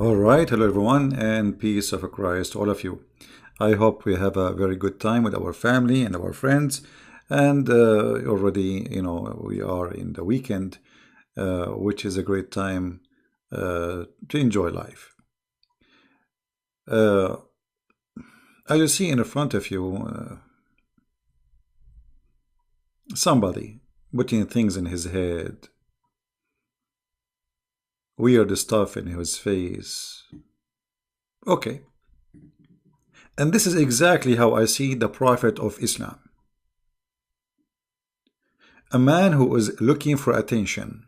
All right, hello everyone, and peace of Christ to all of you. I hope we have a very good time with our family and our friends, and already, we are in the weekend, which is a great time to enjoy life. As you see in front of you, somebody putting things in his head, weird stuff in his face. Okay. And this is exactly how I see the Prophet of Islam. A man who is looking for attention.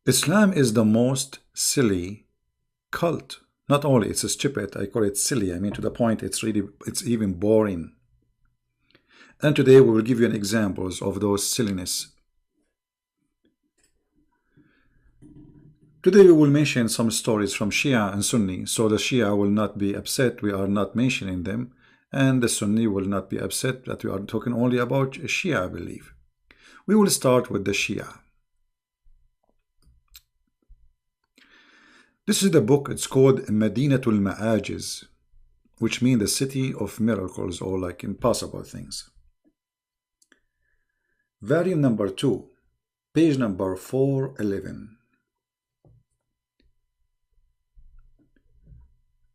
Islam is the most silly cult. Not only it's stupid, I call it silly. I mean, to the point it's even boring. And today we will give you an examples of those silliness. Today we will mention some stories from Shia and Sunni, so the Shia will not be upset we are not mentioning them, and the Sunni will not be upset that we are talking only about Shia, I believe. We will start with the Shia. This is the book, it's called Madinatul Ma'ajiz, which means the city of miracles or like impossible things. Volume number 2, page number 411.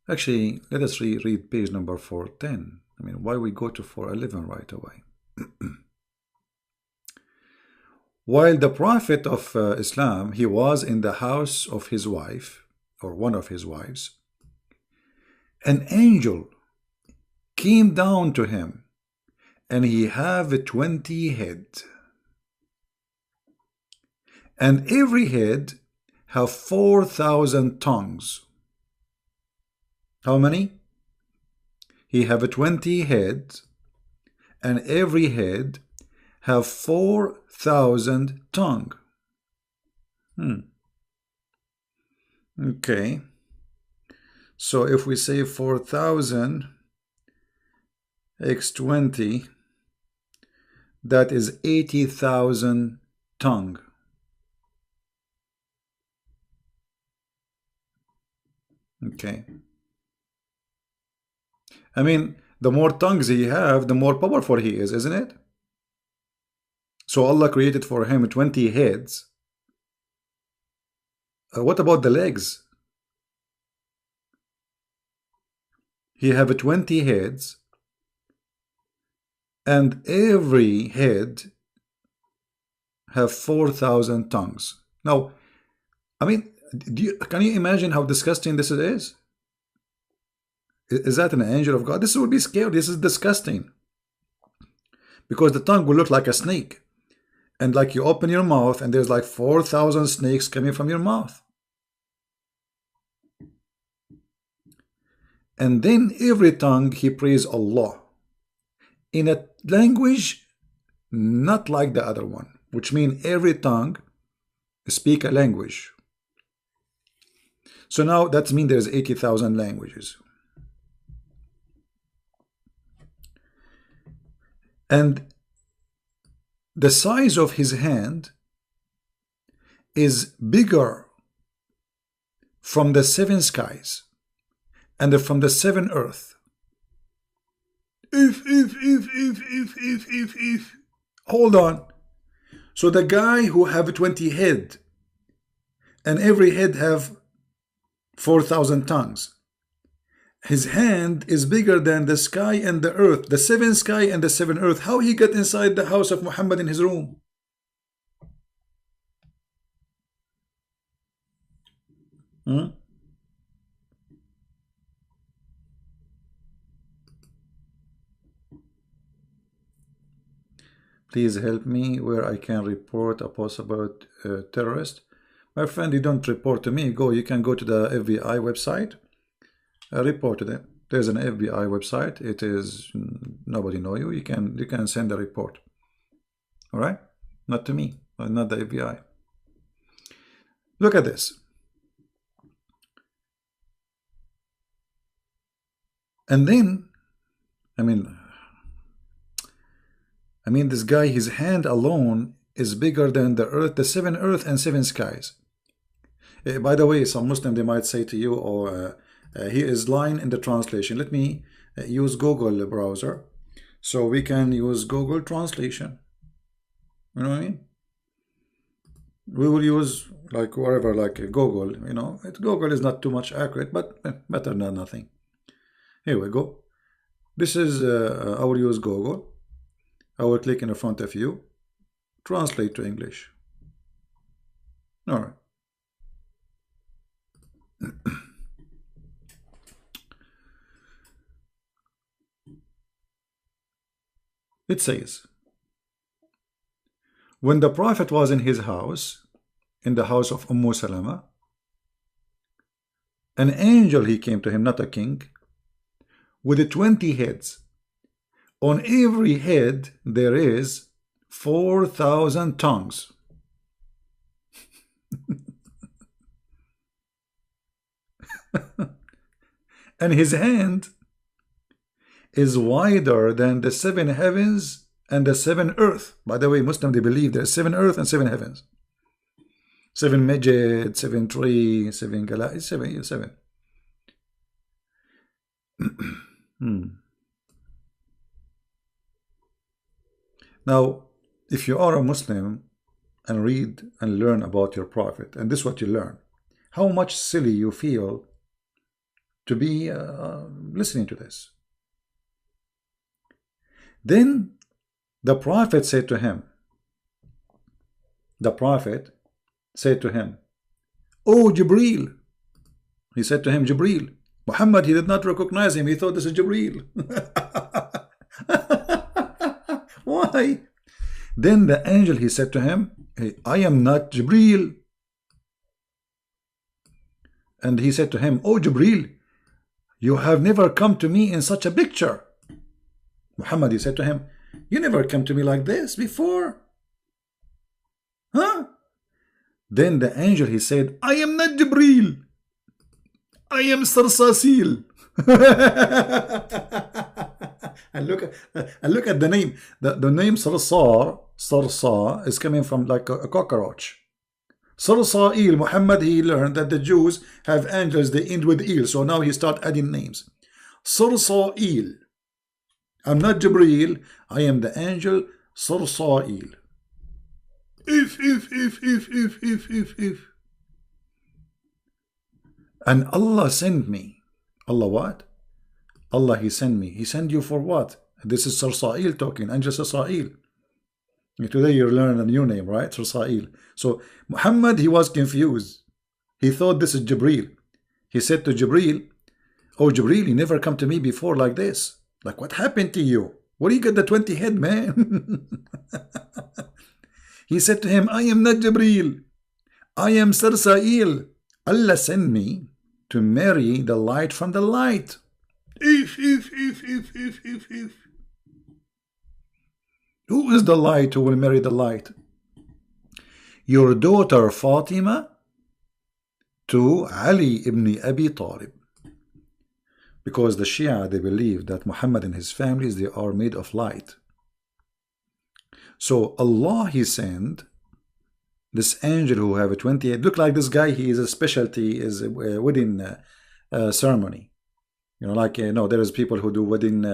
Actually, let us read page number 410. I mean, why we go to 411 right away? While the Prophet of Islam, he was in the house of his wife, or one of his wives, an angel came down to him, and he have 20 head. And every head have 4,000 tongues. How many? He have 20 heads, and every head have 4,000 tongue. Okay. So if we say 4,000 x 20, that is 80,000 tongue. Okay. I mean, the more tongues he have, the more powerful he is, isn't it? So Allah created for him 20 heads. What about the legs? He have 20 heads, and every head have 4,000 tongues. Now, I mean, can you imagine how disgusting this is? Is that an angel of God? This would be scary. This is disgusting. Because the tongue will look like a snake. And like you open your mouth and there's like 4,000 snakes coming from your mouth. And then every tongue he praise Allah in a language not like the other one, which means every tongue speak a language. So now that means there's 80,000 languages. And the size of his hand is bigger from the 7 skies and from the 7 earth. If. Hold on. So the guy who have 20 head and every head have 4,000 tongues, his hand is bigger than the sky and the earth, the 7 sky and the 7 earth. How he got inside the house of Muhammad in his room? Please help me where I can report a possible terrorist. My friend, you don't report to me. You can go to the FBI website. Report to them. There's an FBI website. It is nobody know you. You can send a report. All right, not to me, not the FBI. Look at this. And then, I mean, I mean, this guy, his hand alone is bigger than the earth, the seven earth and seven skies. By the way, some Muslim, they might say to you, oh, he is lying in the translation. Let me use Google browser, so we can use Google translation. You know what I mean? We will use like whatever, like Google. You know, Google is not too much accurate, but better than nothing. Here we go. This is I will use Google. I will click in front of you, translate to English. All right. It says, when the Prophet was in his house, in the house of Salama, an angel, he came to him, not a king, with 20 heads. On every head there is 4,000 tongues. And his hand is wider than the 7 heavens and the 7 earth. By the way, Muslims, they believe there's 7 earth and 7 heavens. 7 Majid, 7 tree, 7 galaxies, 7. Now, if you are a Muslim and read and learn about your Prophet, and this is what you learn, how much silly you feel to be listening to this. Then the Prophet said to him, "Oh Jibreel," he said to him, Jibreel. Muhammad, he did not recognize him. He thought this is Jibreel. Why? Then the angel, he said to him, hey, I am not Jibreel. And he said to him, "Oh Jibreel, you have never come to me in such a picture." Muhammad, he said to him, "You never come to me like this before. Huh?" Then the angel, he said, "I am not Jibreel. I am Sarsasil." And look at the name. The name Sarsa is coming from like a cockroach. Sarsail, Muhammad, he learned that the Jews have angels, they end with il, so now he start adding names. Sarsail. I'm not Jibreel, I am the angel Sarsail. If. And Allah sent me. Allah what? Allah, he sent me. He sent you for what? This is Sarsail talking, angel Sarsail. Today you learn a new name, right? Sarsail. So Muhammad, he was confused. He thought this is Jibreel. He said to Jibreel, "Oh Jibreel, you never come to me before like this. Like, what happened to you? Where do you get the 20 head, man?" He said to him, "I am not Jibreel. I am Sarsail. Allah sent me to marry the light from the light." If. Who is the light who will marry the light? Your daughter Fatima to Ali ibn Abi Talib. Because the Shia, they believe that Muhammad and his families, they are made of light. So Allah, he sent this angel who have a 28. Look like this guy, he is a specialty, is a wedding ceremony. You know, like, there is people who do wedding,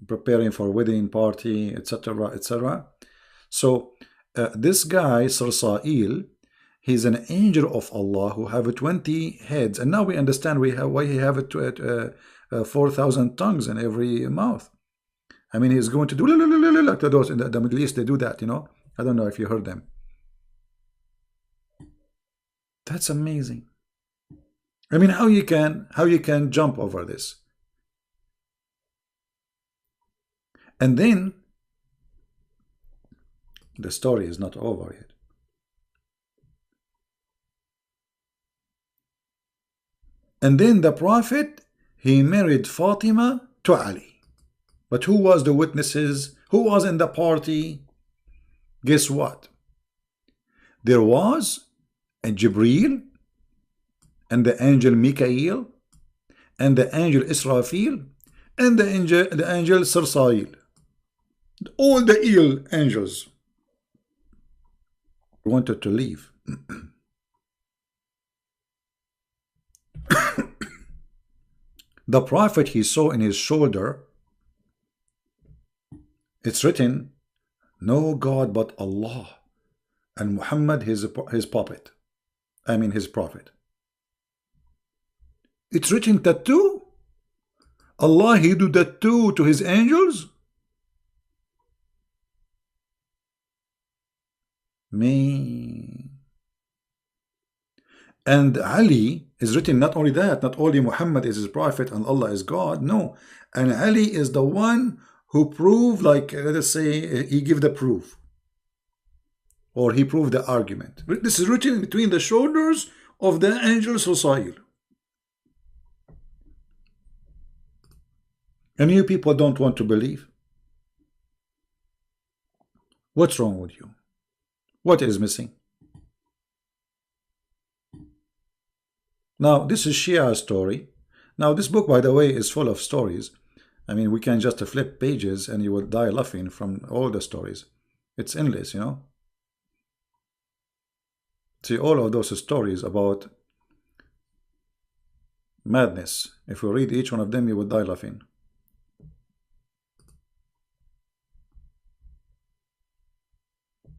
preparing for wedding party, etc., etc. So this guy, Sarsail, he's an angel of Allah who have 20 heads. And now we understand why he have 4,000 tongues in every mouth. I mean, he's going to do like those in the Middle East, they do that, you know. I don't know if you heard them. That's amazing. I mean, how you can jump over this? And then the story is not over yet. And then the Prophet, he married Fatima to Ali. But who was the witnesses? Who was in the party? Guess what? There was a Jibreel and the angel Mikael and the angel Israfil and the angel Sarsail. All the ill angels wanted to leave. The prophet he saw in his shoulder, it's written, no God but Allah, and Muhammad his puppet. I mean his prophet. It's written tattoo. Allah he do that too to his angels. Me. And Ali is written not only that, not only Muhammad is his prophet and Allah is God, no. And Ali is the one who proved, like, let us say, he gave the proof. Or he proved the argument. This is written between the shoulders of the angel Susail. And you people don't want to believe. What's wrong with you? What is missing? Now, this is Shia story. Now, this book, by the way, is full of stories. I mean, we can just flip pages and you will die laughing from all the stories. It's endless, you know. See, all of those stories about madness. If you read each one of them, you will die laughing.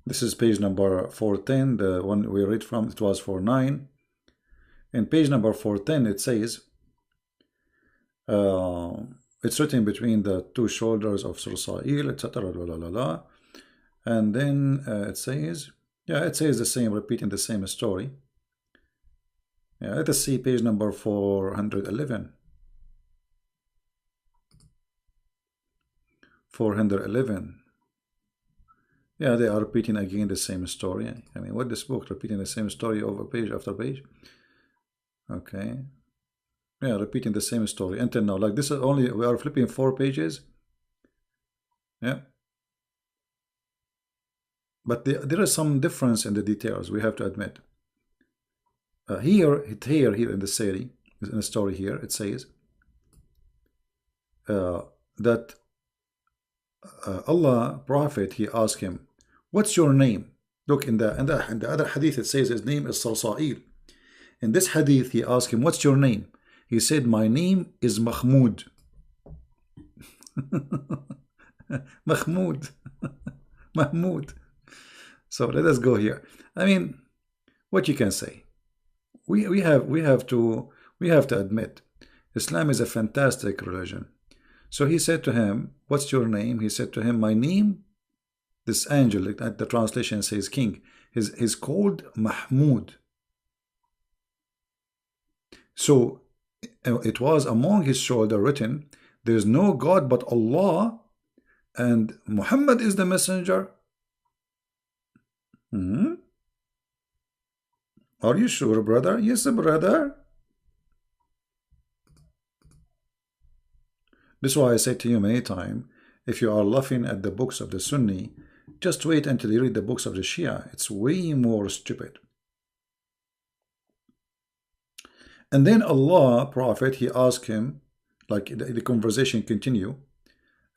This is page number 410, the one we read from, it was 49. In page number 410, it says, it's written between the two shoulders of Sursail, etc. And then it says, yeah, it says the same, repeating the same story. Yeah, let us see page number 411. 411. Yeah, they are repeating again the same story. I mean, what this book repeating the same story over page after page? Okay. Yeah, repeating the same story until now. Like this is only, we are flipping 4 pages. Yeah. But there is some difference in the details, we have to admit. Here in the series, in the story here, it says that Allah Prophet, he asked him, what's your name? Look, in the other hadith it says his name is Sarsail. In this hadith he asked him, what's your name? He said, my name is Mahmud. Mahmud. Mahmud. So let us go here. I mean, what you can say, we have to admit, Islam is a fantastic religion. So he said to him, what's your name? He said to him, my name, this angel, the translation says king, is called Mahmud. So it was among his shoulder written, there is no God but Allah, and Muhammad is the messenger. Are you sure, brother? Yes, brother. This is why I say to you many times, if you are laughing at the books of the Sunni, just wait until you read the books of the Shia. It's way more stupid. And then Allah, Prophet, he asked him, like the conversation continue.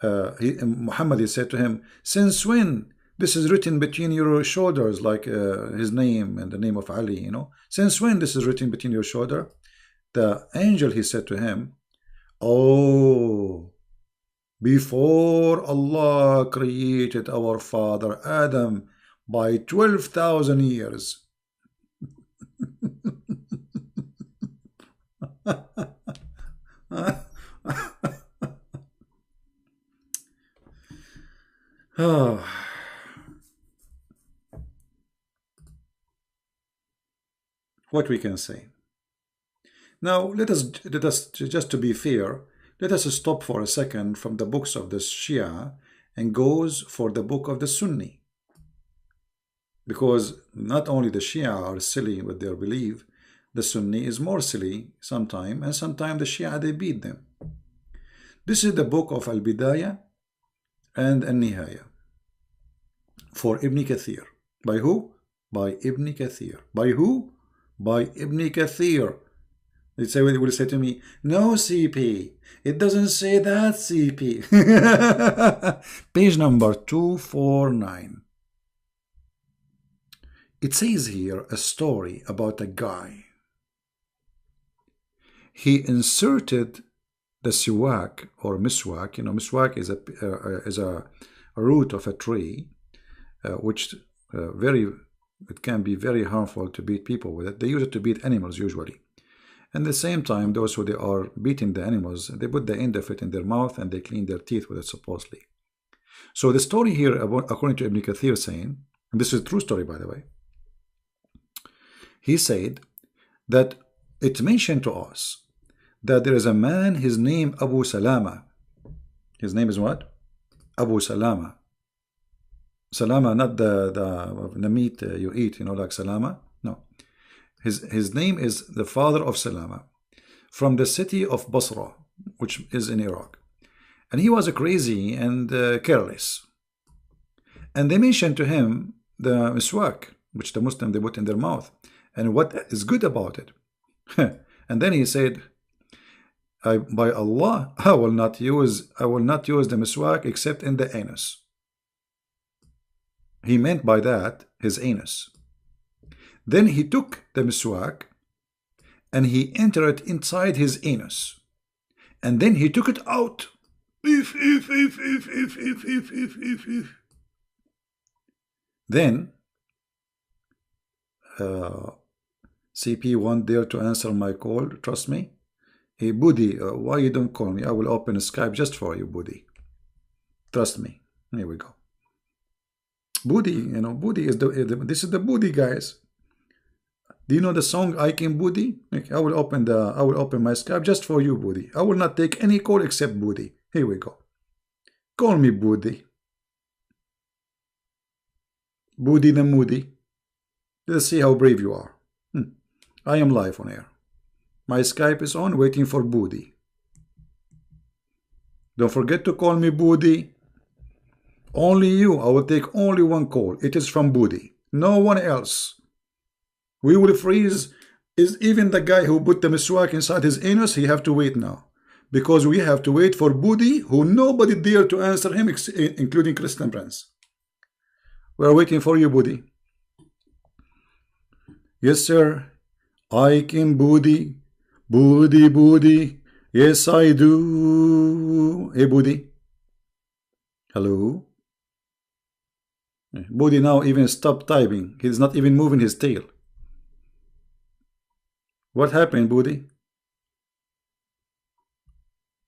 Muhammad, he said to him, since when this is written between your shoulders, like his name and the name of Ali, you know? Since when this is written between your shoulder? The angel, he said to him, oh, before Allah created our father Adam by 12,000 years. What we can say. Now let us just to be fair, let us stop for a second from the books of the Shia and goes for the book of the Sunni. Because not only the Shia are silly with their belief, the Sunni is more silly sometimes, and sometimes the Shia, they beat them. This is the book of Al-Bidayah and Al-Nihaya for Ibn Kathir. By who? By Ibn Kathir. By who? By Ibn Kathir. They will say to me, no, CP, it doesn't say that, CP. Page number 249. It says here a story about a guy. He inserted the siwak or miswak. You know, miswak is a root of a tree, which it can be very harmful to beat people with it. They use it to beat animals usually. And at the same time, those who they are beating the animals, they put the end of it in their mouth and they clean their teeth with it supposedly. So the story here, according to Ibn Kathir, saying, and this is a true story by the way, he said that it mentioned to us that there is a man, his name Abu Salama. His name is what? Abu Salama. Salama, not the meat you eat, you know, like salama. No. His name is the father of Salama, from the city of Basra, which is in Iraq. And he was crazy and careless. And they mentioned to him the miswak, which the Muslim they put in their mouth, and what is good about it. And then he said, by Allah, I will not use the miswak except in the anus. He meant by that his anus. Then he took the miswak and he entered it inside his anus. And then he took it out. Then CP won't dare to answer my call, trust me. Hey Buddy, why you don't call me? I will open a Skype just for you, Buddy. Trust me. Here we go. Buddy, you know, Buddy is this is the Buddy, guys. Do you know the song I Can Buddy? I will open my Skype just for you, Buddy. I will not take any call except Buddy. Here we go. Call me Buddy. Buddy the Moody. Let's see how brave you are. I am live on air. My Skype is on, waiting for Buddy. Don't forget to call me Buddy. Only you. I will take only one call. It is from Buddy. No one else. We will freeze. Is even the guy who put the miswak inside his anus, he have to wait now. Because we have to wait for Buddy, who nobody dare to answer him, including Christian friends. We are waiting for you, Buddy. Yes, sir. I can Buddy. Buddy, Buddy. Yes, I do. Hey, Buddy. Hello? Buddy now even stopped typing. He's not even moving his tail. What happened, Buddy?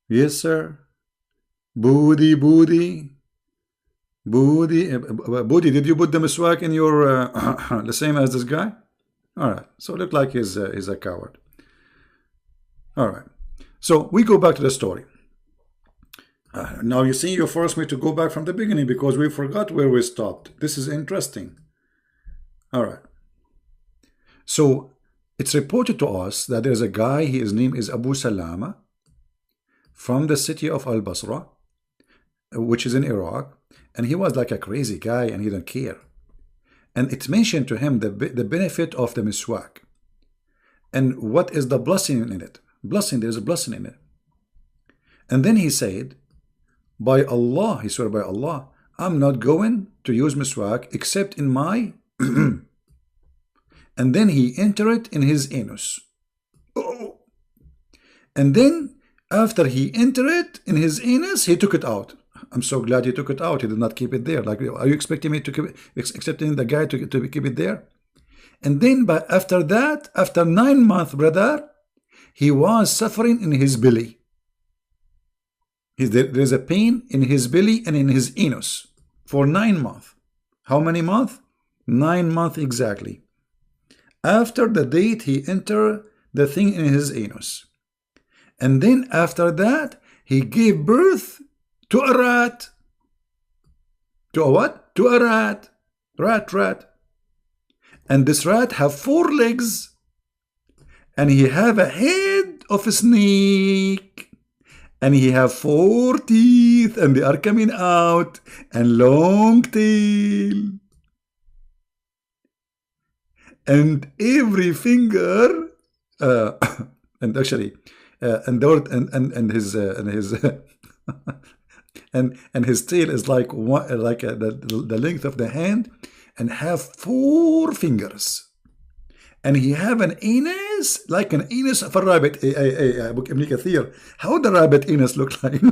Yes, sir. Buddy, Buddy. Buddy. Buddy, did you put the miswak in your... the same as this guy? Alright, so look like he's a coward. Alright, so we go back to the story. Now you see, you forced me to go back from the beginning because we forgot where we stopped. This is interesting. Alright, so it's reported to us that there's a guy, his name is Abu Salama, from the city of Al-Basra, which is in Iraq, and he was like a crazy guy and he didn't care. And it's mentioned to him the benefit of the miswak. And what is the blessing in it? There's a blessing in it. And then he said, by Allah, he swore by Allah, I'm not going to use miswak except in my... And then he entered it in his anus. Oh. And then after he entered it in his anus, he took it out. I'm so glad he took it out. He did not keep it there. Like, are you expecting me to keep it, accepting the guy to keep it there? And then, but after that, after 9 months, brother, he was suffering in his belly. There's a pain in his belly and in his anus for 9 months. How many months? 9 months exactly. After the date he entered the thing in his anus. And then after that, he gave birth to a rat. To a what? To a rat. Rat. And this rat have 4 legs. And he have a head of a snake. And he have 4 teeth. And they are coming out. And long tail. And every finger And actually, and there and his and his tail is like one, like the length of the hand, and have 4 fingers. And he have an anus like an anus of a rabbit. Ibn Kathir, how the rabbit anus look like?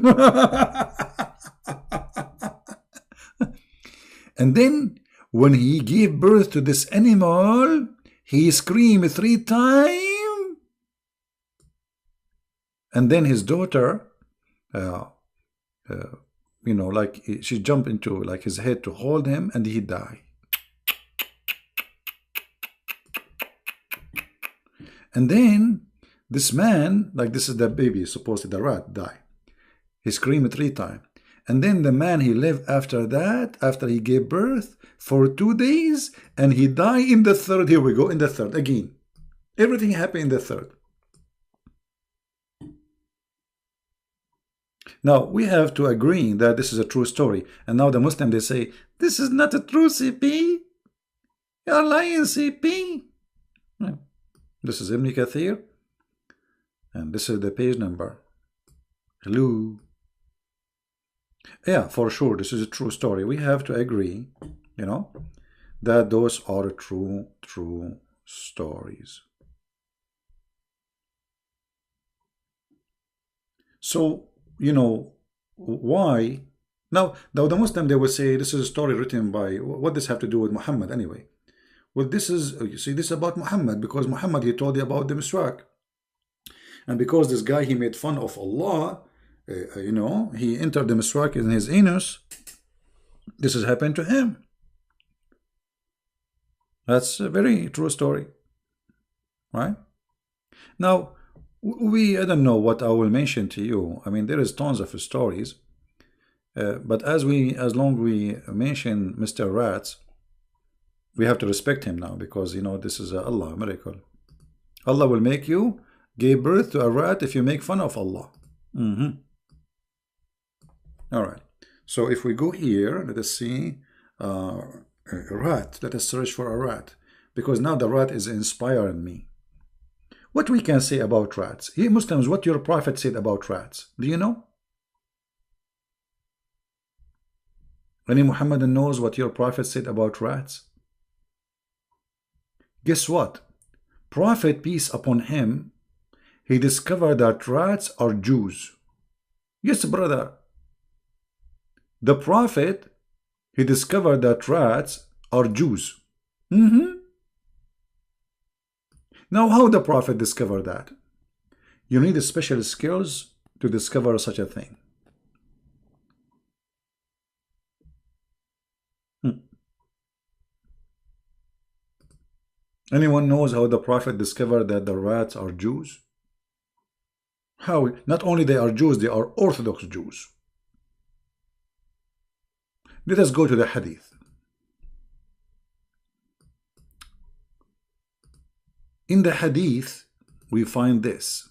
And then when he gave birth to this animal, he screamed 3 times. And then his daughter, you know, like she jumped into like his head to hold him, and he died. And then this man, like this is the baby, supposedly the rat, died. He screamed 3 times. And then the man, he lived after that, after he gave birth, for 2 days, and he died in the third. Here we go, in the third again. Everything happened in the third. Now, we have to agree that this is a true story. And now the Muslim, they say, this is not a true CP. You're lying, CP. This is Ibn Kathir. And this is the page number. Hello. Yeah, for sure, this is a true story. We have to agree, you know, that those are true stories. So, you know, why? Now, the Muslim, they will say, this is a story written by, what does this have to do with Muhammad anyway? Well, this is, you see, this is about Muhammad, because Muhammad, he told you about the miswak. And because this guy, he made fun of Allah, you know, he entered the miswak in his anus. This has happened to him. That's a very true story, right? Now, I don't know what I will mention to you. I mean, there is tons of stories, but as long we mention Mr. Rats, we have to respect him now, because you know this is Allah, a miracle. Allah will make you give birth to a rat if you make fun of Allah. All right. So if we go here, let us see a rat. Let us search for a rat, because now the rat is inspiring me. What we can say about rats? Here, Muslims, what your Prophet said about rats. Do you know? Any Muhammadan knows what your Prophet said about rats? Guess what? Prophet, peace upon him, he discovered that rats are Jews. Yes, brother. The Prophet, he discovered that rats are Jews. Now, how the Prophet discovered that? You need special skills to discover such a thing. Anyone knows how the Prophet discovered that the rats are Jews? How? Not only they are Jews, they are Orthodox Jews. Let us go to the Hadith. In the Hadith, we find this,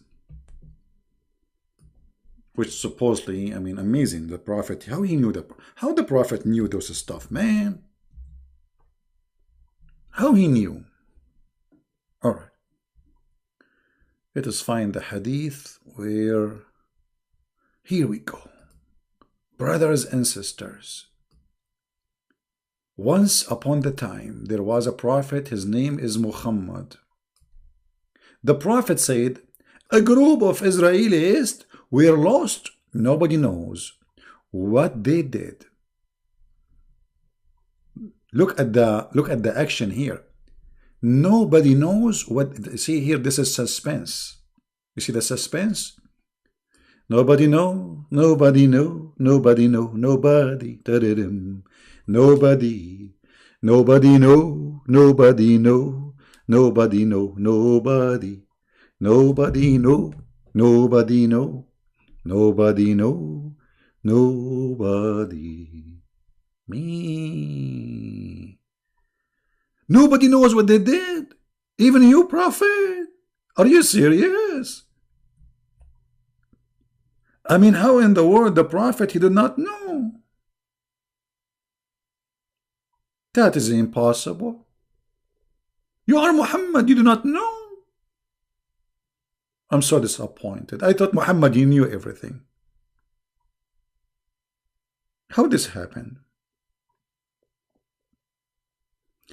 which supposedly, I mean, amazing. The Prophet, how the Prophet knew those stuff, man. How he knew. All right. Let us find the Hadith where, here we go. Brothers and sisters, once upon the time, there was a prophet, his name is Muhammad. The Prophet said, a group of Israelis were lost. Nobody knows what they did. Look at the action here. Nobody knows what. See here, this is suspense. You see the suspense? Nobody know, nobody know, nobody know, nobody. Nobody, nobody know, nobody know. Nobody know, nobody, nobody know, nobody know, nobody know, nobody. Me. Nobody knows what they did. Even you, Prophet. Are you serious? I mean, how in the world the Prophet, he did not know? That is impossible. You are Muhammad, you do not know. I'm so disappointed. I thought Muhammad, you knew everything. How this happened?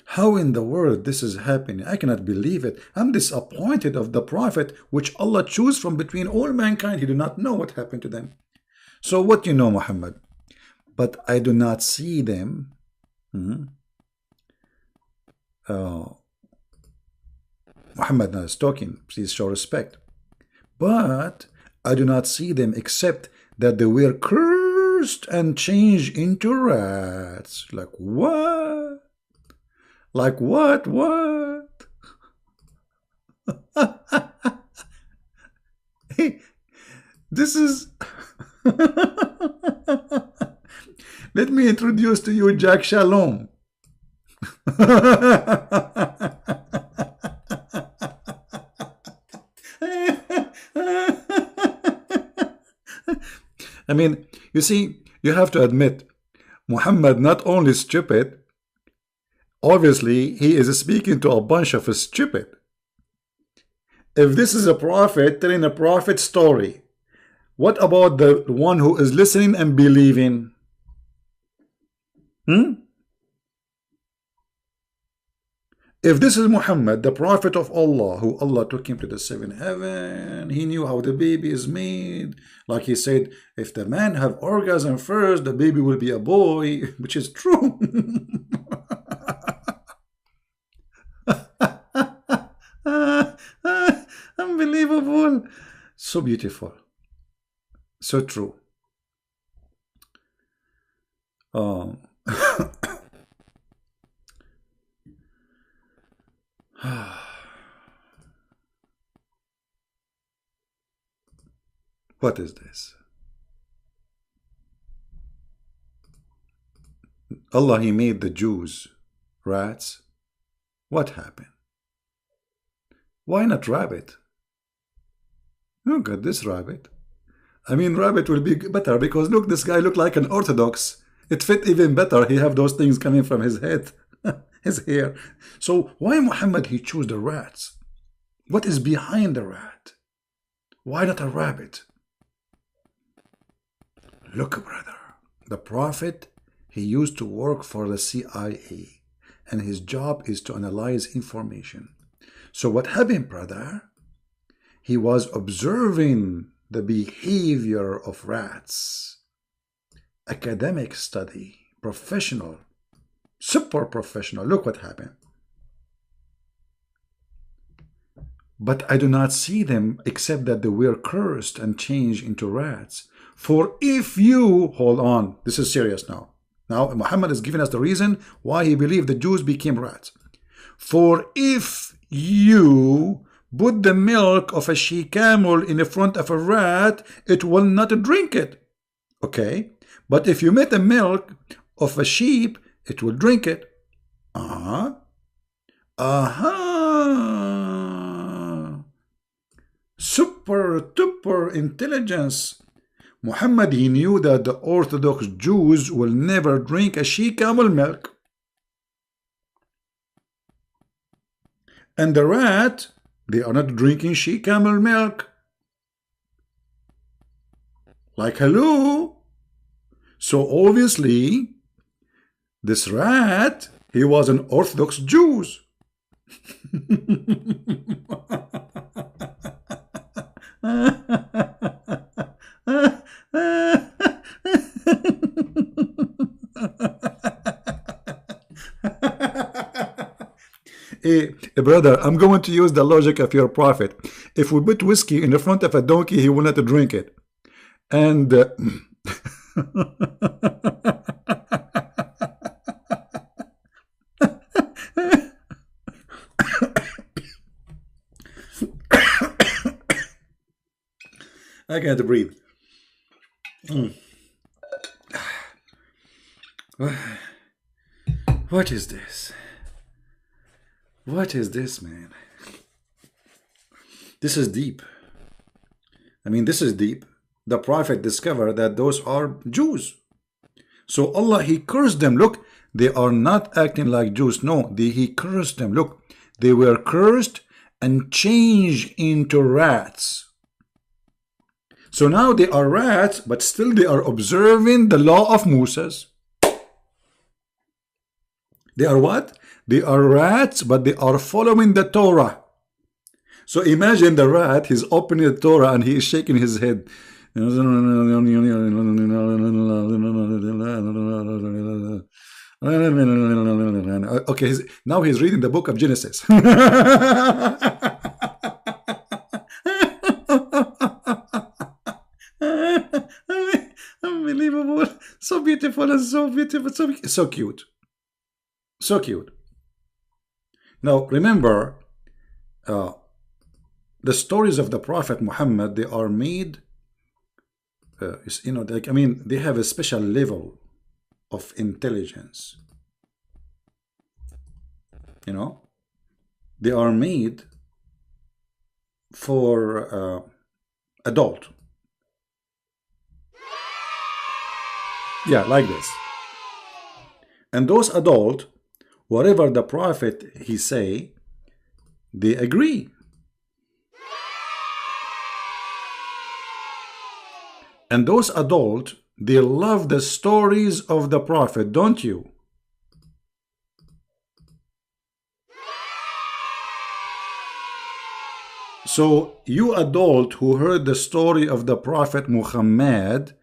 How in the world this is happening? I cannot believe it. I'm disappointed of the Prophet which Allah chose from between all mankind. He do not know what happened to them. So what you know, Muhammad? But I do not see them. Muhammad is talking. Please show respect. But I do not see them except that they were cursed and changed into rats. Like what? Like what? What? Hey, this is... Let me introduce to you Jack Shalom. I mean, you see, you have to admit, Muhammad not only stupid, obviously he is speaking to a bunch of stupid. If this is a prophet telling a prophet story, what about the one who is listening and believing? If this is Muhammad, the prophet of Allah, who Allah took him to the seventh heaven, he knew how the baby is made. Like he said, if the man have orgasm first, the baby will be a boy, which is true. Unbelievable. So beautiful. So true. What is this? Allah, he made the Jews rats. What happened? Why not rabbit? Look at this rabbit. I mean, rabbit will be better because look, this guy looked like an Orthodox. It fit even better. He have those things coming from his head, his hair. So why Muhammad he chose the rats? What is behind the rat? Why not a rabbit? Look, brother, the Prophet, he used to work for the CIA, and his job is to analyze information. So what happened, brother? He was observing the behavior of rats. Academic study, professional, super professional. Look what happened. But I do not see them except that they were cursed and changed into rats. For if you, hold on, this is serious now. Now Muhammad is giving us the reason why he believed the Jews became rats. For if you put the milk of a she-camel in the front of a rat, it will not drink it. Okay? But if you make the milk of a sheep, it will drink it. Super duper intelligence. Muhammad, he knew that the Orthodox Jews will never drink a she-camel milk. And the rat, they are not drinking she-camel milk. Like, hello? So obviously, this rat, he was an Orthodox Jew. Hey, brother, I'm going to use the logic of your prophet. If we put whiskey in the front of a donkey, he will not drink it. And I can't breathe. What is this? What is this, man? This is deep. I mean, this is deep. The Prophet discovered that those are Jews. So Allah, he cursed them. Look, they are not acting like Jews. No, he cursed them. Look, they were cursed and change into rats. So now they are rats, but still they are observing the law of Moses. They are what? They are rats, but they are following the Torah. So imagine the rat, he's opening the Torah and he is shaking his head. Okay, now he's reading the book of Genesis. Unbelievable. So beautiful and so beautiful. So cute. So cute. Now remember, the stories of the Prophet Muhammad, they are made, like, I mean, they have a special level of intelligence. They are made for adult. Yeah, like this. And those adult, whatever the Prophet he say, they agree. And those adult, they love the stories of the Prophet, don't you? So you adult who heard the story of the Prophet Muhammad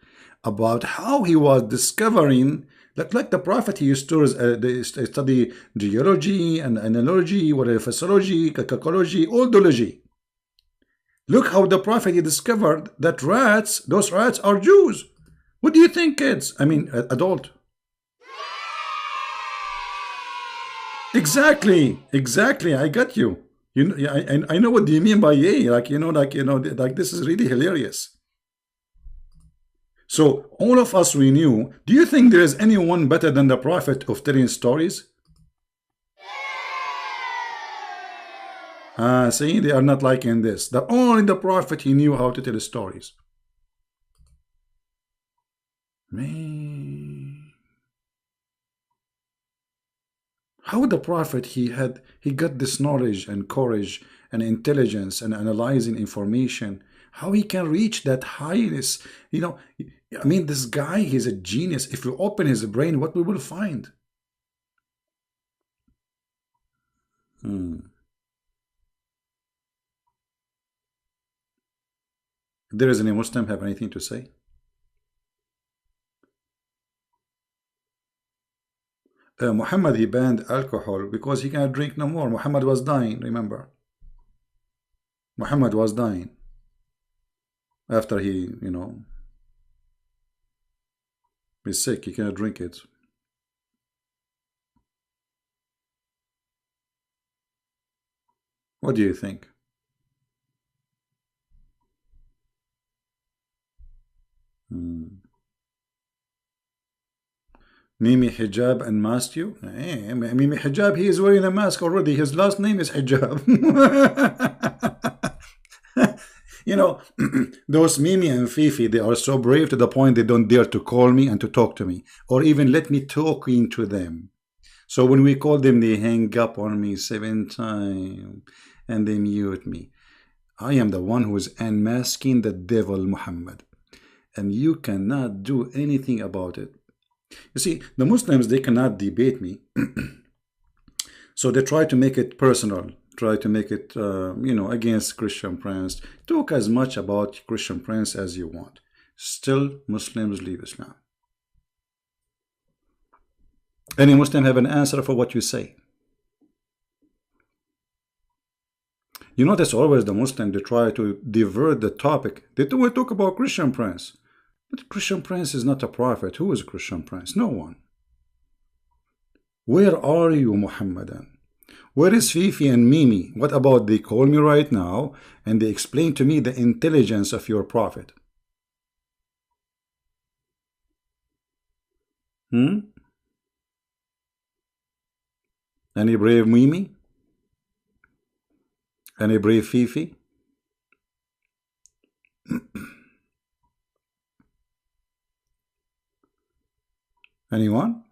about how he was discovering, like the Prophet, he used to study geology and analogy, whatever, physiology, cacology, oldology. Look how the Prophet, he discovered that those rats are Jews. What do you think, kids? I mean, adult. Exactly, I got you. I know what do you mean by yay. Like this is really hilarious. So all of us, we knew. Do you think there is anyone better than the Prophet of telling stories? See, they are not liking this. Only the Prophet, he knew how to tell stories. Man, how the Prophet, he got this knowledge and courage and intelligence and analyzing information. How he can reach that highness? I mean, this guy, he's a genius. If you open his brain, what we will find? There is any Muslim have anything to say? Muhammad, he banned alcohol because he cannot drink no more. Muhammad was dying, remember? Muhammad was dying after he, he's sick. He cannot drink it. What do you think? Mimi Hijab and masked you? Mimi Hijab, he is wearing a mask already. His last name is Hijab. Those Mimi and Fifi, they are so brave to the point they don't dare to call me and to talk to me, or even let me talk into them. So when we call them, they hang up on me 7 times and they mute me. I am the one who is unmasking the devil, Muhammad, and you cannot do anything about it. You see, the Muslims, they cannot debate me. So they try to make it personal, try to make it, against Christian Prince. Talk as much about Christian Prince as you want. Still, Muslims leave Islam. Any Muslim have an answer for what you say? You notice always the Muslim, they try to divert the topic. They don't talk about Christian Prince. But Christian Prince is not a prophet. Who is Christian Prince? No one. Where are you, Muhammadan? Where is Fifi and Mimi? What about they call me right now and they explain to me the intelligence of your prophet? Any brave Mimi? Any brave Fifi? Anyone?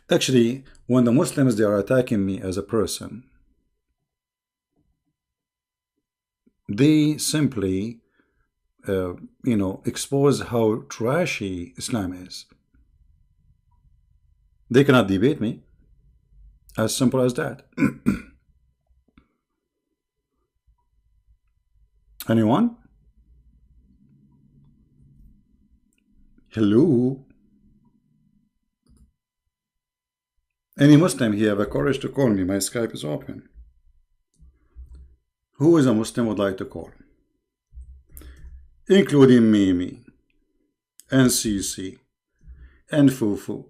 Actually, when the Muslims, they are attacking me as a person, they simply, expose how trashy Islam is. They cannot debate me. As simple as that. Anyone? Hello? Any Muslim here have a courage to call me? My Skype is open. Who is a Muslim would like to call? Including Mimi, and Cici, and Fufu.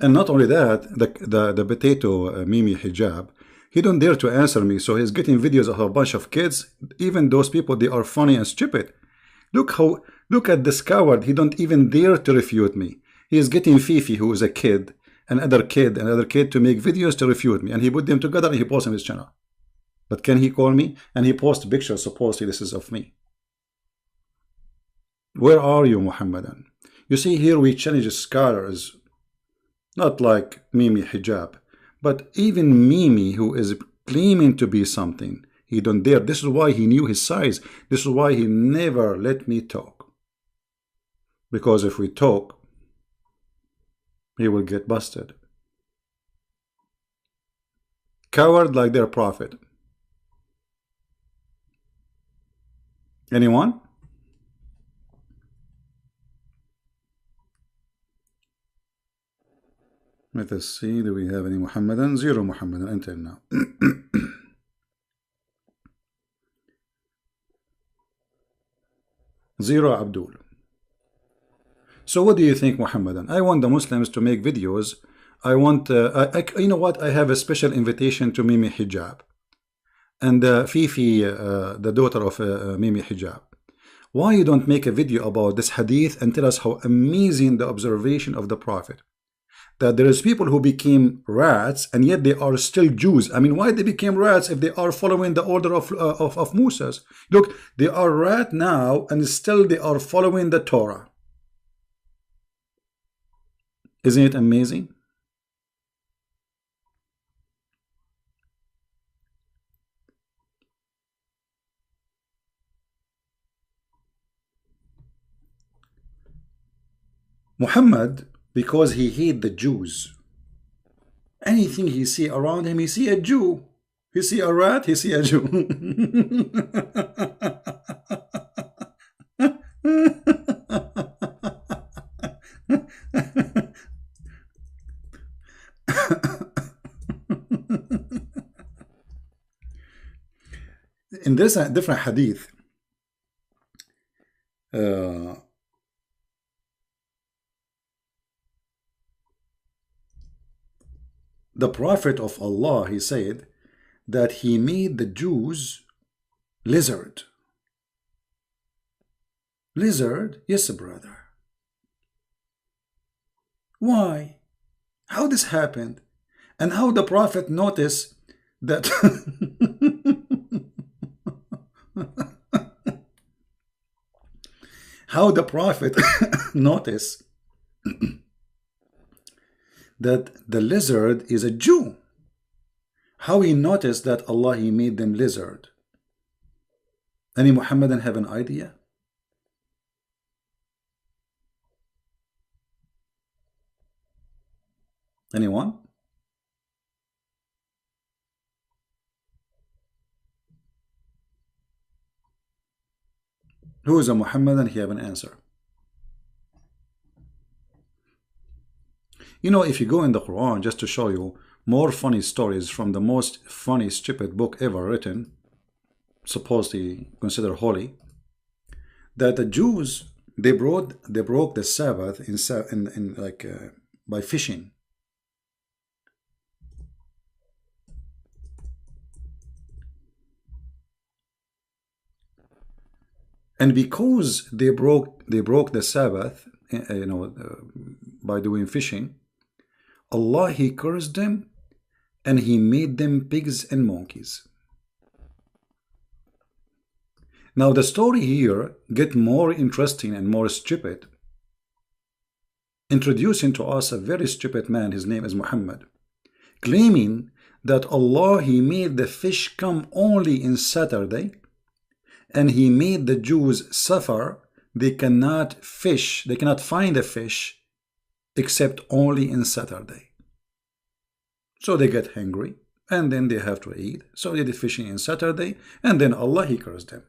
And not only that, the potato Mimi hijab, he don't dare to answer me, so he's getting videos of a bunch of kids. Even those people, they are funny and stupid. Look at this coward. He don't even dare to refute me. He is getting Fifi, who is a kid, another kid to make videos to refute me, and he put them together and he posts on his channel. But can he call me? And he posts pictures, supposedly this is of me. Where are you, Muhammadan? You see, here we challenge scholars, not like Mimi hijab, but even Mimi, who is claiming to be something, he don't dare. This is why he knew his size. This is why he never let me talk. Because if we talk, he will get busted. Coward like their prophet. Anyone? Let us see, do we have any Muhammadan? Zero Muhammadan until now. Zero Abdul. So what do you think, Muhammadan? I want the Muslims to make videos. I want, you know what? I have a special invitation to Mimi Hijab. And Fifi, the daughter of Mimi Hijab. Why you don't make a video about this hadith and tell us how amazing the observation of the Prophet? That there is people who became rats and yet they are still Jews. I mean, why they became rats if they are following the order of Moses? Look, they are rat now and still they are following the Torah. Isn't it amazing? Muhammad, because he hate the Jews, anything he see around him, he see a Jew. He see a rat, he see a Jew. In this different hadith, the Prophet of Allah, he said that he made the Jews lizard. Lizard? Yes, brother. Why? How this happened? And how the Prophet noticed that how the Prophet noticed that the lizard is a Jew. How he noticed that Allah, he made them lizard. Any Muhammadan have an idea? Anyone? Who is a Muhammadan? He have an answer. You know, if you go in the Quran, just to show you more funny stories from the most funny, stupid book ever written, supposedly considered holy, that the Jews, they broke the Sabbath by fishing. And because they broke the Sabbath, by doing fishing, Allah, he cursed them and he made them pigs and monkeys. Now the story here get more interesting and more stupid introducing to us a very stupid man, his name is Muhammad, claiming that Allah, He made the fish come only in Saturday, and He made the Jews suffer. They cannot fish, they cannot find a fish except only in Saturday. So they get hungry, and then they have to eat. So they did fishing in Saturday, and then Allah, He cursed them.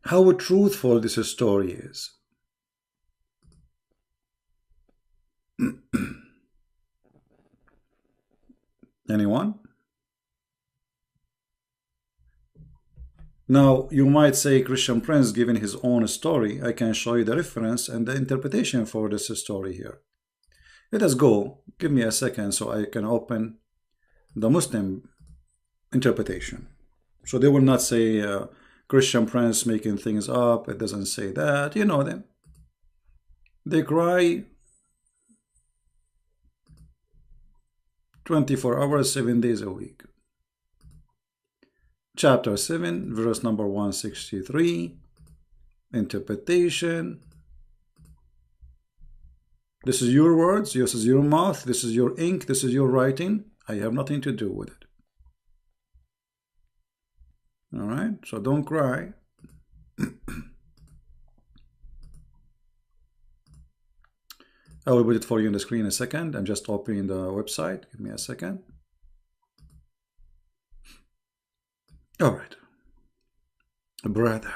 How truthful this story is. Anyone? Now, you might say Christian Prince given his own story. I can show you the reference and the interpretation for this story here. Let us go. Give me a second so I can open the Muslim interpretation. So they will not say Christian Prince making things up. It doesn't say that. You know them. They cry 24 hours, 7 days a week. Chapter 7, verse number 163. Interpretation. This is your words, this is your mouth, this is your ink, this is your writing. I have nothing to do with it. Alright, so don't cry. I will put it for you on the screen in a second. I'm just opening the website. Give me a second. Alright. Brother.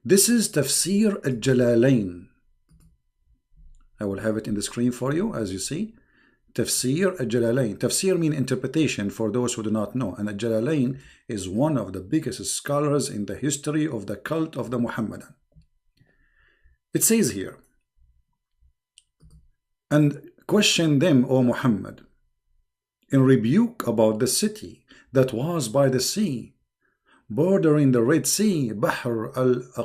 This is Tafsir al-Jalalain. I will have it in the screen for you, as you see. Tafsir al-Jalalain. Tafsir means interpretation for those who do not know. And al-Jalalain is one of the biggest scholars in the history of the cult of the Muhammadan. It says here, and question them, O Muhammad, in rebuke about the city that was by the sea, bordering the Red Sea, Bahr al-Qulzum.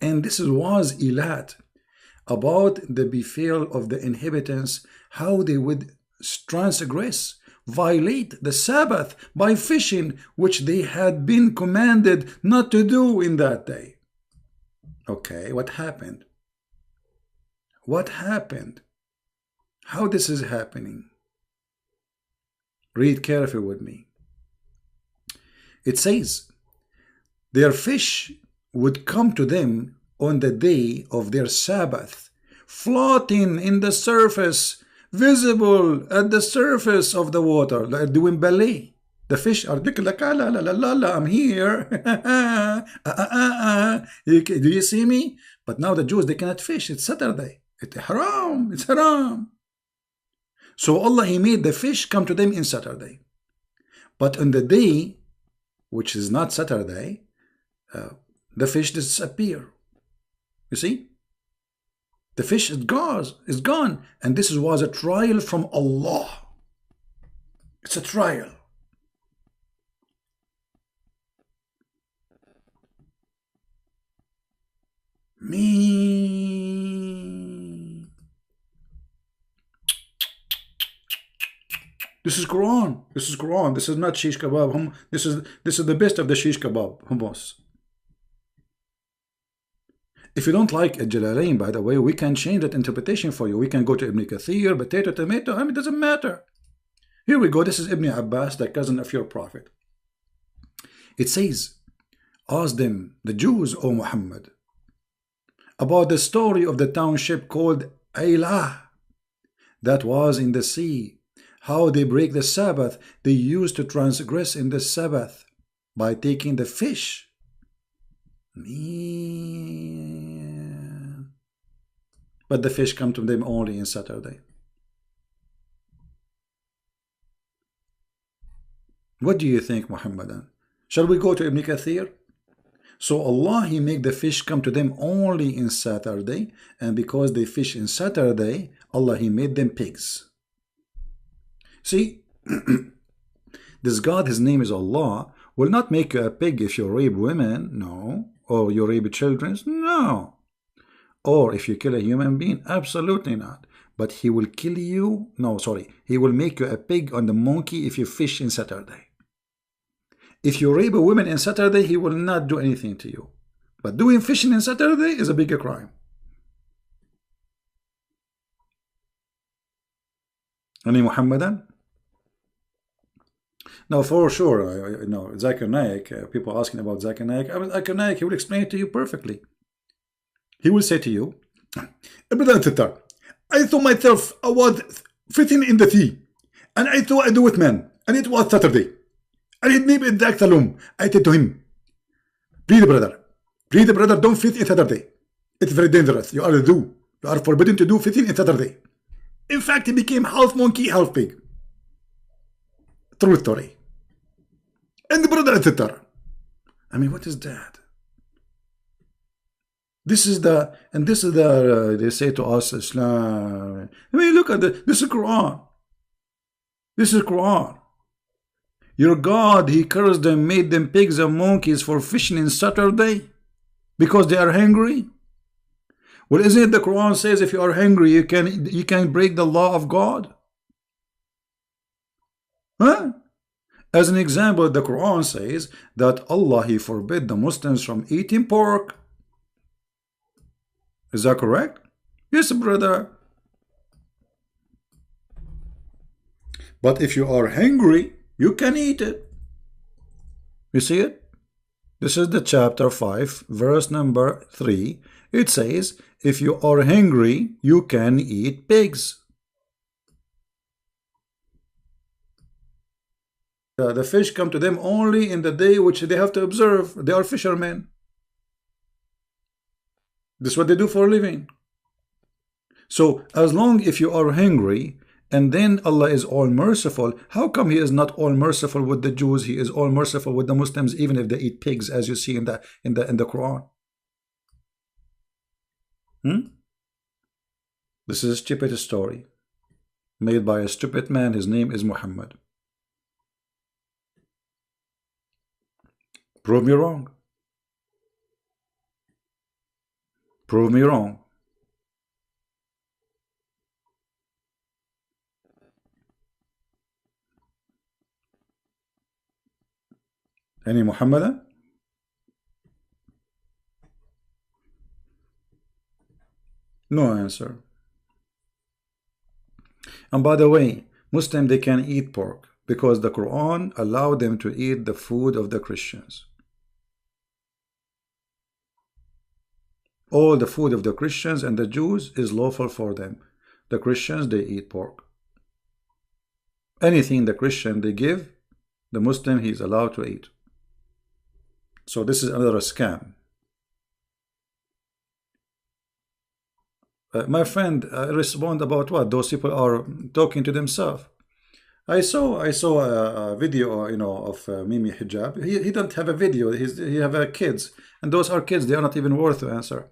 And this was Ilat, about the befall of the inhabitants, how they would transgress, violate the Sabbath by fishing, which they had been commanded not to do in that day. Okay, what happened? What happened? How this is happening? Read carefully with me. It says, their fish would come to them on the day of their Sabbath, floating in the surface, visible at the surface of the water, like doing ballet. The fish are like, la, la, la, la, la, I'm here. Do you see me? But now the Jews, they cannot fish. It's Saturday. It's haram. It's haram. So Allah, He made the fish come to them in Saturday. But on the day, which is not Saturday, the fish disappear. You see? The fish is gone. And this was a trial from Allah. It's a trial. Me. This is Quran. This is Quran. This is not shish kebab. This is the best of the shish kebab. Hummus. If you don't like Al-Jalalain, by the way, we can change that interpretation for you. We can go to Ibn Kathir, potato, tomato. I mean, it doesn't matter. Here we go. This is Ibn Abbas, the cousin of your prophet. It says, ask them, the Jews, O Muhammad, about the story of the township called Aylah that was in the sea, how they break the Sabbath. They used to transgress in the Sabbath by taking the fish. Man. But the fish come to them only in Saturday. What do you think, Muhammadan? Shall we go to Ibn Kathir? So Allah, He make the fish come to them only in Saturday, and because they fish in Saturday, Allah, He made them pigs. See, this God, His name is Allah, will not make you a pig if you rape women, no. Or you rape children, no. Or if you kill a human being, absolutely not. But He will kill you, no, sorry, He will make you a pig on the monkey if you fish in Saturday. If you rape a woman on Saturday, he will not do anything to you. But doing fishing on Saturday is a bigger crime. Any Muhammadan? Now, for sure, you know, Zakir Naik, people asking about Zakir Naik. Zakir Naik, he will explain it to you perfectly. He will say to you, I thought myself I was fitting in the tea, and I thought I do with men, and it was Saturday. And it made me exact salum. I said to him, please brother, don't fit in Saturday. It's very dangerous. You are forbidden to do fitting in Saturday. In fact, he became half monkey, half pig. True story. And the brother, etc. I mean, what is that? This is the they say to us, Islam. I mean, look at this is Quran. This is Quran. Your God, he cursed them, made them pigs and monkeys for fishing in Saturday because they are hungry. Well, isn't it the Quran says if you are hungry, you can break the law of God? Huh? As an example, the Quran says that Allah, he forbid the Muslims from eating pork. Is that correct? Yes, brother. But if you are hungry, you can eat it. You see it? This is the chapter 5, verse number 3. It says, if you are hungry, you can eat pigs. The fish come to them only in the day which they have to observe. They are fishermen. This is what they do for a living. So as long if you are hungry, and then Allah is all merciful, how come he is not all merciful with the Jews? He is all merciful with the Muslims, even if they eat pigs, as you see in the Quran. This is a stupid story made by a stupid man. His name is Muhammad. Prove me wrong. Prove me wrong. Any Muhammadan? No answer. And by the way, Muslims, they can eat pork because the Quran allowed them to eat the food of the Christians. All the food of the Christians and the Jews is lawful for them. The Christians, they eat pork. Anything the Christian they give, the Muslim, he is allowed to eat. So this is another scam. My friend, respond about what? Those people are talking to themselves. I saw a video, you know, of Mimi Hijab. He don't have a video. He have kids, and those are kids. They are not even worth to answer.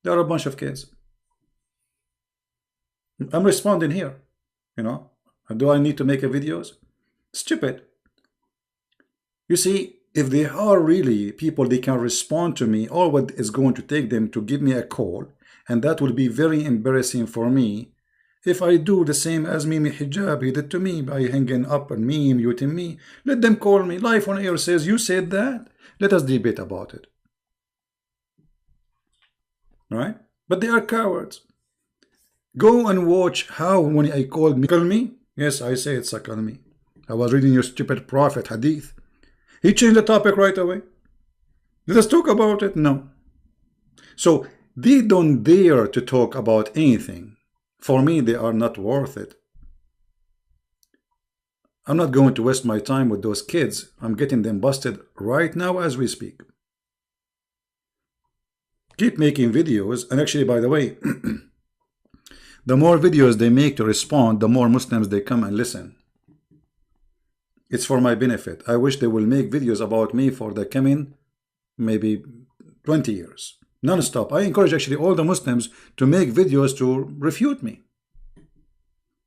There are a bunch of kids. I'm responding here, you know. Do I need to make a videos? Stupid. You see, if they are really people, they can respond to me. All what is going to take them to give me a call, and that will be very embarrassing for me. If I do the same as Mimi Hijab, he did to me by hanging up on me, muting me. Let them call me. Live on air says, you said that. Let us debate about it. Right? But they are cowards. Go and watch how when I called me. Yes, I say it's me. I was reading your stupid Prophet hadith. He changed the topic right away. Let us talk about it. No. So they don't dare to talk about anything. For me, they are not worth it. I'm not going to waste my time with those kids. I'm getting them busted right now as we speak. Keep making videos. And actually, by the way, the more videos they make to respond, the more Muslims they come and listen. It's for my benefit. I wish they will make videos about me for the coming maybe 20 years. Non-stop. I encourage actually all the Muslims to make videos to refute me.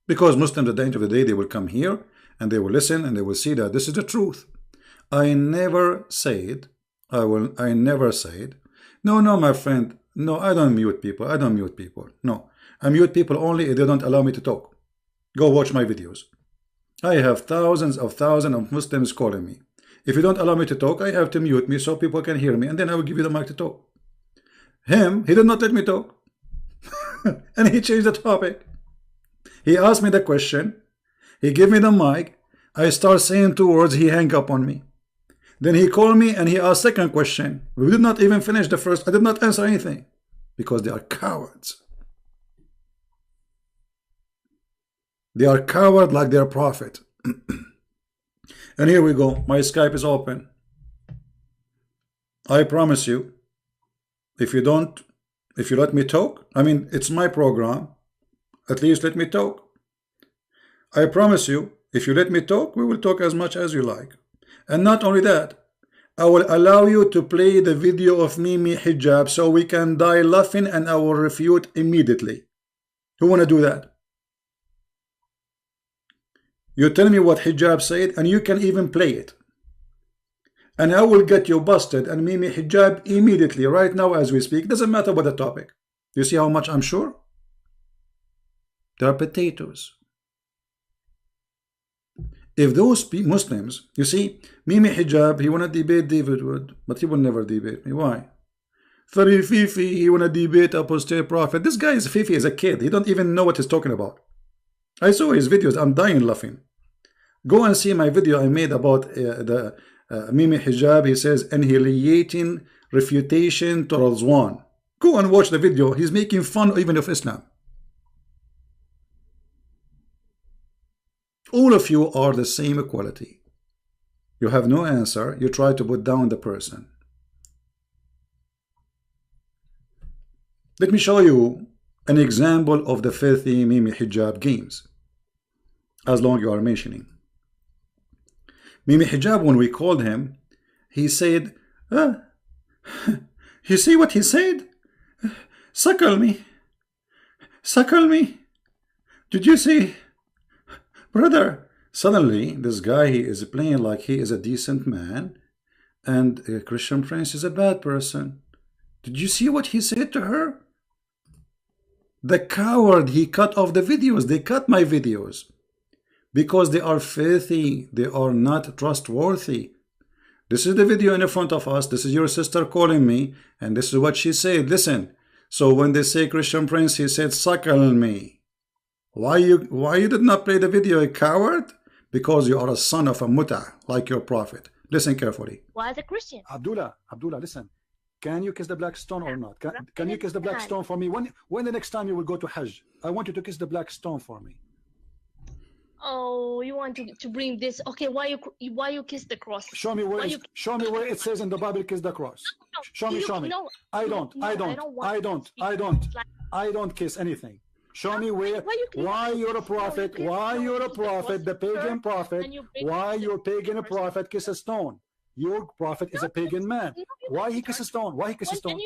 Because Muslims at the end of the day, they will come here and they will listen and they will see that this is the truth. I never said, I never said, no, my friend, no, I don't mute people. I don't mute people. No, I mute people only if they don't allow me to talk. Go watch my videos. I have thousands of Muslims calling me. If you don't allow me to talk, I have to mute me so people can hear me, and then I will give you the mic to talk. He did not let me talk. And he changed the topic. He asked me the question. He gave me the mic. I start saying 2 words. He hang up on me. Then he called me and he asked second question. We did not even finish the first. I did not answer anything because they are cowards. They are coward like their prophet. And here we go. My Skype is open. I promise you, if you let me talk, I mean, it's my program. At least let me talk. I promise you, if you let me talk, we will talk as much as you like. And not only that, I will allow you to play the video of Mimi Hijab so we can die laughing, and I will refute immediately. Who want to do that? You tell me what Hijab said, and you can even play it. And I will get you busted and Mimi Hijab immediately, right now as we speak. Doesn't matter what the topic. You see how much I'm sure? They are potatoes. If those Muslims, you see, Mimi Hijab, he want to debate David Wood, but he will never debate me. Why? Very Fifi, he want to debate Apostate Prophet. This guy is Fifi as a kid. He don't even know what he's talking about. I saw his videos. I'm dying laughing. Go and see my video I made about the Mimi Hijab. He says, annihilating refutation to Razwan. Go and watch the video. He's making fun even of Islam. All of you are the same equality. You have no answer. You try to put down the person. Let me show you an example of the filthy Mimi Hijab games, as long you are mentioning. Mimi Hijab, when we called him, he said, you see what he said? Suckle me. Suckle me. Did you see? Brother, suddenly this guy, he is playing like he is a decent man, and a Christian Prince is a bad person. Did you see what he said to her? The coward, he cut off the videos. They cut my videos because they are filthy. They are not trustworthy. This is the video in front of us. This is your sister calling me, and this is what she said. Listen. So when they say Christian Prince, he said, suckle me. Why you did not play the video, a coward? Because you are a son of a muta, like your prophet. Listen carefully. Why as a Christian? Abdullah, listen. Can you kiss the black stone or not? Can you kiss the black stone for me? When the next time you will go to Hajj? I want you to kiss the black stone for me. Oh, you want to bring this? Okay, why you kiss the cross? Show me where it says in the Bible, kiss the cross. Show me. No, I don't kiss anything. Show me where. Why you're a prophet? Why you're a prophet? The pagan prophet. Why your pagan prophet kiss a stone? Your prophet is a pagan man. Why he kiss a stone? Why he kiss a stone?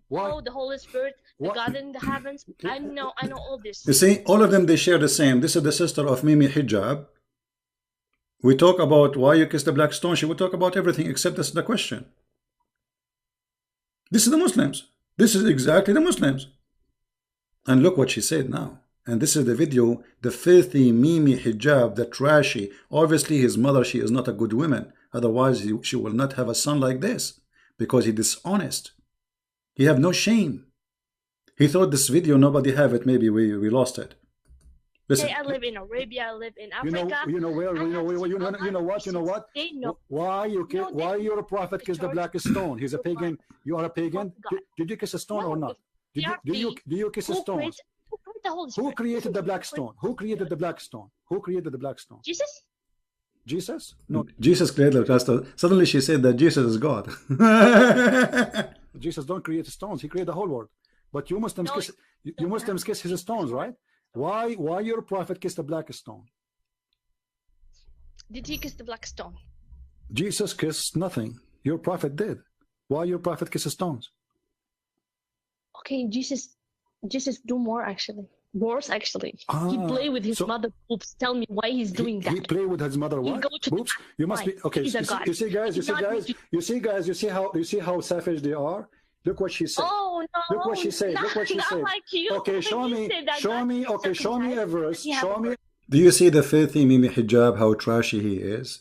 Why? Oh, the Holy Spirit, the God in the heavens. I know all this. You see, all of them, they share the same. This is the sister of Mimi Hijab. We talk about why you kiss the black stone. She will talk about everything except this is the question. This is the Muslims. This is exactly the Muslims. And look what she said now. And this is the video, the filthy Mimi Hijab, the trashy. Obviously, his mother, she is not a good woman. Otherwise, she will not have a son like this. Because he dishonest. He have no shame. He thought this video, nobody have it. Maybe we lost it. Listen. Hey, I live in Arabia. I live in Africa. You know what? Why your prophet kiss the black stone? He's a pagan. You are a pagan. Did you kiss a stone or not? Do you kiss a stone? Who created the black stone? Who created the black stone? Who created the black stone? Jesus? Jesus? No, Jesus created the black stone. Suddenly she said that Jesus is God. Jesus don't create stones. He created the whole world. But you Muslims kiss his stones, right? Why your prophet kissed the black stone? Did he kiss the black stone? Jesus kissed nothing. Your prophet did. Why your prophet kisses stones? Okay, Jesus do more actually. Worse actually. He play with his mother boobs. Tell me why he's doing that. He play with his mother what? Boobs? You must be okay. You see guys, you see how savage they are? Look what she said. Oh no. Look what she said. Look what she said. Like you. Okay, show me a verse. Do you see the filthy Mimi Hijab, how trashy he is?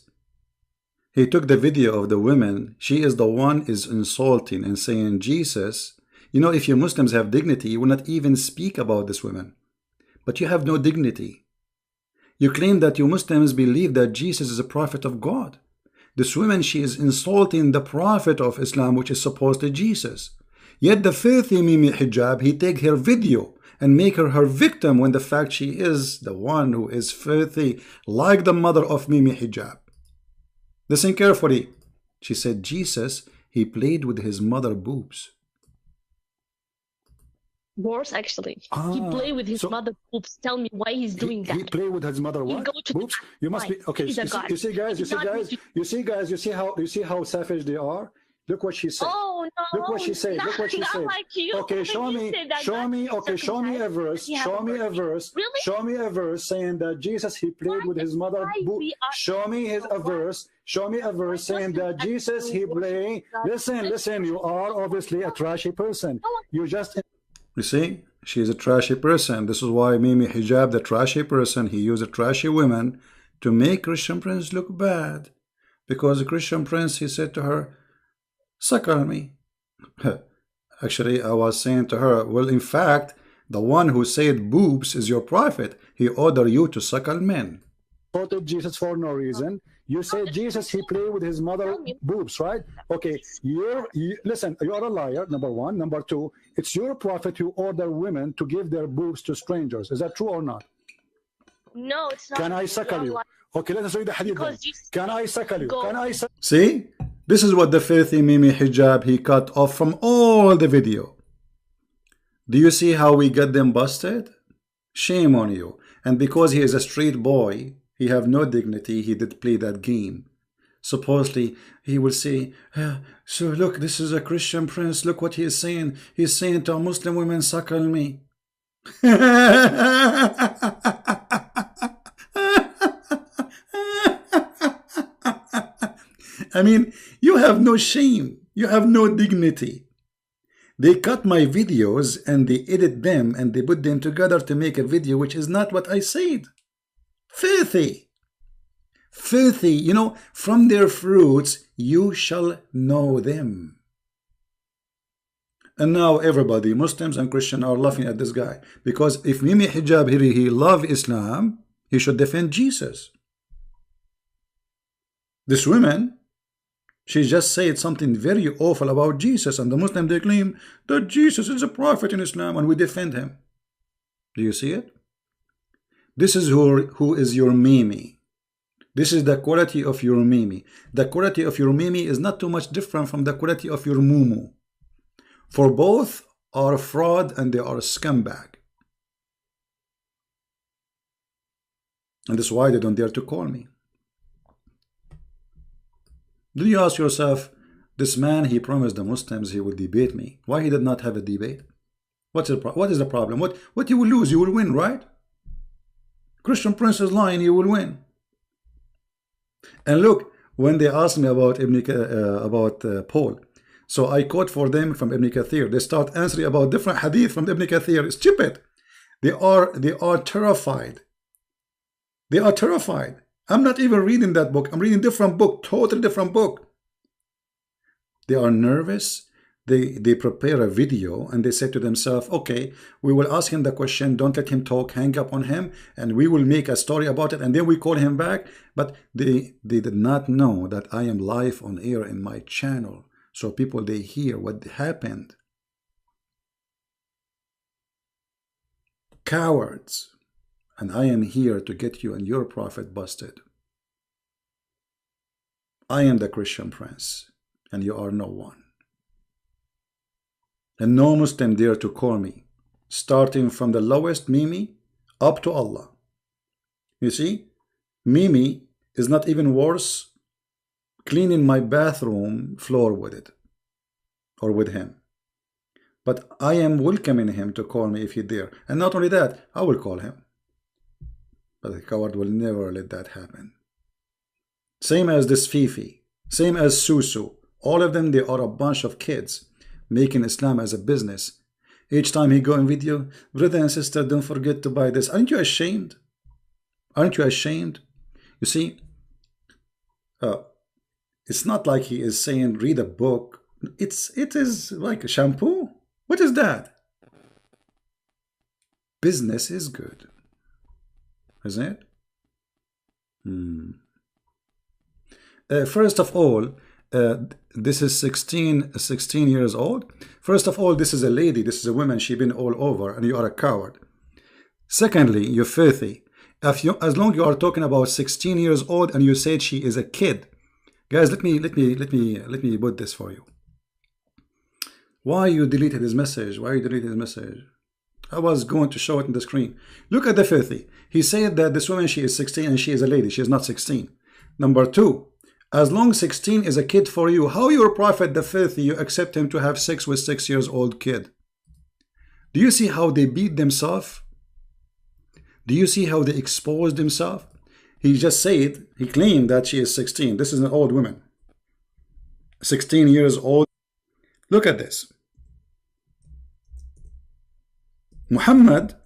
He took the video of the women. She is the one is insulting and saying, Jesus, you know, if you Muslims have dignity, you will not even speak about this women. But you have no dignity. You claim that you Muslims believe that Jesus is a prophet of God. This woman, she is insulting the prophet of Islam, which is supposed to Jesus. Yet the filthy Mimi Hijab, he take her video and make her victim when the fact she is the one who is filthy, like the mother of Mimi Hijab. Listen carefully. She said, Jesus, he played with his mother boobs. Worse, actually. He played with his mother boobs. Tell me why he's doing that. He played with his mother what? Boobs? You must be okay. You see how savage they are. Look what she said. Oh no! Look what she said. Look what she said. Like you. Okay, show me a verse. Show me a verse. Really? Show me a verse saying that Jesus he played with his mother. Show me a verse. Show me a verse saying that Jesus he played. Listen. You are obviously a trashy person. You see, she is a trashy person. This is why Mimi Hijab, the trashy person, he used a trashy woman to make Christian Prince look bad, because the Christian Prince he said to her, suckle me. Actually, I was saying to her, well, in fact, the one who said boobs is your prophet. He ordered you to suckle men. Quoted Jesus for no reason. You said Jesus, he played with his mother boobs, right? Okay, listen, you are a liar, number one. Number two, it's your prophet who ordered women to give their boobs to strangers. Is that true or not? No, it's not. Can I suckle you? Okay, let's read the hadith. Can I suckle you? Can I suckle? See? This is what the filthy Mimi Hijab, he cut off from all the video. Do you see how we got them busted? Shame on you. And because he is a street boy, he have no dignity, he did play that game. Supposedly, he will say, so look, this is a Christian prince, look what he is saying. He's saying to Muslim women, suckle me. I mean, you have no shame. You have no dignity. They cut my videos and they edit them and they put them together to make a video which is not what I said. Filthy. Filthy. You know, from their fruits you shall know them. And now everybody, Muslims and Christians, are laughing at this guy. Because if Mimi Hijab here, he love Islam, he should defend Jesus. This woman, she just said something very awful about Jesus, and the Muslims, they claim that Jesus is a prophet in Islam, and we defend him. Do you see it? This is who is your Mimi. This is the quality of your Mimi. The quality of your Mimi is not too much different from the quality of your Mumu. For both are fraud and they are scumbag. And that's why they don't dare to call me. Do you ask yourself, this man, he promised the Muslims he would debate me. Why he did not have a debate? What is the problem? What you will lose? You will win, right? Christian Prince is lying, you will win. And look, when they asked me about Paul, so I quote for them from Ibn Kathir. They start answering about different hadith from Ibn Kathir. It's stupid. They are terrified. They are terrified. I'm not even reading that book. I'm reading a different book, totally different book. They are nervous. They prepare a video and they say to themselves, okay, we will ask him the question, don't let him talk, hang up on him, and we will make a story about it, and then we call him back. But they did not know that I am live on air in my channel. So people, they hear what happened. Cowards. And I am here to get you and your prophet busted. I am the Christian Prince, and you are no one. And no Muslim dare to call me, starting from the lowest Mimi up to Allah. You see, Mimi is not even worse cleaning my bathroom floor with it, or with him. But I am welcoming him to call me if he dare. And not only that, I will call him. But the coward will never let that happen. Same as this Fifi, same as Susu. All of them, they are a bunch of kids making Islam as a business. Each time he go in video, brother and sister, don't forget to buy this. Aren't you ashamed? Aren't you ashamed? You see, it's not like he is saying read a book. It is like a shampoo. What is that? Business is good, isn't it? First of all, this is 16 years old. First of all, this is a lady, this is a woman, she's been all over, and you are a coward. Secondly, you're filthy. As long as you are talking about 16 years old and you said she is a kid, guys, let me put this for you. Why you deleted his message? Why you deleted his message? I was going to show it on the screen. Look at the filthy. He said that this woman, she is 16 and she is a lady. She is not 16. Number two, as long as 16 is a kid for you, how your prophet, the filthy, you accept him to have sex with 6 years old kid? Do you see how they beat themselves? Do you see how they exposed themselves? He just said, he claimed that she is 16. This is an old woman. 16 years old. Look at this. Muhammad,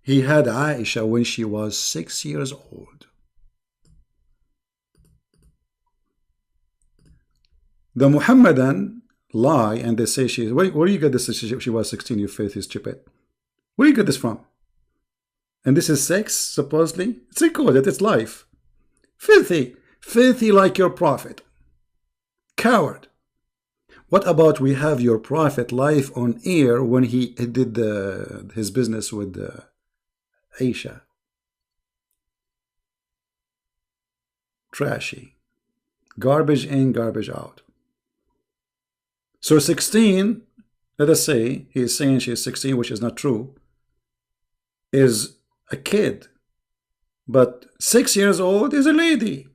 he had Aisha when she was 6 years old. The Muhammadan lie and they say she is. Where do you get this? She was 16. Your faith is stupid. Where do you get this from? And this is sex, supposedly. It's recorded. It's life. Filthy. Filthy like your prophet. Coward. What about we have your prophet live on air when he did his business with Aisha? Trashy. Garbage in, garbage out. So 16, let us say, he is saying she is 16, which is not true, is a kid. But 6 years old is a lady.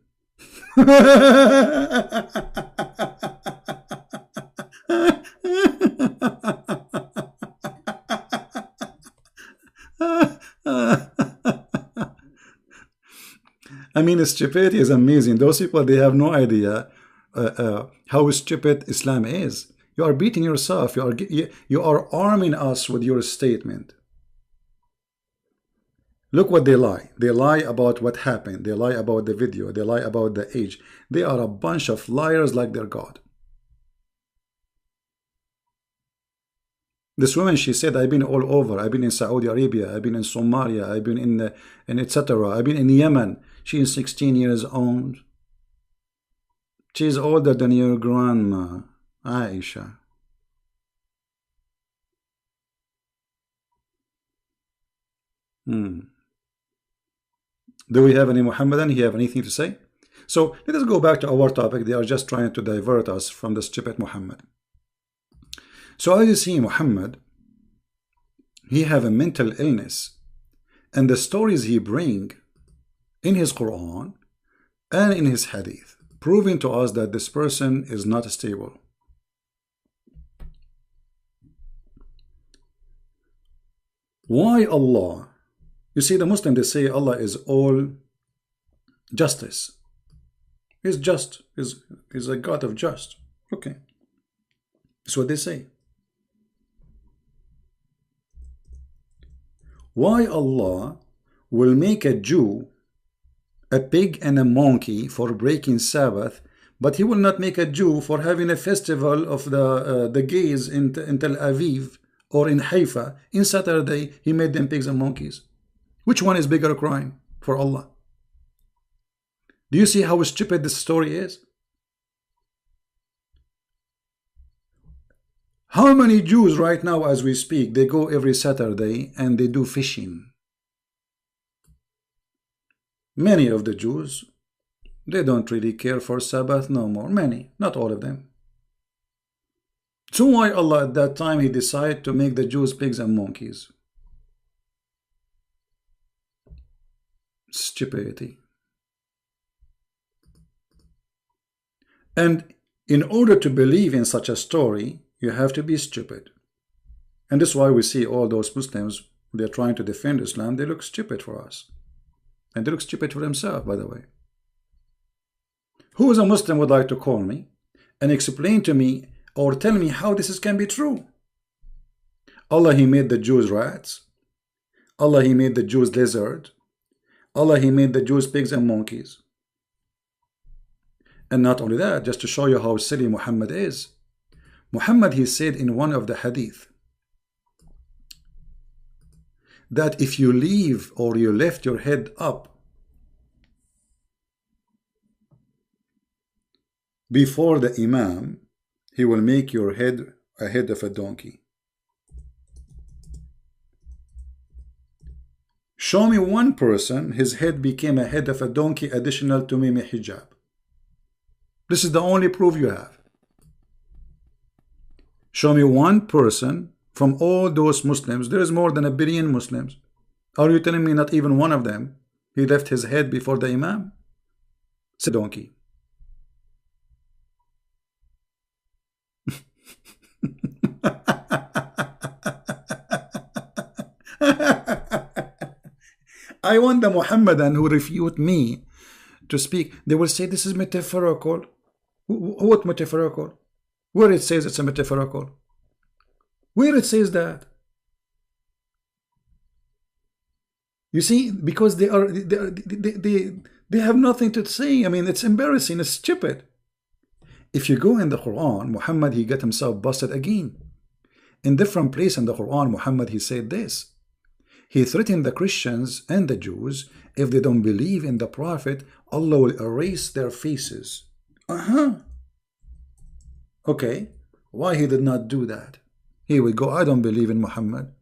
I mean, stupidity is amazing. Those people, they have no idea how stupid Islam is. You are beating yourself. You are arming us with your statement. Look what they lie. They lie about what happened. They lie about the video. They lie about the age. They are a bunch of liars like their God. This woman, she said, I've been all over. I've been in Saudi Arabia. I've been in Somalia. I've been in etc. I've been in Yemen. She is 16 years old. She's older than your grandma, Aisha. Do we have any Muhammadan? Do you have anything to say? So let us go back to our topic. They are just trying to divert us from the stupid Muhammad. So as you see, Muhammad, he have a mental illness, and the stories he bring in his Quran and in his Hadith, proving to us that this person is not stable. Why Allah? You see, the Muslims, they say Allah is all justice. He's just. He's a God of just. Okay. That's what they say. Why Allah will make a Jew a pig and a monkey for breaking Sabbath, but he will not make a Jew for having a festival of the gays in Tel Aviv or in Haifa in Saturday? He made them pigs and monkeys. Which one is bigger crime for Allah? Do you see how stupid this story is? How many Jews right now as we speak, they go every Saturday and they do fishing? Many of the Jews, they don't really care for Sabbath no more. Many, not all of them. So why Allah at that time he decided to make the Jews pigs and monkeys? Stupidity. And in order to believe in such a story, you have to be stupid. And this is why we see all those Muslims, they're trying to defend Islam, they look stupid for us. And they look stupid for themselves, by the way. Who is a Muslim would like to call me and explain to me or tell me how this can be true? Allah, he made the Jews rats. Allah, He made the Jews lizard. Allah, He made the Jews pigs and monkeys. And not only that, just to show you how silly Muhammad is, Muhammad, he said in one of the hadith that if you leave or you left your head up before the Imam, he will make your head a head of a donkey. Show me one person, his head became a head of a donkey additional to Mimi hijab. This is the only proof you have. Show me one person from all those Muslims. There is more than 1 billion Muslims. Are you telling me not even one of them, he left his head before the Imam? It's a donkey. I want the Muhammadan who refute me to speak. They will say this is metaphorical. What metaphorical? Where it says it's a metaphorical? Where it says that? You see, because they have nothing to say. I mean, it's embarrassing. It's stupid. If you go in the Quran, Muhammad, he got himself busted again. In different place in the Quran, Muhammad, he said this. He threatened the Christians and the Jews, if they don't believe in the Prophet, Allah will erase their faces. Okay, why he did not do that? Here we go, I don't believe in Muhammad.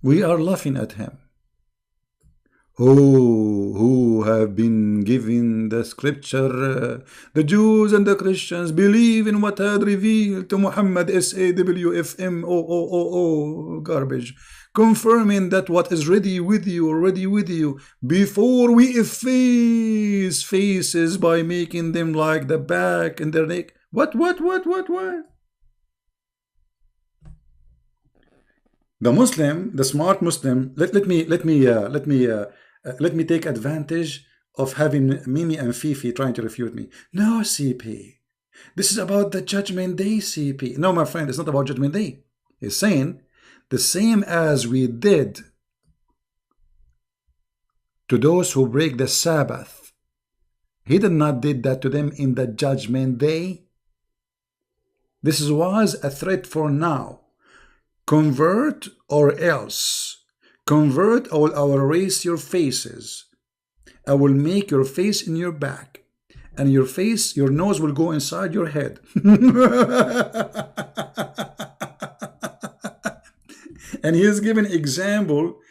We are laughing at him. Who have been given the scripture, the Jews and the Christians believe in what had revealed to Muhammad, SAWFMOOO, garbage, confirming that what is ready with you, before we efface faces by making them like the back and their neck. What? The Muslim, the smart Muslim, let me take advantage of having Mimi and Fifi trying to refute me. No, CP. This is about the Judgment Day, CP. No, my friend, it's not about Judgment Day. He's saying the same as we did to those who break the Sabbath. He did not did that to them in the Judgment Day. This was a threat for now. Convert or else. Convert or I will erase your faces. I will make your face in your back. And your face, your nose will go inside your head. And he is giving example.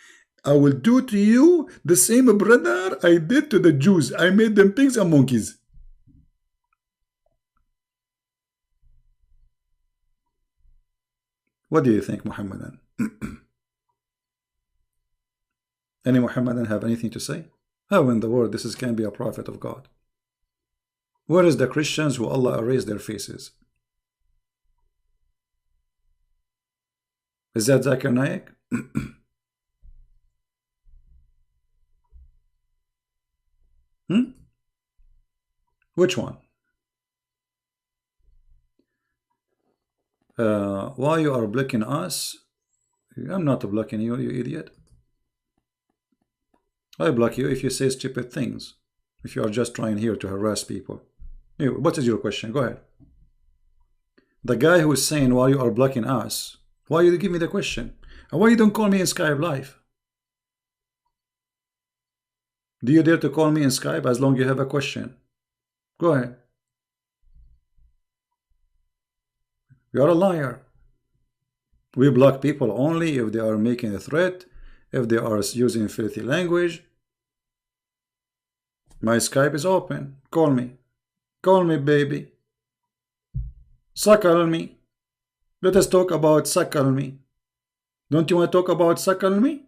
I will do to you the same, brother, I did to the Jews. I made them pigs and monkeys. What do you think, Muhammadan? Any Muhammadan have anything to say? How in the world this can be a prophet of God? Where is the Christians who Allah erased their faces? Is that Zakir Naik? Which one? Why you are blocking us? I'm not blocking you, you idiot. I block you if you say stupid things. If you are just trying here to harass people. Anyway, what is your question? Go ahead. The guy who is saying why you are blocking us, why you give me the question? And why you don't call me in Skype live? Do you dare to call me in Skype as long as you have a question? Go ahead. You are a liar. We block people only if they are making a threat, if they are using filthy language. My Skype is open. Call me. Call me, baby. Suckle me. Let us talk about suckle me. Don't you want to talk about suckle me?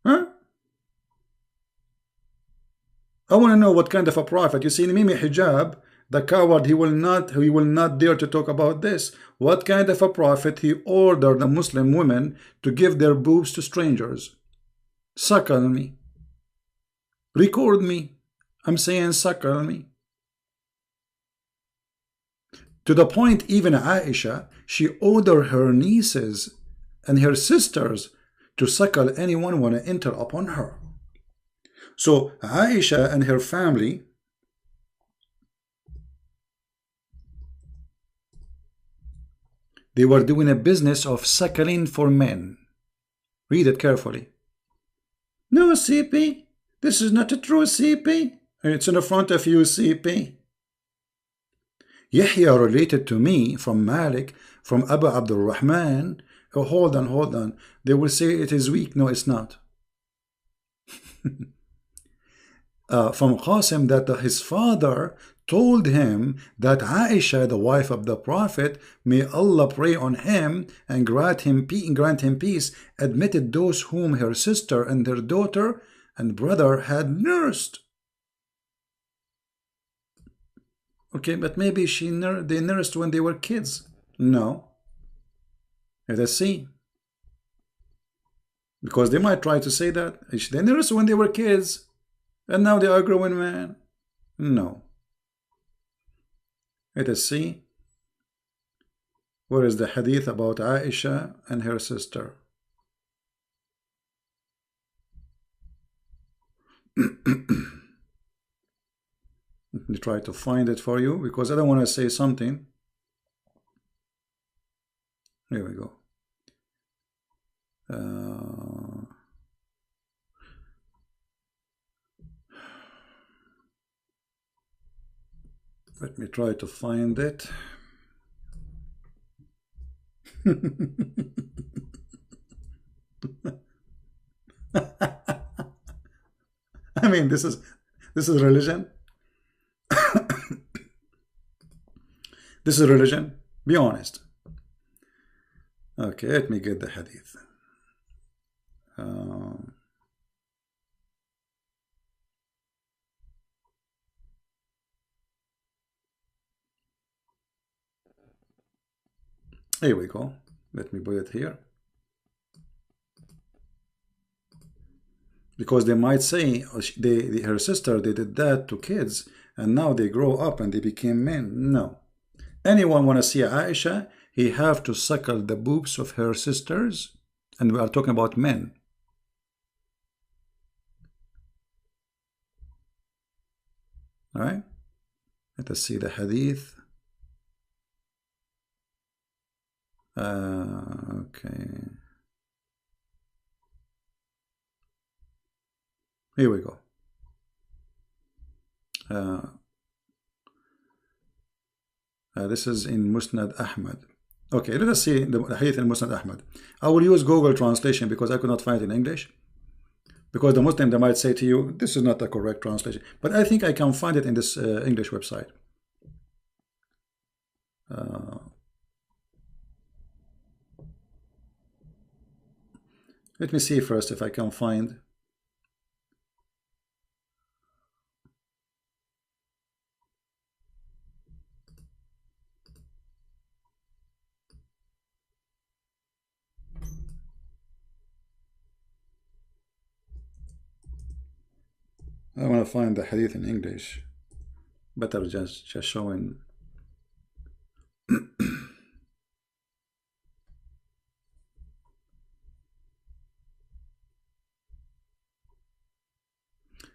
Huh? I want to know what kind of a prophet. You see, Mimi hijab, the coward, he will not dare to talk about this. What kind of a prophet he ordered the Muslim women to give their boobs to strangers? Suckle me. Record me. I'm saying suckle me. To the point even Aisha, she ordered her nieces and her sisters to suckle anyone want to enter upon her. So Aisha and her family, they were doing a business of suckling for men. Read it carefully. No, CP, this is not a true CP. It's in the front of you, CP. Yahya related to me from Malik, from Abu Abdul Rahman. Oh, hold on. They will say it is weak. No, it's not. From Qasim, that his father told him that Aisha, the wife of the Prophet, may Allah pray on him and grant him peace, admitted those whom her sister and her daughter and brother had nursed. Okay, but maybe they nursed when they were kids. No. Let us see. Because they might try to say that they nursed when they were kids and now they are grown men. No. Let us see. Where is the hadith about Aisha and her sister? Let me try to find it for you because I don't want to say something. Here we go. Let me try to find it. I mean, this is religion. This is religion. Be honest. Okay, let me get the hadith. Here we go. Let me put it here. Because they might say her sister, they did that to kids and now they grow up and they became men. No. Anyone want to see Aisha, he have to suckle the boobs of her sisters, and we are talking about men. All right, let us see the hadith. Okay, here we go. This is in Musnad Ahmad. Okay, let us see the hadith in Musnad Ahmad. I will use Google translation because I could not find it in English. Because the Muslim, they might say to you, this is not the correct translation. But I think I can find it in this English website. Let me see first if I can find. I want to find the hadith in English. Better just showing.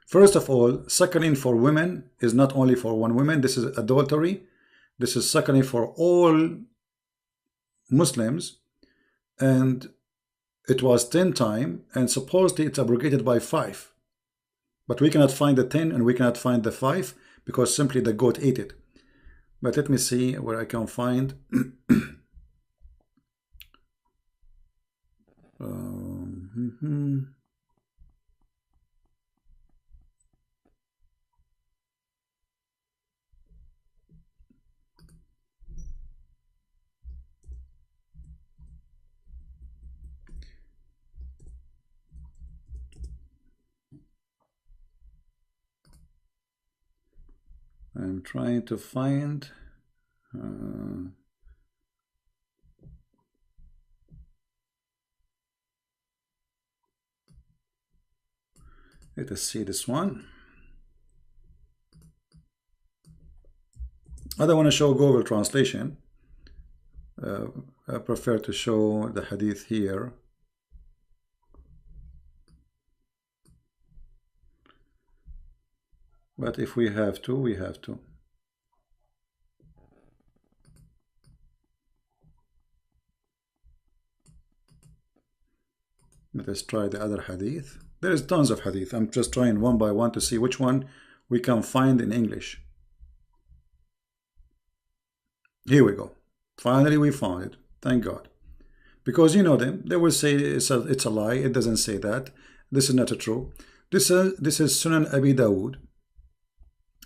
First of all, suckling for women is not only for one woman. This is adultery. This is suckling for all Muslims. And it was 10 times. And supposedly it's abrogated by 5. But we cannot find the 10 and we cannot find the 5 because simply the goat ate it. But let me see where I can find. I'm trying to find. Let us see this one. I don't want to show Google translation. I prefer to show the hadith here. But if we have to, we have to. Let us try the other hadith. There is tons of hadith. I'm just trying one by one to see which one we can find in English. Here we go. Finally we found it. Thank God. Because you know them, they will say it's a lie. It doesn't say that. This is not true. This is Sunan Abi Dawud.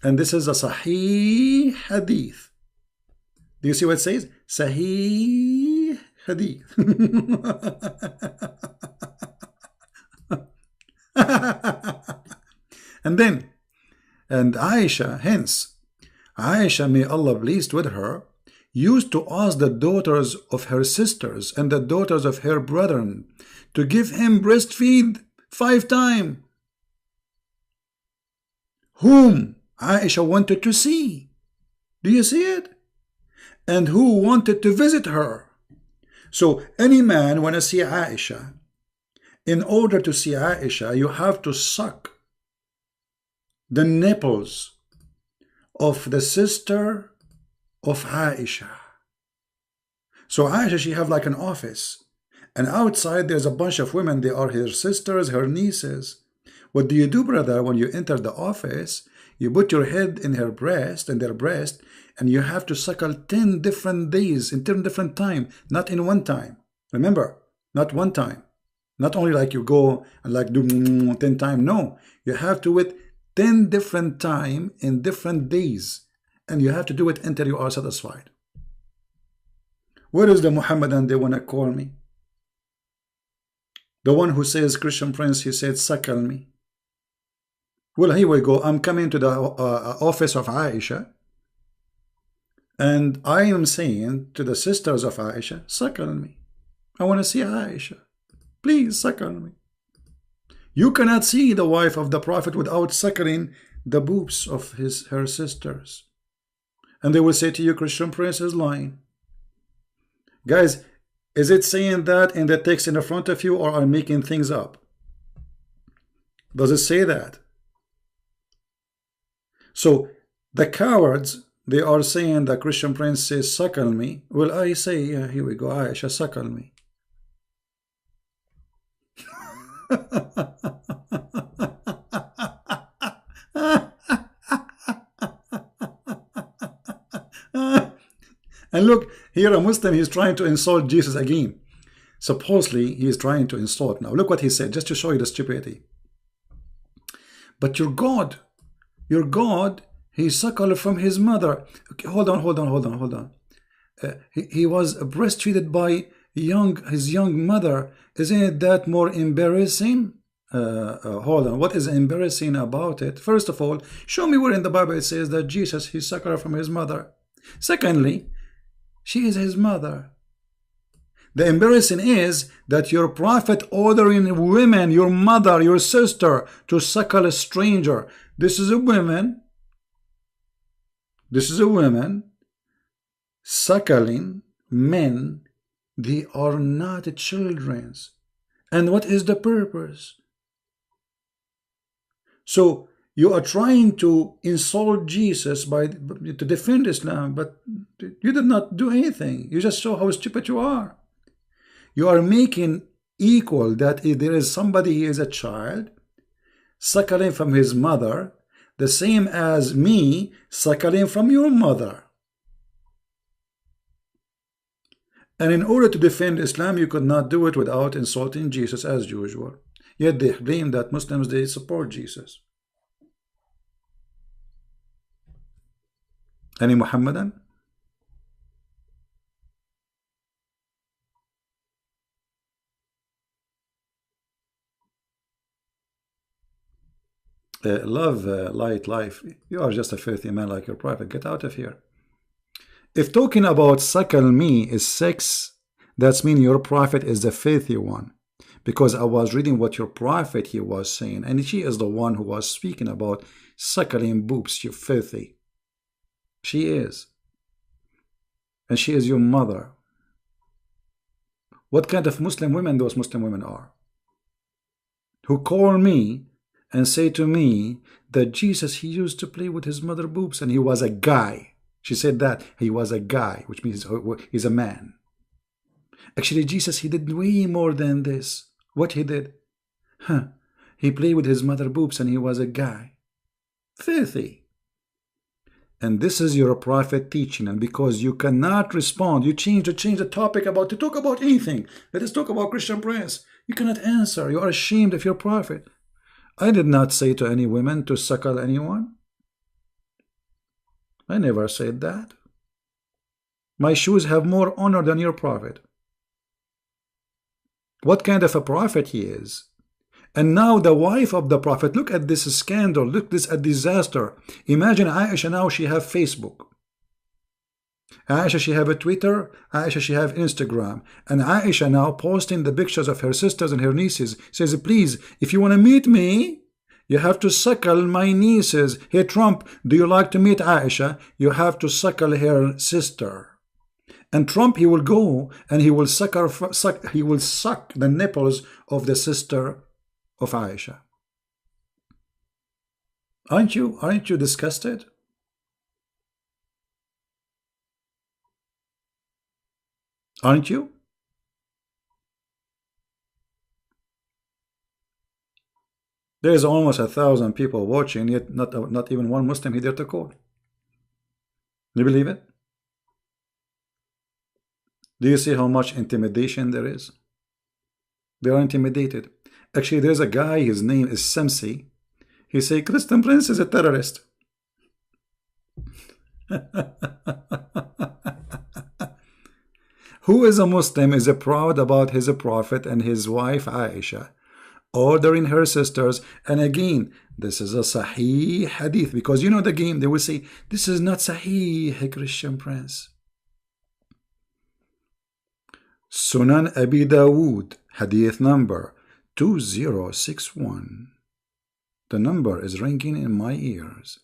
And this is a Sahih Hadith. Do you see what it says? Sahih Hadith. And Aisha, hence, Aisha, may Allah pleased with her, used to ask the daughters of her sisters and the daughters of her brethren to give him breastfeed 5 times. Whom Aisha wanted to see. Do you see it? And who wanted to visit her. So any man want to see Aisha. In order to see Aisha, you have to suck the nipples of the sister of Aisha. So Aisha, she have like an office. And outside there's a bunch of women. They are her sisters, her nieces. What do you do, brother, when you enter the office? You put your head in her breast, in their breast, and you have to suckle 10 different days, in 10 different time, not in one time. Remember, not one time. Not only like you go and like do 10 times. No, you have to do it 10 different time in different days. And you have to do it until you are satisfied. Where is the Muhammadan they want to call me? The one who says, Christian Prince, he said, suckle me. Well, here we go. I'm coming to the office of Aisha. And I am saying to the sisters of Aisha, suckle me. I want to see Aisha. Please suckle me. You cannot see the wife of the Prophet without suckling the boobs of her sisters. And they will say to you, Christian Prince is lying. Guys, is it saying that in the text in the front of you, or are making things up? Does it say that? So the cowards, they are saying that Christian Prince says, suckle me. Well, I say, yeah, here we go, Aisha, suckle me. And look, here a Muslim, he's trying to insult Jesus again. Supposedly, he is trying to insult. Now, look what he said, just to show you the stupidity. But your God, he suckled from his mother. Okay, hold on. He was breastfeeded by his young mother. Isn't that more embarrassing? Hold on. What is embarrassing about it? First of all, show me where in the Bible it says that Jesus, he suckled from his mother. Secondly, she is his mother. The embarrassing is that your prophet ordering women, your mother, your sister, to suckle a stranger. This is a woman. This is a woman suckling men. They are not children. And what is the purpose? So you are trying to insult Jesus to defend Islam, but you did not do anything. You just show how stupid you are. You are making equal that if there is somebody, he is a child, suckling from his mother, the same as me suckling from your mother. And in order to defend Islam, you could not do it without insulting Jesus as usual. Yet they claim that Muslims, they support Jesus. Any Muhammadan? Love, light, life. You are just a filthy man like your prophet. Get out of here. If talking about suckle me is sex, that's mean your prophet is the filthy one. Because I was reading what your prophet he was saying, and she is the one who was speaking about suckling boobs, you filthy. She is. and she is your mother. What kind of Muslim women those Muslim women are, who call me and say to me that Jesus, he used to play with his mother boobs and he was a guy. She said that he was a guy, which means he's a man. Actually, Jesus, he did way more than this. What he did? He played with his mother boobs and he was a guy. Filthy. And this is your prophet teaching, and because you cannot respond, you change the topic to talk about anything. Let us talk about Christian Prince. You cannot answer. You are ashamed of your prophet. I did not say to any women to suckle anyone. I never said that. My shoes have more honor than your prophet. What kind of a prophet he is? And now the wife of the prophet, look at this scandal, look at this a disaster. Imagine Aisha now, she have Facebook. Aisha, she have a Twitter. Aisha, she have Instagram. And Aisha now posting the pictures of her sisters and her nieces. Says, please, if you want to meet me, you have to suckle my nieces. Hey, Trump, do you like to meet Aisha? You have to suckle her sister. And Trump, he will go and he will suck the nipples of the sister of Aisha. Aren't you disgusted? Aren't you? There is almost 1,000 people watching, yet not even one Muslim here to call. Do you believe it? Do you see how much intimidation there is? They are intimidated. Actually, there's a guy, his name is Samsi. He say Christian Prince is a terrorist. Who is a Muslim is proud about his prophet and his wife Aisha, ordering her sisters. And again, this is a Sahih hadith, because you know the game, they will say this is not Sahih, Christian Prince. Sunan Abi Dawood, hadith number 2061. The number is ringing in my ears.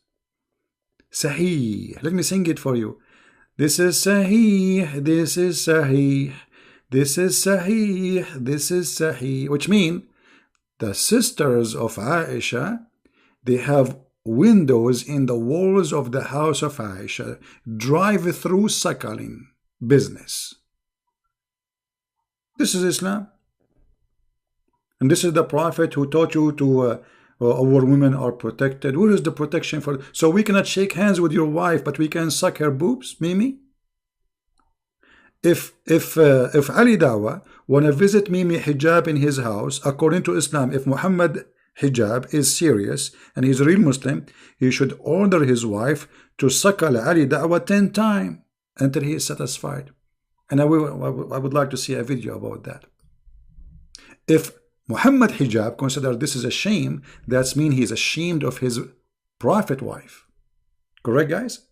Sahih. Let me sing it for you. This is Sahih. This is Sahih. This is Sahih. This is Sahih. Which means the sisters of Aisha, they have windows in the walls of the house of Aisha, drive-through suckling business. This is Islam. And this is the prophet who taught you to our women are protected. Where is the protection for? So we cannot shake hands with your wife, but we can suck her boobs, Mimi? If Ali Dawa wanna visit Mimi Hijab in his house, according to Islam, if Muhammad Hijab is serious and he's a real Muslim, he should order his wife to suckle Ali Dawa 10 times until he is satisfied. And I would like to see a video about that. If Muhammad Hijab considered this is a shame, that means he is ashamed of his prophet wife. Correct, guys?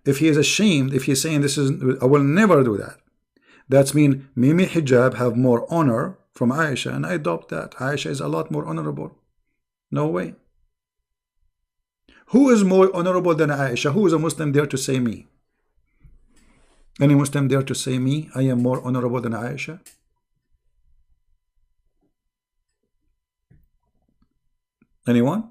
If he is ashamed, if he's saying this is, I will never do that, that means Mimi Hijab have more honor from Aisha, and I adopt that. Aisha is a lot more honorable. No way. Who is more honorable than Aisha? Who is a Muslim there to say me? Any Muslim dare to say me, I am more honorable than Aisha? Anyone?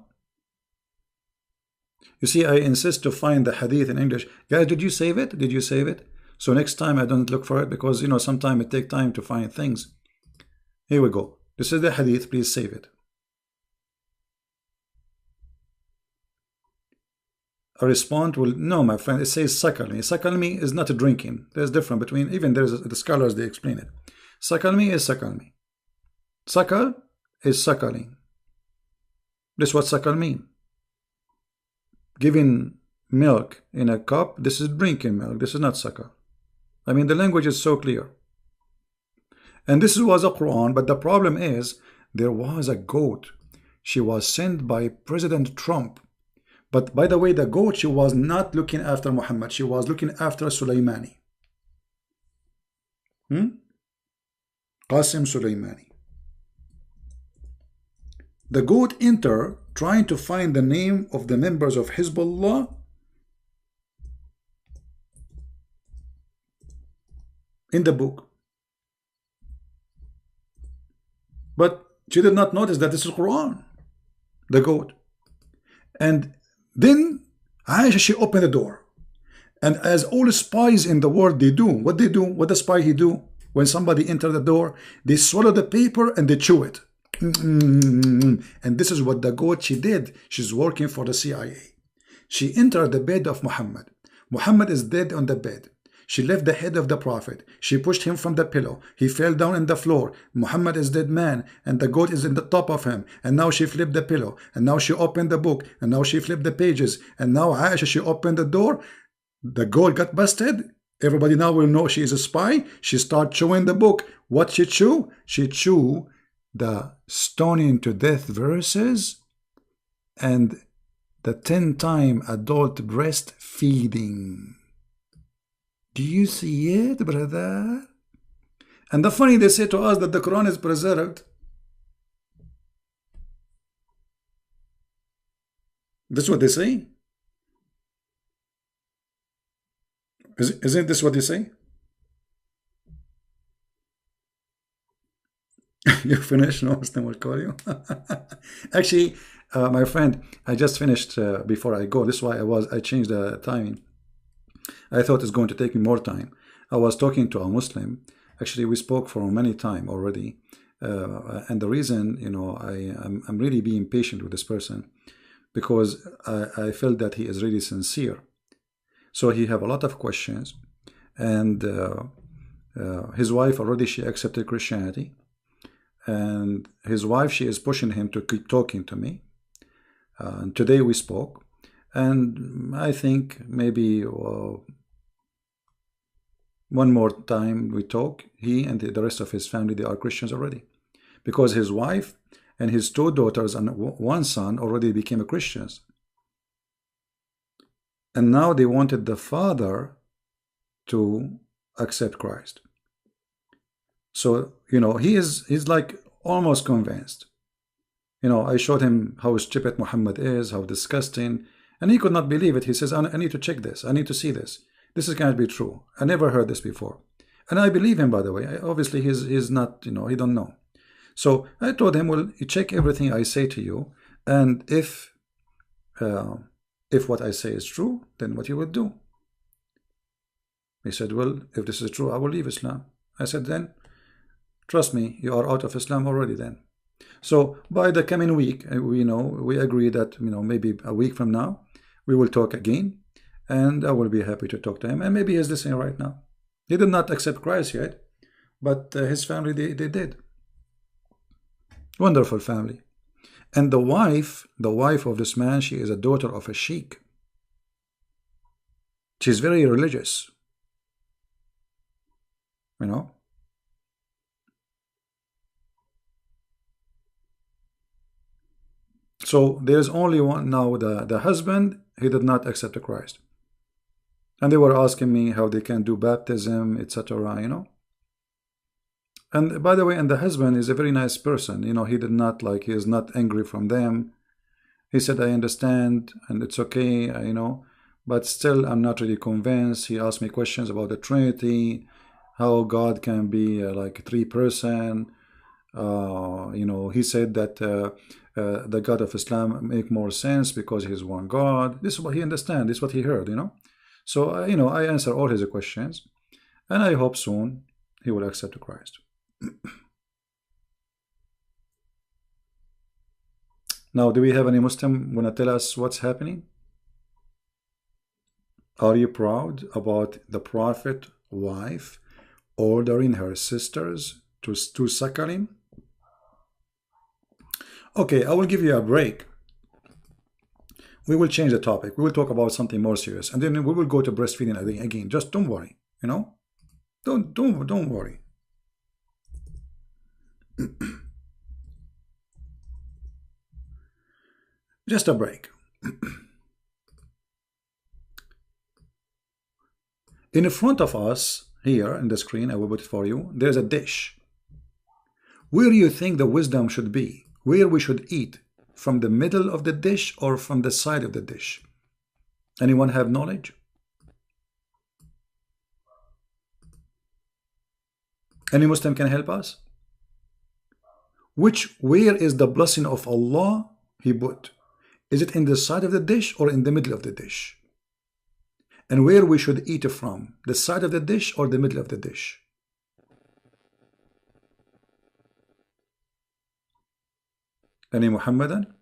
You see, I insist to find the hadith in English. Guys, did you save it? Did you save it? So next time I don't look for it, because you know sometimes it takes time to find things. Here we go. This is the hadith. Please save it. A respond will, no, my friend, it says suckle me. Suckle me is not a drinking. There's difference between, even there's the scholars, they explain it. Suckle me is suckle me. Suckle is suckling. This is what suckle mean. Giving milk in a cup, this is drinking milk. This is not suckle. I mean, the language is so clear. And this was a Quran, but the problem is, there was a goat. She was sent by President Trump. But by the way, the goat, she was not looking after Muhammad. She was looking after Sulaimani. Qasim Sulaimani. The goat enter trying to find the name of the members of Hezbollah. in the book. But she did not notice that this is Quran, the goat. And then Aisha, she opened the door. And as all spies in the world, they do, what they do, what the spy he do, when somebody enter the door, they swallow the paper and they chew it. And this is what the goat she did. She's working for the CIA. She entered the bed of Muhammad. Muhammad is dead on the bed. She left the head of the Prophet. She pushed him from the pillow. He fell down on the floor. Muhammad is dead man, and the goat is in the top of him. And now she flipped the pillow. And now she opened the book. And now she flipped the pages. And now Aisha, she opened the door. The goat got busted. Everybody now will know she is a spy. She start chewing the book. What she chew? She chew the stoning to death verses and the 10-time adult breastfeeding. Do you see it, brother? And the funny, they say to us that the Quran is preserved. This is what they say. Isn't this what they say? You finished? No Muslim will call you. Actually, my friend, I just finished before I go. This is why I changed the timing. I thought it's going to take me more time. I was talking to a Muslim. Actually, we spoke for many time already. And the reason, you know, I'm really being patient with this person because I felt that he is really sincere. So he have a lot of questions, and his wife already, she accepted Christianity, and his wife, she is pushing him to keep talking to me. And today we spoke, and I think maybe one more time we talk. He and the rest of his family, they are Christians already, because his wife and his 2 daughters and 1 son already became Christians. And now they wanted the father to accept Christ. So, you know, he's like almost convinced. You know, I showed him how stupid Muhammad is, how disgusting, and he could not believe it. He says, I need to check this. I need to see this. This is going to be true. I never heard this before. And I believe him, by the way. Obviously, he's not, you know, he don't know. So I told him, well, you check everything I say to you, and if what I say is true, then what you would do? He said, well, if this is true, I will leave Islam. I said, then, trust me, you are out of Islam already then. So by the coming week, we agree that, maybe a week from now, we will talk again, and I will be happy to talk to him. And maybe he's listening right now. He did not accept Christ yet, but his family, they did. Wonderful family. And the wife of this man, she is a daughter of a sheikh. She's very religious. So there's only one now. The husband, he did not accept Christ. And they were asking me how they can do baptism, etc. And by the way, and the husband is a very nice person. He did not he is not angry from them. He said, I understand, and it's okay, but still I'm not really convinced. He asked me questions about the Trinity, how God can be like 3-person. He said that the God of Islam make more sense because he's one God. This is what he understands. This is what he heard, So, I answer all his questions, and I hope soon he will accept Christ. Now, do we have any Muslim want to tell us what's happening? Are you proud about the Prophet wife ordering her sisters to suckle him? Okay, I will give you a break. We will change the topic. We will talk about something more serious, and then we will go to breastfeeding again. Just don't worry, Don't worry. Just a break. In front of us here in the screen, I will put it for you, there's a dish. Where do you think the wisdom should be? Where we should eat? From the middle of the dish or from the side of the dish? Anyone have knowledge? Any Muslim can help us? Where is the blessing of Allah he put? Is it in the side of the dish or in the middle of the dish? And where we should eat it from? The side of the dish or the middle of the dish? Any Muhammadan?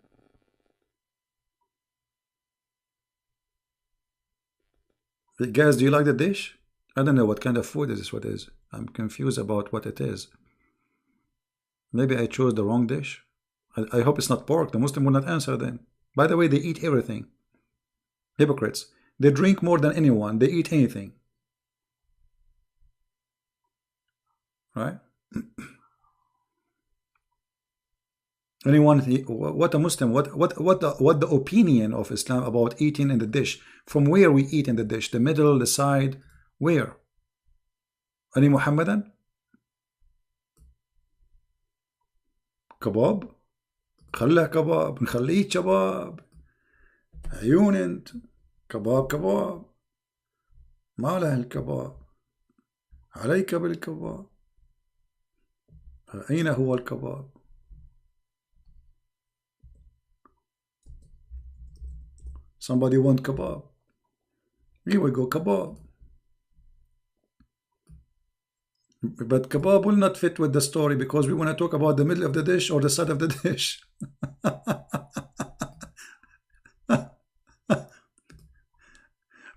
Guys, do you like the dish? I don't know what kind of food is this. What is? I'm confused about what it is. Maybe I chose the wrong dish. I hope it's not pork. The Muslim will not answer then. By the way, they eat everything. Hypocrites. They drink more than anyone. They eat anything. Right? Anyone? What a Muslim? What the opinion of Islam about eating in the dish? From where we eat in the dish? The middle, the side, where? Any Muhammadan? كباب خلها كباب نخليه شباب عيون انت كباب كباب ما له الكباب عليك بالكباب أين هو الكباب somebody want kebab here we go kebab but kebab will not fit with the story because we want to talk about the middle of the dish or the side of the dish.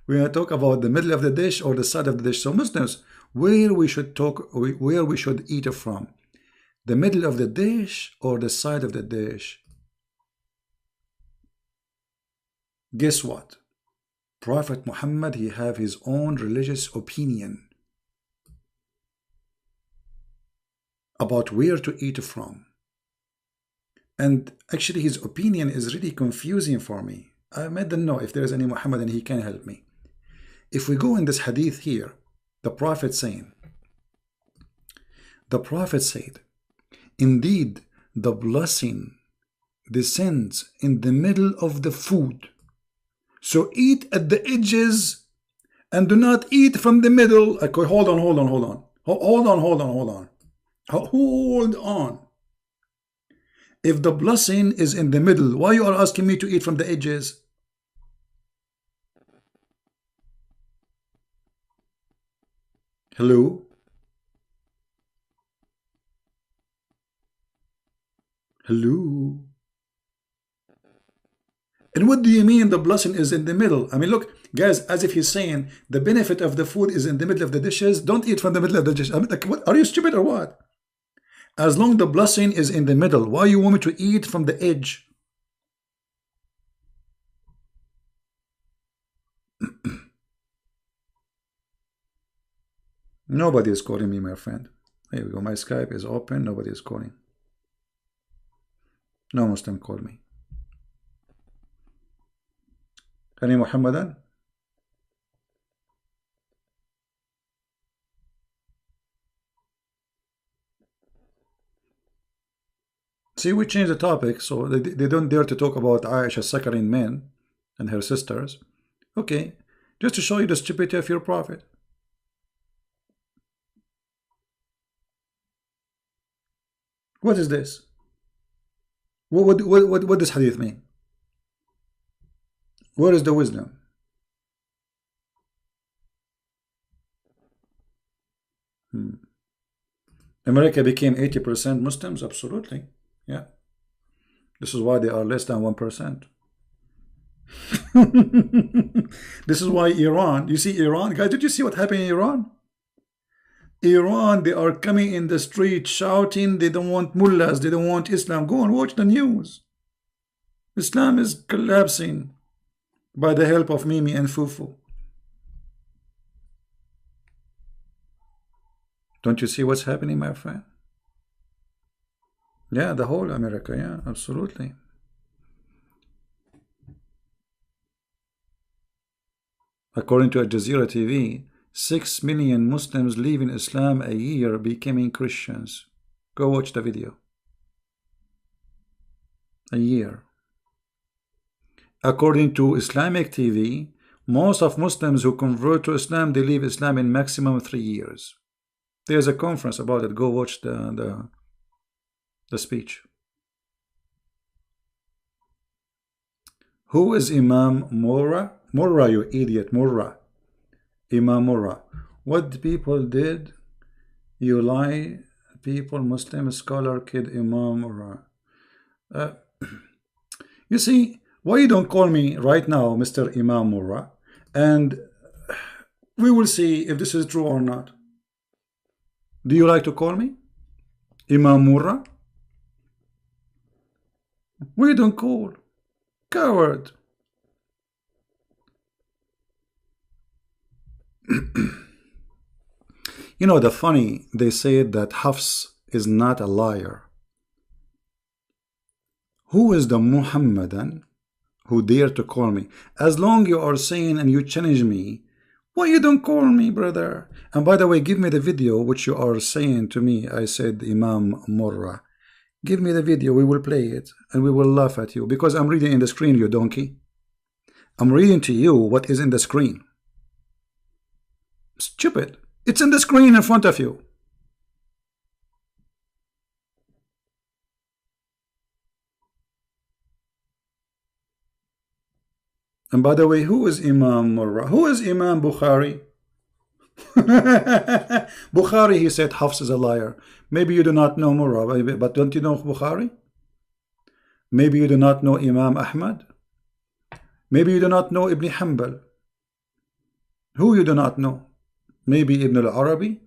We want to talk about the middle of the dish or the side of the dish. So Muslims, where we should eat it from? The middle of the dish or the side of the dish? Guess what? Prophet Muhammad, he have his own religious opinion about where to eat from. And actually his opinion is really confusing for me. I don't know if there is any Muhammad and he can help me. If we go in this hadith here, the Prophet said, indeed the blessing descends in the middle of the food. So eat at the edges and do not eat from the middle. Okay, hold on. If the blessing is in the middle, why you are asking me to eat from the edges? Hello? Hello? And what do you mean the blessing is in the middle? I mean, look, guys, as if he's saying the benefit of the food is in the middle of the dishes. Don't eat from the middle of the dish. I mean, like, what, are you stupid or what? As long the blessing is in the middle, why you want me to eat from the edge? Nobody is calling me, my friend. Here we go. My Skype is open. Nobody is calling. No Muslim call me. Any Muhammadan? See, we changed the topic, so they don't dare to talk about Aisha succouring men and her sisters. Okay, just to show you the stupidity of your prophet. What is this? What does hadith mean? Where is the wisdom? America became 80% Muslims? Absolutely. Yeah. This is why they are less than 1%. This is why Iran, you see Iran, guys, did you see what happened in Iran? Iran, they are coming in the street shouting they don't want mullahs, they don't want Islam. Go and watch the news. Islam is collapsing by the help of Mimi and Fufu. Don't you see what's happening, my friend? Yeah, the whole America, yeah, absolutely. According to Al Jazeera TV, 6 million Muslims leaving Islam a year becoming Christians. Go watch the video. A year. According to Islamic TV, most of Muslims who convert to Islam, they leave Islam in maximum 3 years. There's a conference about it. Go watch the speech. Who is Imam Murrah? Murrah, you idiot, Murrah. Imam Murrah. What people did? You lie, people, Muslim scholar, kid, Imam Murrah. You see, why you don't call me right now, Mr. Imam Murrah, and we will see if this is true or not. Do you like to call me Imam Murrah? We don't call. Coward. You know, the funny, they said that Hafs is not a liar. Who is the Muhammadan who dare to call me? As long you are saying and you challenge me, why you don't call me, brother? And by the way, give me the video which you are saying to me. I said Imam Murrah. Give me the video, we will play it, and we will laugh at you, because I'm reading in the screen, you donkey. I'm reading to you what is in the screen. Stupid. It's in the screen in front of you. And by the way, who is Imam Murrah? Who is Imam Bukhari? Bukhari, he said Hafs is a liar. Maybe you do not know Murrah, but don't you know Bukhari? Maybe you do not know Imam Ahmad. Maybe you do not know Ibn Hanbal. Who you do not know? Maybe Ibn al-Arabi.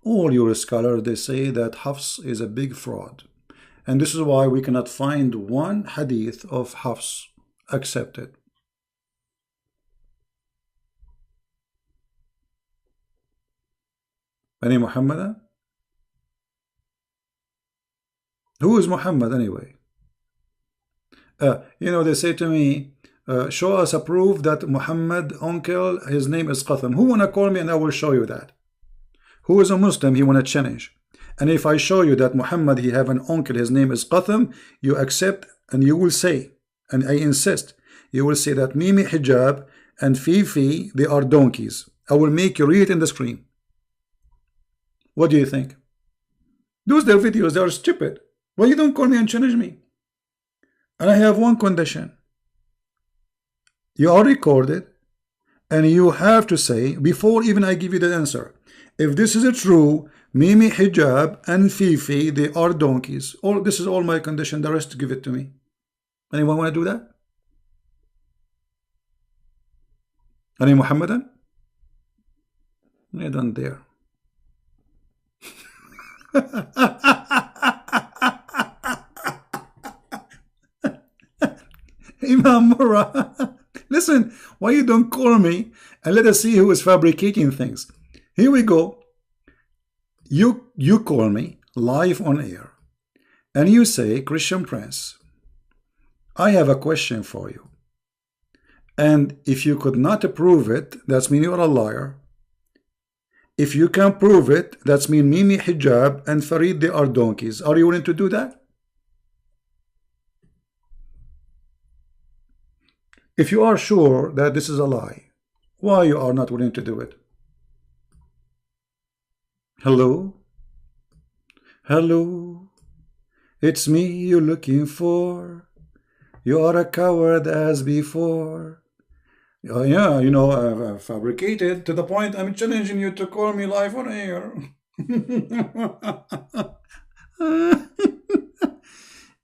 All your scholars, they say that Hafs is a big fraud. And this is why we cannot find one hadith of Hafs accepted. Any Muhammadan? Who is Muhammad anyway? You know, they say to me, show us a proof that Muhammad, uncle, his name is Qatham. Who wanna call me and I will show you that? Who is a Muslim, he wanna challenge. And if I show you that Muhammad, he have an uncle, his name is Qatham, you accept and you will say, and I insist, you will say that Mimi hijab and Fifi, they are donkeys. I will make you read it in the screen. What do you think? Those their videos, they are stupid. Why you don't call me and challenge me? And I have one condition. You are recorded and you have to say, before even I give you the answer, if this is true, Mimi hijab and Fifi, they are donkeys. This is all my condition. The rest, give it to me. Anyone want to do that? Any Muhammadan? I don't dare. Imam Murrah, listen, why you don't call me and let us see who is fabricating things? Here we go. You call me live on air and you say, Christian Prince, I have a question for you. And if you could not prove it, that's mean you're a liar. If you can prove it, that's mean Mimi hijab and Farid, they are donkeys. Are you willing to do that? If you are sure that this is a lie, why you are not willing to do it? Hello? Hello? It's me you're looking for. You are a coward as before. Yeah, you know, fabricated to the point I'm challenging you to call me live on air.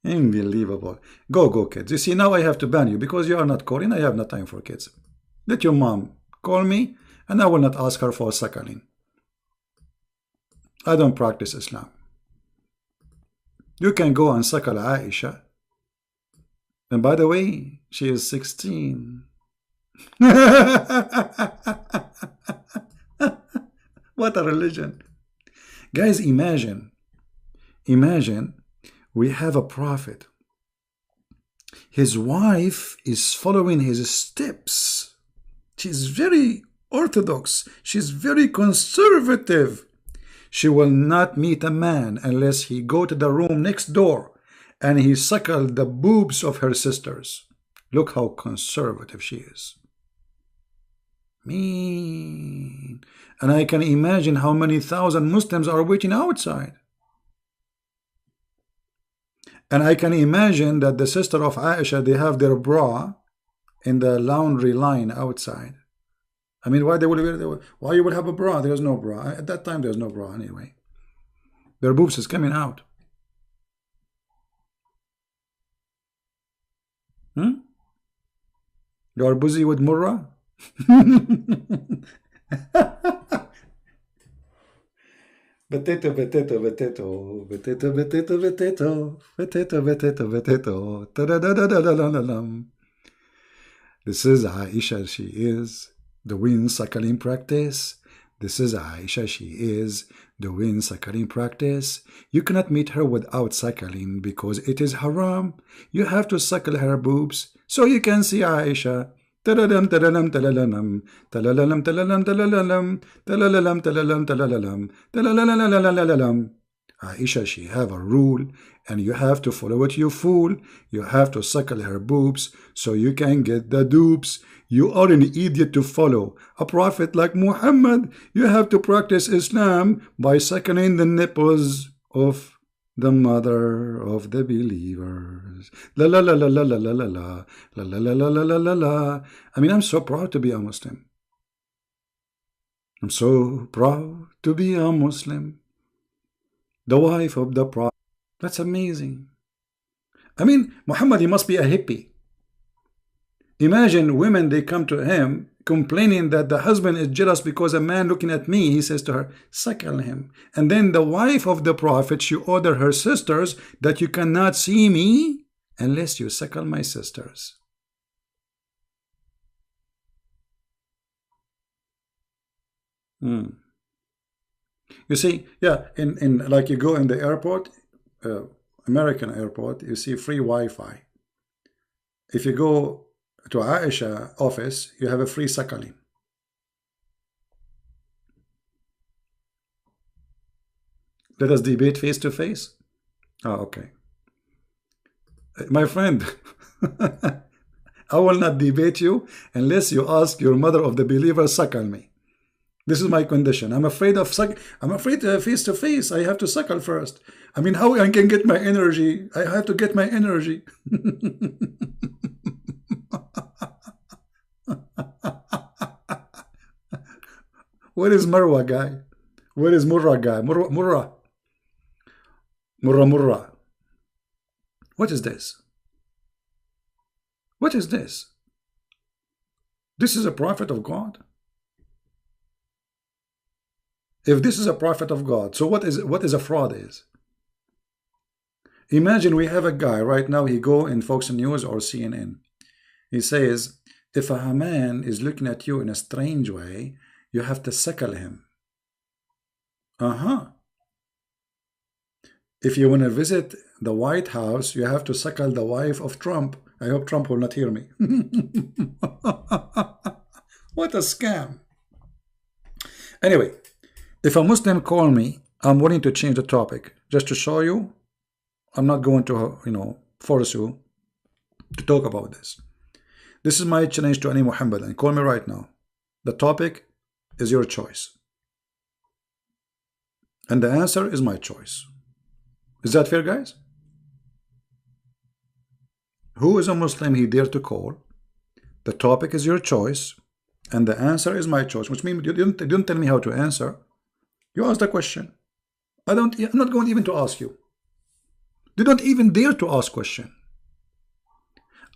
Unbelievable. Go, kids. You see, now I have to ban you because you are not calling. I have no time for kids. Let your mom call me and I will not ask her for suckling. I don't practice Islam. You can go and suckle Aisha. And by the way, she is 16. What a religion. Guys, imagine we have a prophet. His wife is following his steps. She's very orthodox. She's very conservative. She will not meet a man unless he go to the room next door and he suckled the boobs of her sisters. Look how conservative she is. mean. And I can imagine how many thousand Muslims are waiting outside. And I can imagine that the sister of Aisha, they have their bra in the laundry line outside. I mean, why you would have a bra? There's no bra. At that time, there's no bra anyway. Their boobs is coming out. You are busy with Murrah? Potato, potato, potato, potato, potato, potato, potato, potato, potato, ta-da-da-da-da-da-da-da. This is Aisha, she is doing suckling practice. This is Aisha, she is doing suckling practice. You cannot meet her without suckling because it is haram. You have to suckle her boobs so you can see Aisha. Talalam talalam talalam talalam talalam talalam talalam talalam talalam talalam. Aisha, she have a rule, and you have to follow it, you fool. You have to suckle her boobs so you can get the dupes. You are an idiot to follow a prophet like Muhammad. You have to practice Islam by suckling the nipples of the mother of the believers. La la la la la la la la la la la la la la la la. I mean, I'm so proud to be a Muslim. I'm so proud to be a Muslim. The wife of the Prophet. That's amazing. I mean, Muhammad, he must be a hippie. Imagine women, they come to him complaining that the husband is jealous because a man looking at me, he says to her, suckle him. And then the wife of the Prophet, she ordered her sisters that you cannot see me unless you suckle my sisters. You see, yeah, in like you go in the airport, American airport, you see free Wi-Fi. If you go to Aisha office, you have a free suckling. Let us debate face to face. Oh, okay. My friend, I will not debate you unless you ask your mother of the believer, suckle me. This is my condition. I'm afraid of face to face. I have to suckle first. I mean, how I can get my energy? I have to get my energy. Where is Marwa guy? Where is Murrah guy? Murrah. What is this? What is this? This is a prophet of God. If this is a prophet of God, so what is a fraud is? Imagine we have a guy right now, he go in Fox News or CNN. He says, if a man is looking at you in a strange way, you have to suckle him. If you want to visit the White House, you have to suckle the wife of Trump. I hope Trump will not hear me. What a scam. Anyway, if a Muslim call me, I'm willing to change the topic just to show you. I'm not going to, force you to talk about this. This is my challenge to any Muhammadan. Call me right now. The topic is your choice. And the answer is my choice. Is that fair, guys? Who is a Muslim he dare to call? The topic is your choice. And the answer is my choice. Which means you don't tell me how to answer. You ask the question. I'm not going even to ask you. They don't even dare to ask question.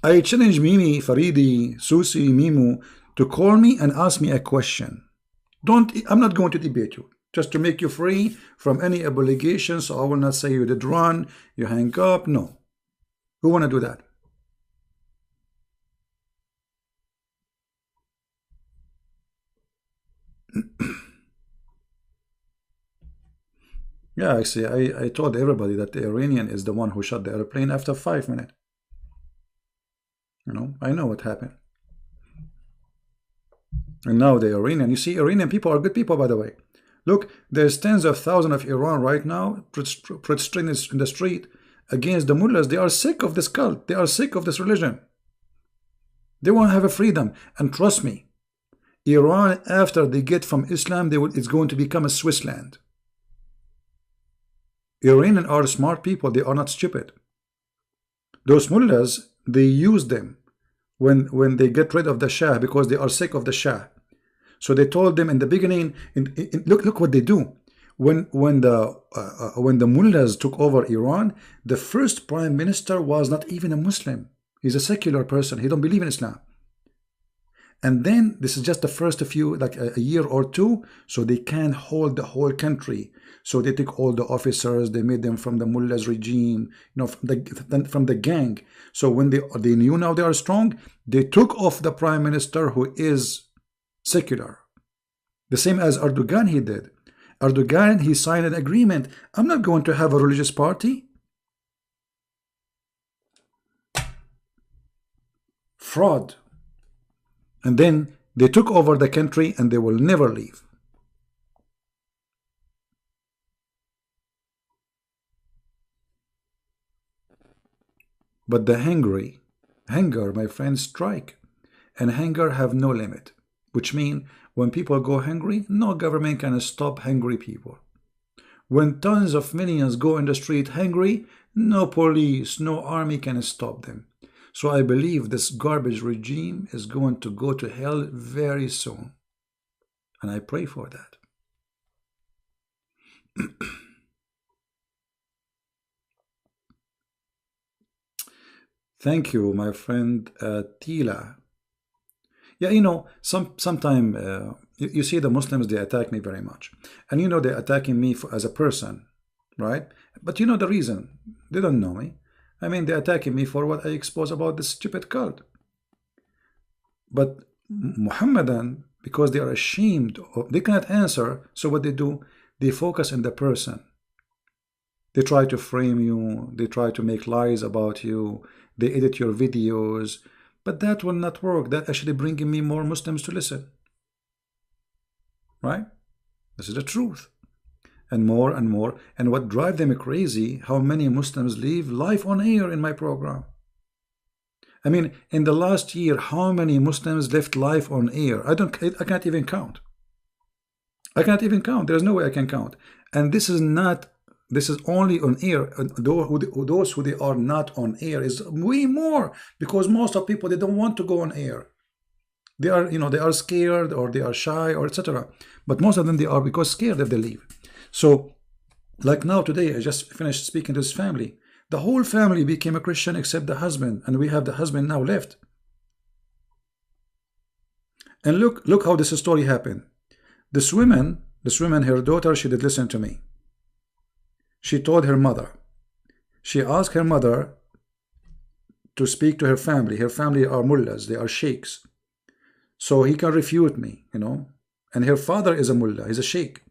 I challenge Mimi, Faridi, Susi, Mimu to call me and ask me a question. I'm not going to debate you. Just to make you free from any obligation. So I will not say you did run, you hang up. No. Who want to do that? Yeah, actually, I told everybody that the Iranian is the one who shot the airplane after 5 minutes. I know what happened. And now the Iranian, you see, Iranian people are good people, by the way. Look, there's tens of thousands of Iran right now protesting in the street against the mullahs. They are sick of this cult. They are sick of this religion. They want to have a freedom. And trust me, Iran, after they get from Islam, it's going to become a Swiss land. Iranians are smart people. They are not stupid. Those mullahs, they use them when they get rid of the Shah because they are sick of the Shah. So they told them in the beginning, look what they do. When the mullahs took over Iran, the first prime minister was not even a Muslim. He's a secular person. He don't believe in Islam. And then this is just the first few, like a year or two, so they can hold the whole country. So they took all the officers, they made them from the mullahs regime, from the gang. So when they knew now they are strong, they took off the prime minister who is secular. The same as Erdogan he did. Erdogan, he signed an agreement. I'm not going to have a religious party. Fraud. And then they took over the country and they will never leave. But the hunger, my friends, strike. And hunger have no limit. Which means when people go hungry, no government can stop hungry people. When tons of millions go in the street hungry, no police, no army can stop them. So I believe this garbage regime is going to go to hell very soon. And I pray for that. Thank you, my friend Tila. Yeah, you know, sometime you see the Muslims, they attack me very much. And you know, they're attacking me as a person, right? But you know the reason. They don't know me. I mean, they're attacking me for what I expose about this stupid cult. But Muhammadan, because they are ashamed, they cannot answer, so what they do, they focus on the person. They try to frame you, they try to make lies about you, they edit your videos, but that will not work. That actually bringing me more Muslims to listen. Right? This is the truth. And more and more. And what drives them crazy, how many Muslims leave live on air in my program. I mean, in the last year, how many Muslims left live on air? I can't even count. I can't even count. There's no way I can count. And this is only on air. Those who they are not on air is way more, because most of people, they don't want to go on air. They are, you know, they are scared or they are shy or etc. But most of them, they are because scared if they leave. So, like now today, I just finished speaking to this family. The whole family became a Christian except the husband, and we have the husband now left. And look how this story happened. This woman, her daughter, she did listen to me. She told her mother. She asked her mother to speak to her family. Her family are mullahs, they are sheikhs. So he can refute me, you know. And her father is a mullah, he's a sheikh.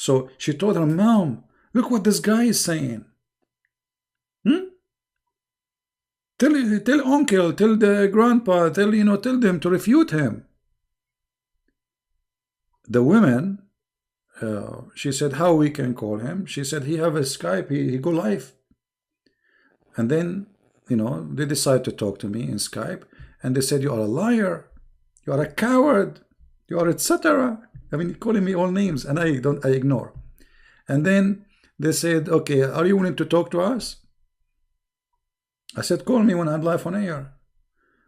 So she told her, Mom, look what this guy is saying. Tell uncle, tell the grandpa, tell them to refute him. The woman, she said, how we can call him? She said, he have a Skype, he go live. And then, you know, they decide to talk to me in Skype, and they said, you are a liar, you are a coward, you are etc. I mean, calling me all names, and I ignore. And then they said, okay, are you willing to talk to us? I said, call me when I'm live on air.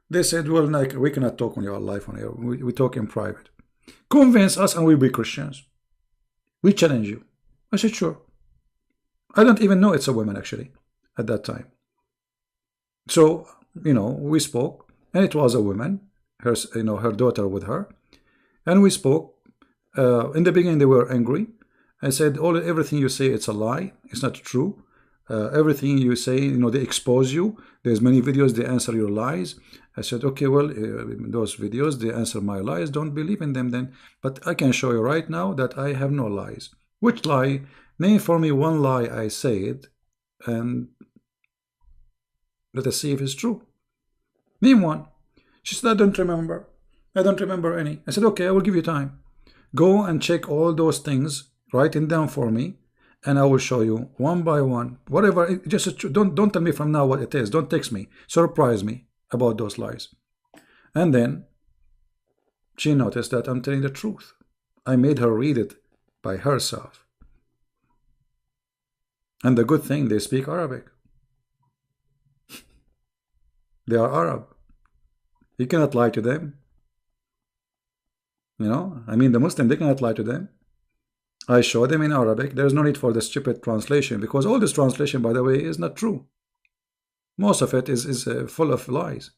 They said, well, like, we cannot talk when you are live on air. We talk in private. Convince us and we'll be Christians. We challenge you. I said, sure. I don't even know it's a woman, actually, at that time. So, you know, we spoke, and it was a woman, her daughter with her. And we spoke. In the beginning, they were angry. I said, everything you say, it's a lie. It's not true. Everything you say, you know, they expose you. There's many videos, they answer your lies. I said, okay, well, those videos, they answer my lies. Don't believe in them then. But I can show you right now that I have no lies. Which lie? Name for me one lie I said, and let us see if it's true. Name one. She said, I don't remember. I don't remember any. I said, okay, I will give you time. Go and check all those things, write them down for me, and I will show you one by one. Whatever, just don't tell me from now what it is. Don't text me. Surprise me about those lies. And then she noticed that I'm telling the truth. I made her read it by herself. And the good thing, they speak Arabic. They are Arab. You cannot lie to them. You know, I mean, the Muslim, they cannot lie to them. I show them in Arabic. There's no need for the stupid translation, because all this translation, by the way, is not true. Most of it is full of lies.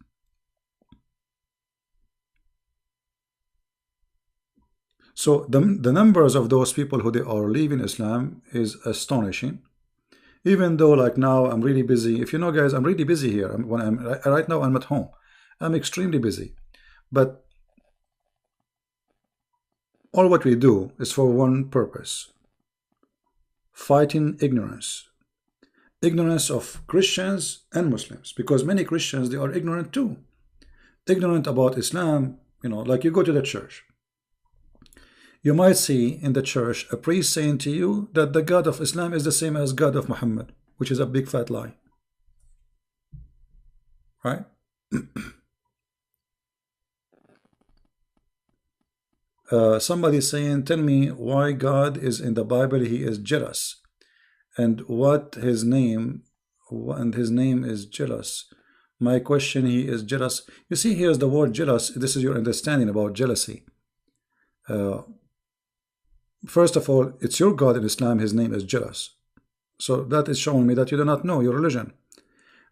So the numbers of those people who they are leaving Islam is astonishing. Even though, like, now I'm really busy. If you know, guys, I'm really busy here. Right now I'm at home. I'm extremely busy. But all what we do is for one purpose: fighting ignorance. Ignorance of Christians and Muslims, because many Christians, they are ignorant too. Ignorant about Islam. You know, like, you go to the church, you might see in the church a priest saying to you that the God of Islam is the same as God of Muhammad, which is a big fat lie. Right? Somebody saying, tell me why God is in the Bible, he is jealous, and what his name, and his name is jealous. My question, he is jealous. You see, here's the word jealous. This is your understanding about jealousy. First of all, it's your God in Islam, his name is jealous. So that is showing me that you do not know your religion.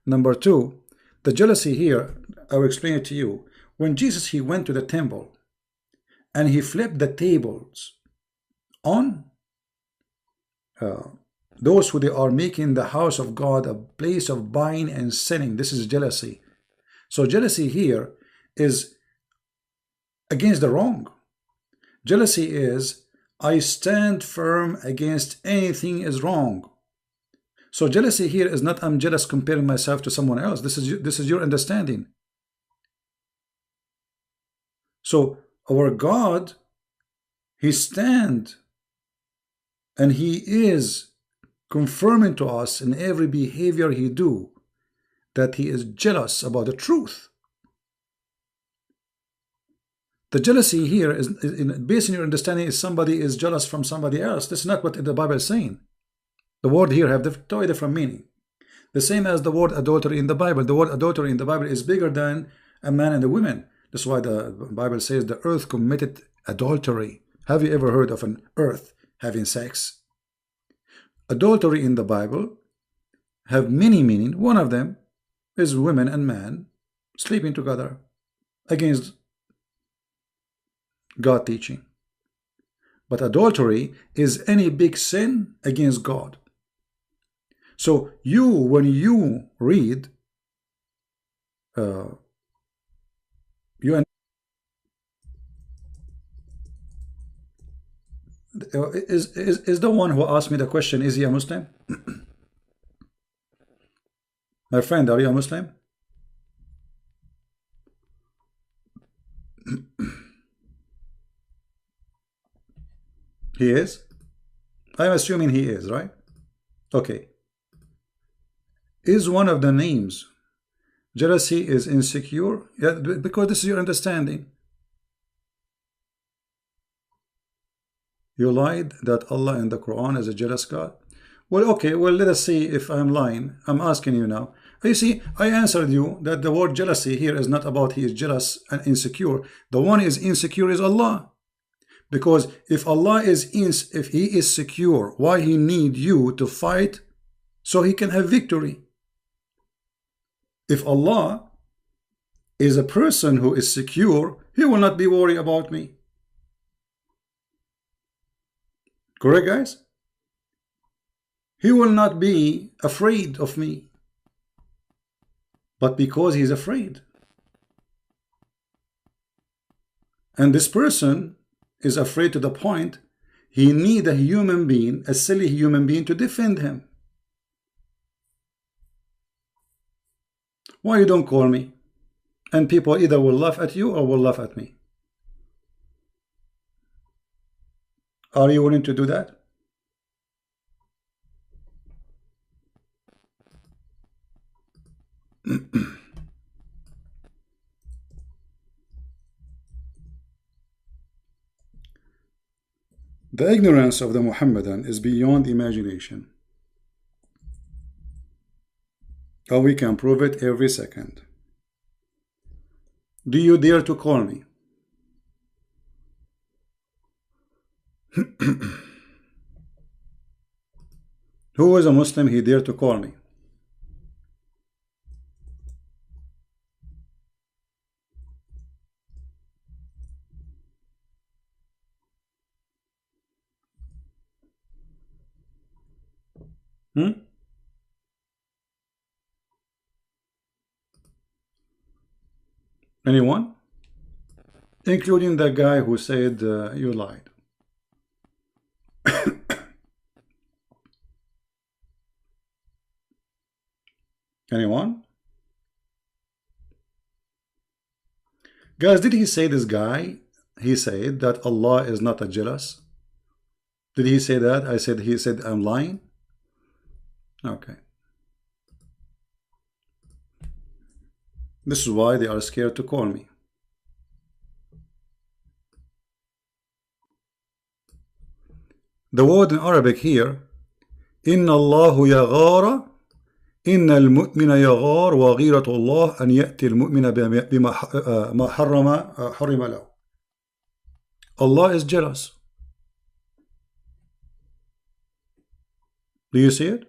Number two, the jealousy here, I will explain it to you. When Jesus, he went to the temple and he flipped the tables on those who they are making the house of God a place of buying and selling. This is jealousy. So jealousy here is against the wrong. Jealousy is, I stand firm against anything is wrong. So jealousy here is not I'm jealous comparing myself to someone else. This is your understanding. So our God, he stands and he is confirming to us in every behavior he do that he is jealous about the truth. The jealousy here is, based on your understanding, is somebody is jealous from somebody else. This is not what the Bible is saying. The word here have totally different meaning. The same as the word adultery in the Bible. The word adultery in the Bible is bigger than a man and a woman. That's why the Bible says the earth committed adultery. Have you ever heard of an earth having sex? Adultery in the Bible have many meaning. One of them is women and man sleeping together against God teaching. But adultery is any big sin against God. So when you read, is the one who asked me the question, is he a Muslim? My friend, are you a Muslim? He is? I'm assuming he is, right? Okay. Is one of the names jealousy is insecure? Yeah, because this is your understanding. You lied that Allah in the Quran is a jealous God. Well, okay, well, let us see if I'm lying. I'm asking you now. You see, I answered you that the word jealousy here is not about he is jealous and insecure. The one is insecure is Allah. Because if Allah is if he is secure, why he need you to fight so he can have victory? If Allah is a person who is secure, he will not be worried about me. Correct, guys? He will not be afraid of me. But because he's afraid. And this person is afraid to the point he need a human being, a silly human being, to defend him. Why you don't call me? And people either will laugh at you or will laugh at me. Are you willing to do that? The ignorance of the Muhammadan is beyond imagination. Oh, we can prove it every second. Do you dare to call me? Who is a Muslim he dare to call me? Anyone? Including the guy who said you lied. Anyone? Guys, did he say, this guy, he said that Allah is not a jealous? Did he say that? He said I'm lying? Okay. This is why they are scared to call me. The word in Arabic here, Inna Allahu yaghara, Inna al-mu'mina yaghar wa ghiratu Allah an ya'ti al-mu'mina bima ma harrama lahu. Allah is jealous. Do you see it?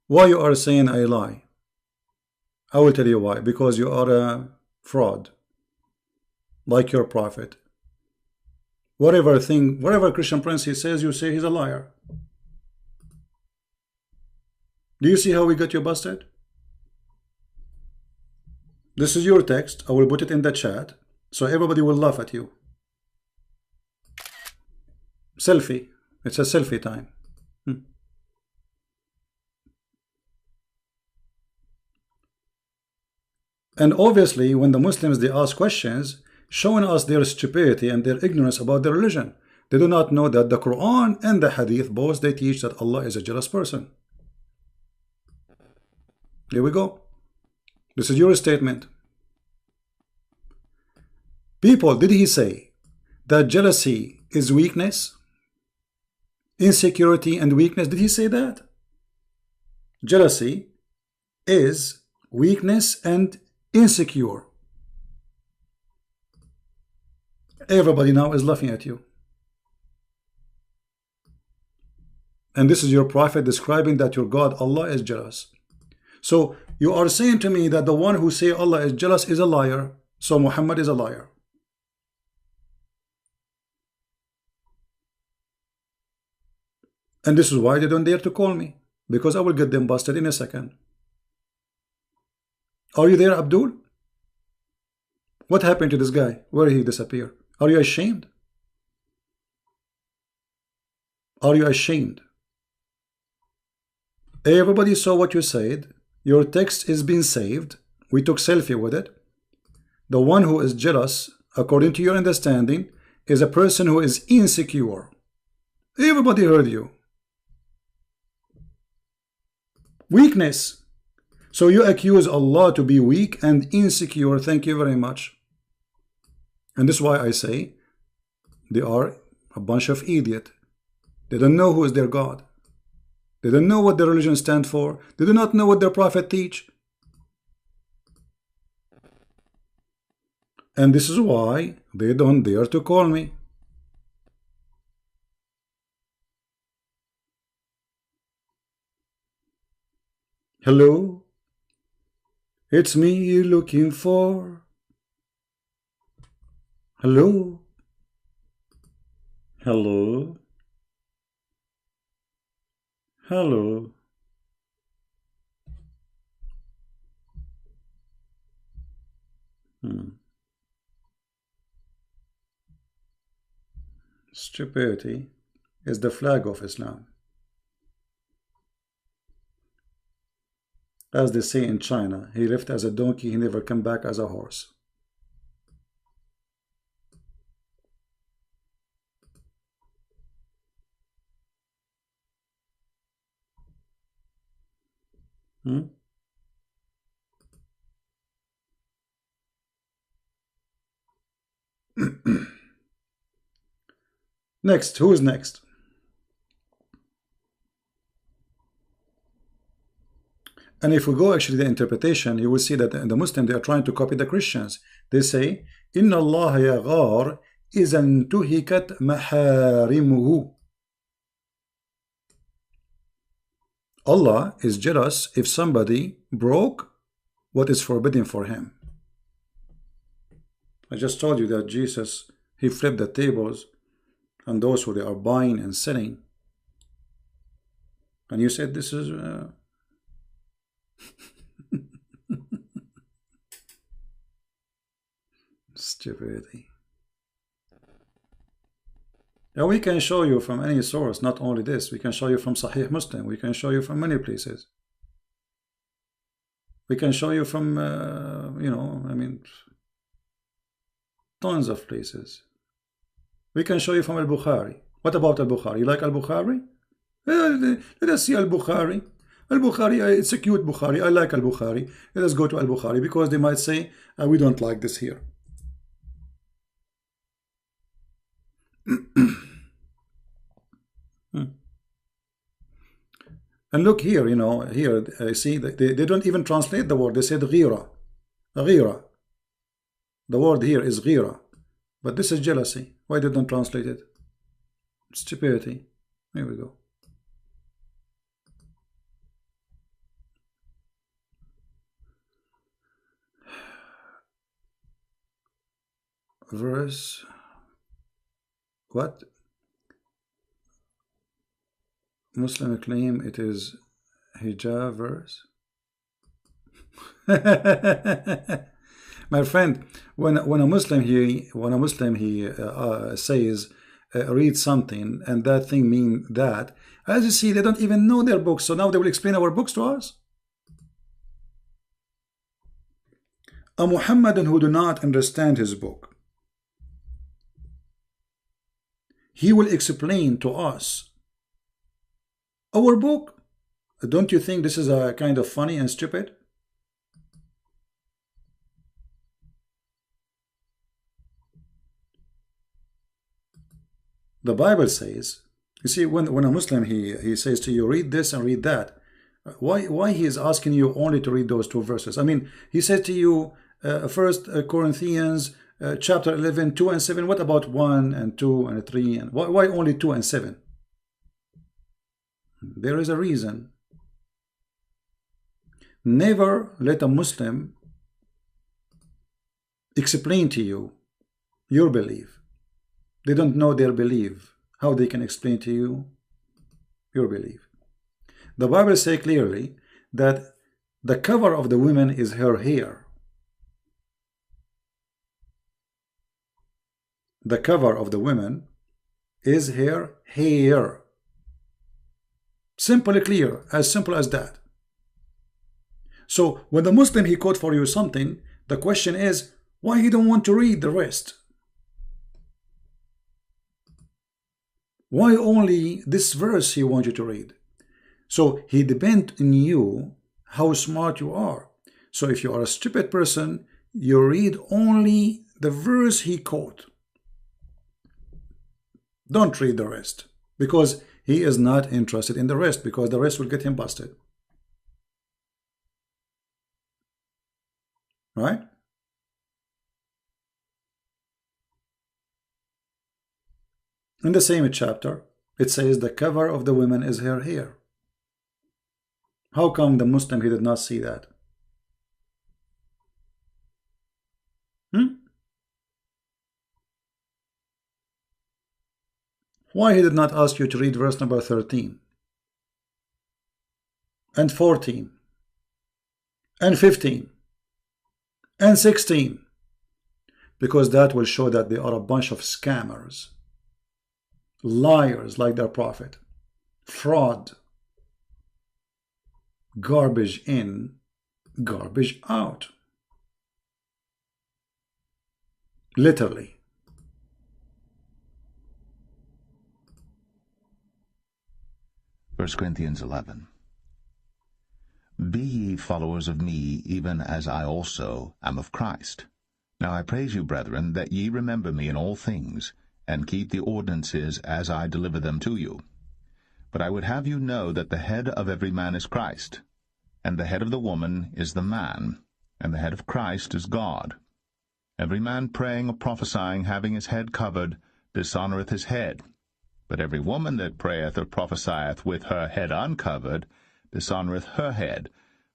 Why you are saying I lie? I will tell you why. Because you are a fraud, like your prophet. Whatever Christian prince he says, you say he's a liar. Do you see how we got you busted? This is your text. I will put it in the chat so everybody will laugh at you. Selfie. It's a selfie time. And obviously, when the Muslims, they ask questions, showing us their stupidity and their ignorance about their religion. They do not know that the Quran and the Hadith, both they teach that Allah is a jealous person. Here we go. This is your statement. People, did he say that jealousy is weakness? Insecurity and weakness, did he say that? Jealousy is weakness and insecure. Everybody now is laughing at you. And this is your prophet describing that your God, Allah, is jealous. So you are saying to me that the one who say Allah is jealous is a liar. So Muhammad is a liar. And this is why they don't dare to call me. Because I will get them busted in a second. Are you there, Abdul? What happened to this guy? Where did he disappear? Are you ashamed? Are you ashamed? Everybody saw what you said. Your text is being saved. We took selfie with it. The one who is jealous, according to your understanding, is a person who is insecure. Everybody heard you. Weakness. So you accuse Allah to be weak and insecure. Thank you very much. And this is why I say they are a bunch of idiots. They don't know who is their God. They don't know what their religion stands for. They do not know what their prophet teach. And this is why they don't dare to call me. Hello? It's me you're looking for. Hello? Hello? Hello? Stupidity is the flag of Islam. As they say in China, he left as a donkey, he never come back as a horse. Next, who is next? And if we go actually the interpretation, you will see that the Muslims, they are trying to copy the Christians. They say, Inna Allah yaghar izan tuhikat maharimuhu. Allah is jealous if somebody broke what is forbidden for him. I just told you that Jesus, he flipped the tables and those who they are buying and selling. And you said this is stupidity. Now we can show you from any source, not only this. We can show you from Sahih Muslim. We can show you from many places. We can show you from, tons of places. We can show you from Al-Bukhari. What about Al-Bukhari? You like Al-Bukhari? Let us see Al-Bukhari. Al-Bukhari, it's a cute Bukhari. I like Al-Bukhari. Let us go to Al-Bukhari, because they might say, we don't like this here. And look here, here, see, they don't even translate the word. They said ghira. Ghira. The word here is ghira. But this is jealousy. Why did they translate it? Stupidity. Here we go. Verse. What? Muslim claim it is hijab verse. My friend, when a Muslim says read something and that thing mean that, as you see, they don't even know their books. So now they will explain our books to us. A Muhammadan who do not understand his book, he will explain to us our book. Don't you think this is a kind of funny and stupid? The Bible says, you see, when a Muslim he says to you, read this and read that, why he is asking you only to read those two verses? I mean, he said to you, 1 Corinthians chapter 11, 2 and 7. What about 1 and 2 and 3? And why only 2 and 7? There is a reason. Never let a Muslim explain to you your belief. They don't know their belief. How they can explain to you your belief? The Bible says clearly that the cover of the woman is her hair. The cover of the woman is her hair. Simple, clear, as simple as that. So when the Muslim he quote for you something, the question is why he don't want to read the rest? Why only this verse he wants you to read? So he depends on you how smart you are. So if you are a stupid person, you read only the verse he quote. Don't read the rest, because he is not interested in the rest, because the rest will get him busted. Right? In the same chapter, it says the cover of the woman is her hair. How come the Muslim he did not see that? Why he did not ask you to read verse number 13 and 14 and 15 and 16? Because that will show that they are a bunch of scammers, liars like their prophet, fraud, garbage in, garbage out. Literally. 1 Corinthians 11. Be ye followers of me, even as I also am of Christ. Now I praise you, brethren, that ye remember me in all things, and keep the ordinances as I deliver them to you. But I would have you know that the head of every man is Christ, and the head of the woman is the man, and the head of Christ is God. Every man praying or prophesying, having his head covered, dishonoureth his head. But every woman that prayeth or prophesieth with her head uncovered, dishonoureth her head.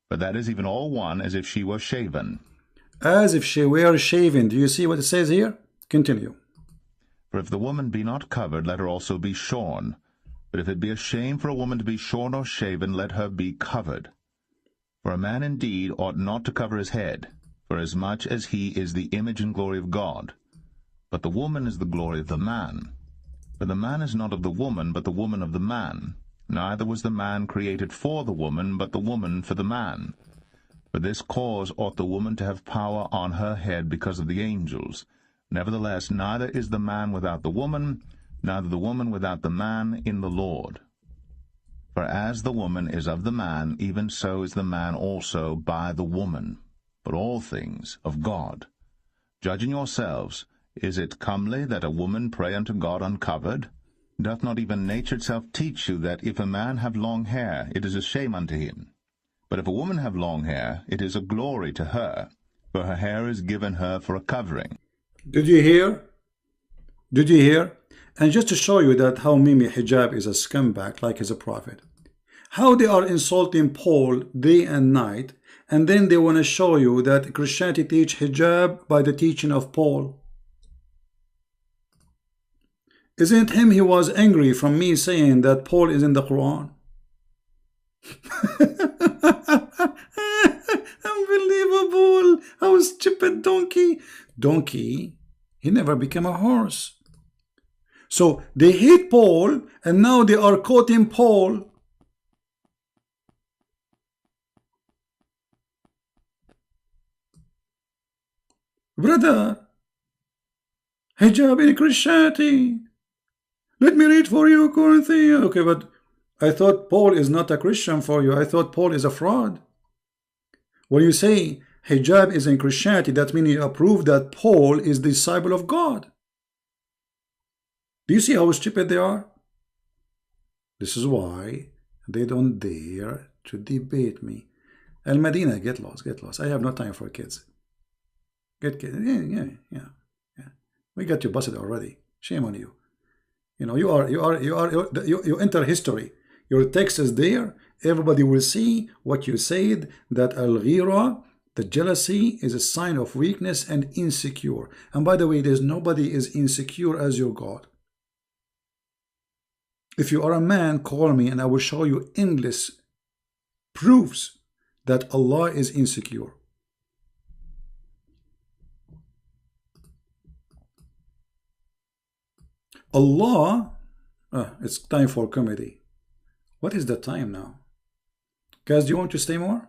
For that is even all one, as if she were shaven. As if she were shaven. Do you see what it says here? Continue. For if the woman be not covered, let her also be shorn. But if it be a shame for a woman to be shorn or shaven, let her be covered. For a man indeed ought not to cover his head, forasmuch as he is the image and glory of God. But the woman is the glory of the man. For the man is not of the woman, but the woman of the man. Neither was the man created for the woman, but the woman for the man. For this cause ought the woman to have power on her head because of the angels. Nevertheless, neither is the man without the woman, neither the woman without the man in the Lord. For as the woman is of the man, even so is the man also by the woman. But all things of God. Judging yourselves, is it comely that a woman pray unto God uncovered? Doth not even nature itself teach you that if a man have long hair, it is a shame unto him? But if a woman have long hair, it is a glory to her, for her hair is given her for a covering. Did you hear? Did you hear? And just to show you that how Mimi hijab is a scumbag like he's a prophet. How they are insulting Paul day and night, and then they want to show you that Christianity teach hijab by the teaching of Paul. Isn't him he was angry from me saying that Paul is in the Quran? Unbelievable. How stupid donkey. Donkey, he never became a horse. So they hate Paul, and now they are quoting Paul. Brother, hijab in Christianity. Let me read for you, Corinthians. Okay, but I thought Paul is not a Christian for you. I thought Paul is a fraud. When you say hijab is in Christianity, that means you approve that Paul is the disciple of God. Do you see how stupid they are? This is why they don't dare to debate me. Al Medina, get lost, get lost. I have no time for kids. Get kids. Yeah. We got you busted already. Shame on you. You know, you enter history. Your text is there. Everybody will see what you said, that al-ghira, the jealousy, is a sign of weakness and insecure. And by the way, there's nobody is insecure as your God. If you are a man, call me and I will show you endless proofs that Allah is insecure. Allah, it's time for comedy. What is the time now? Guys, do you want to stay more?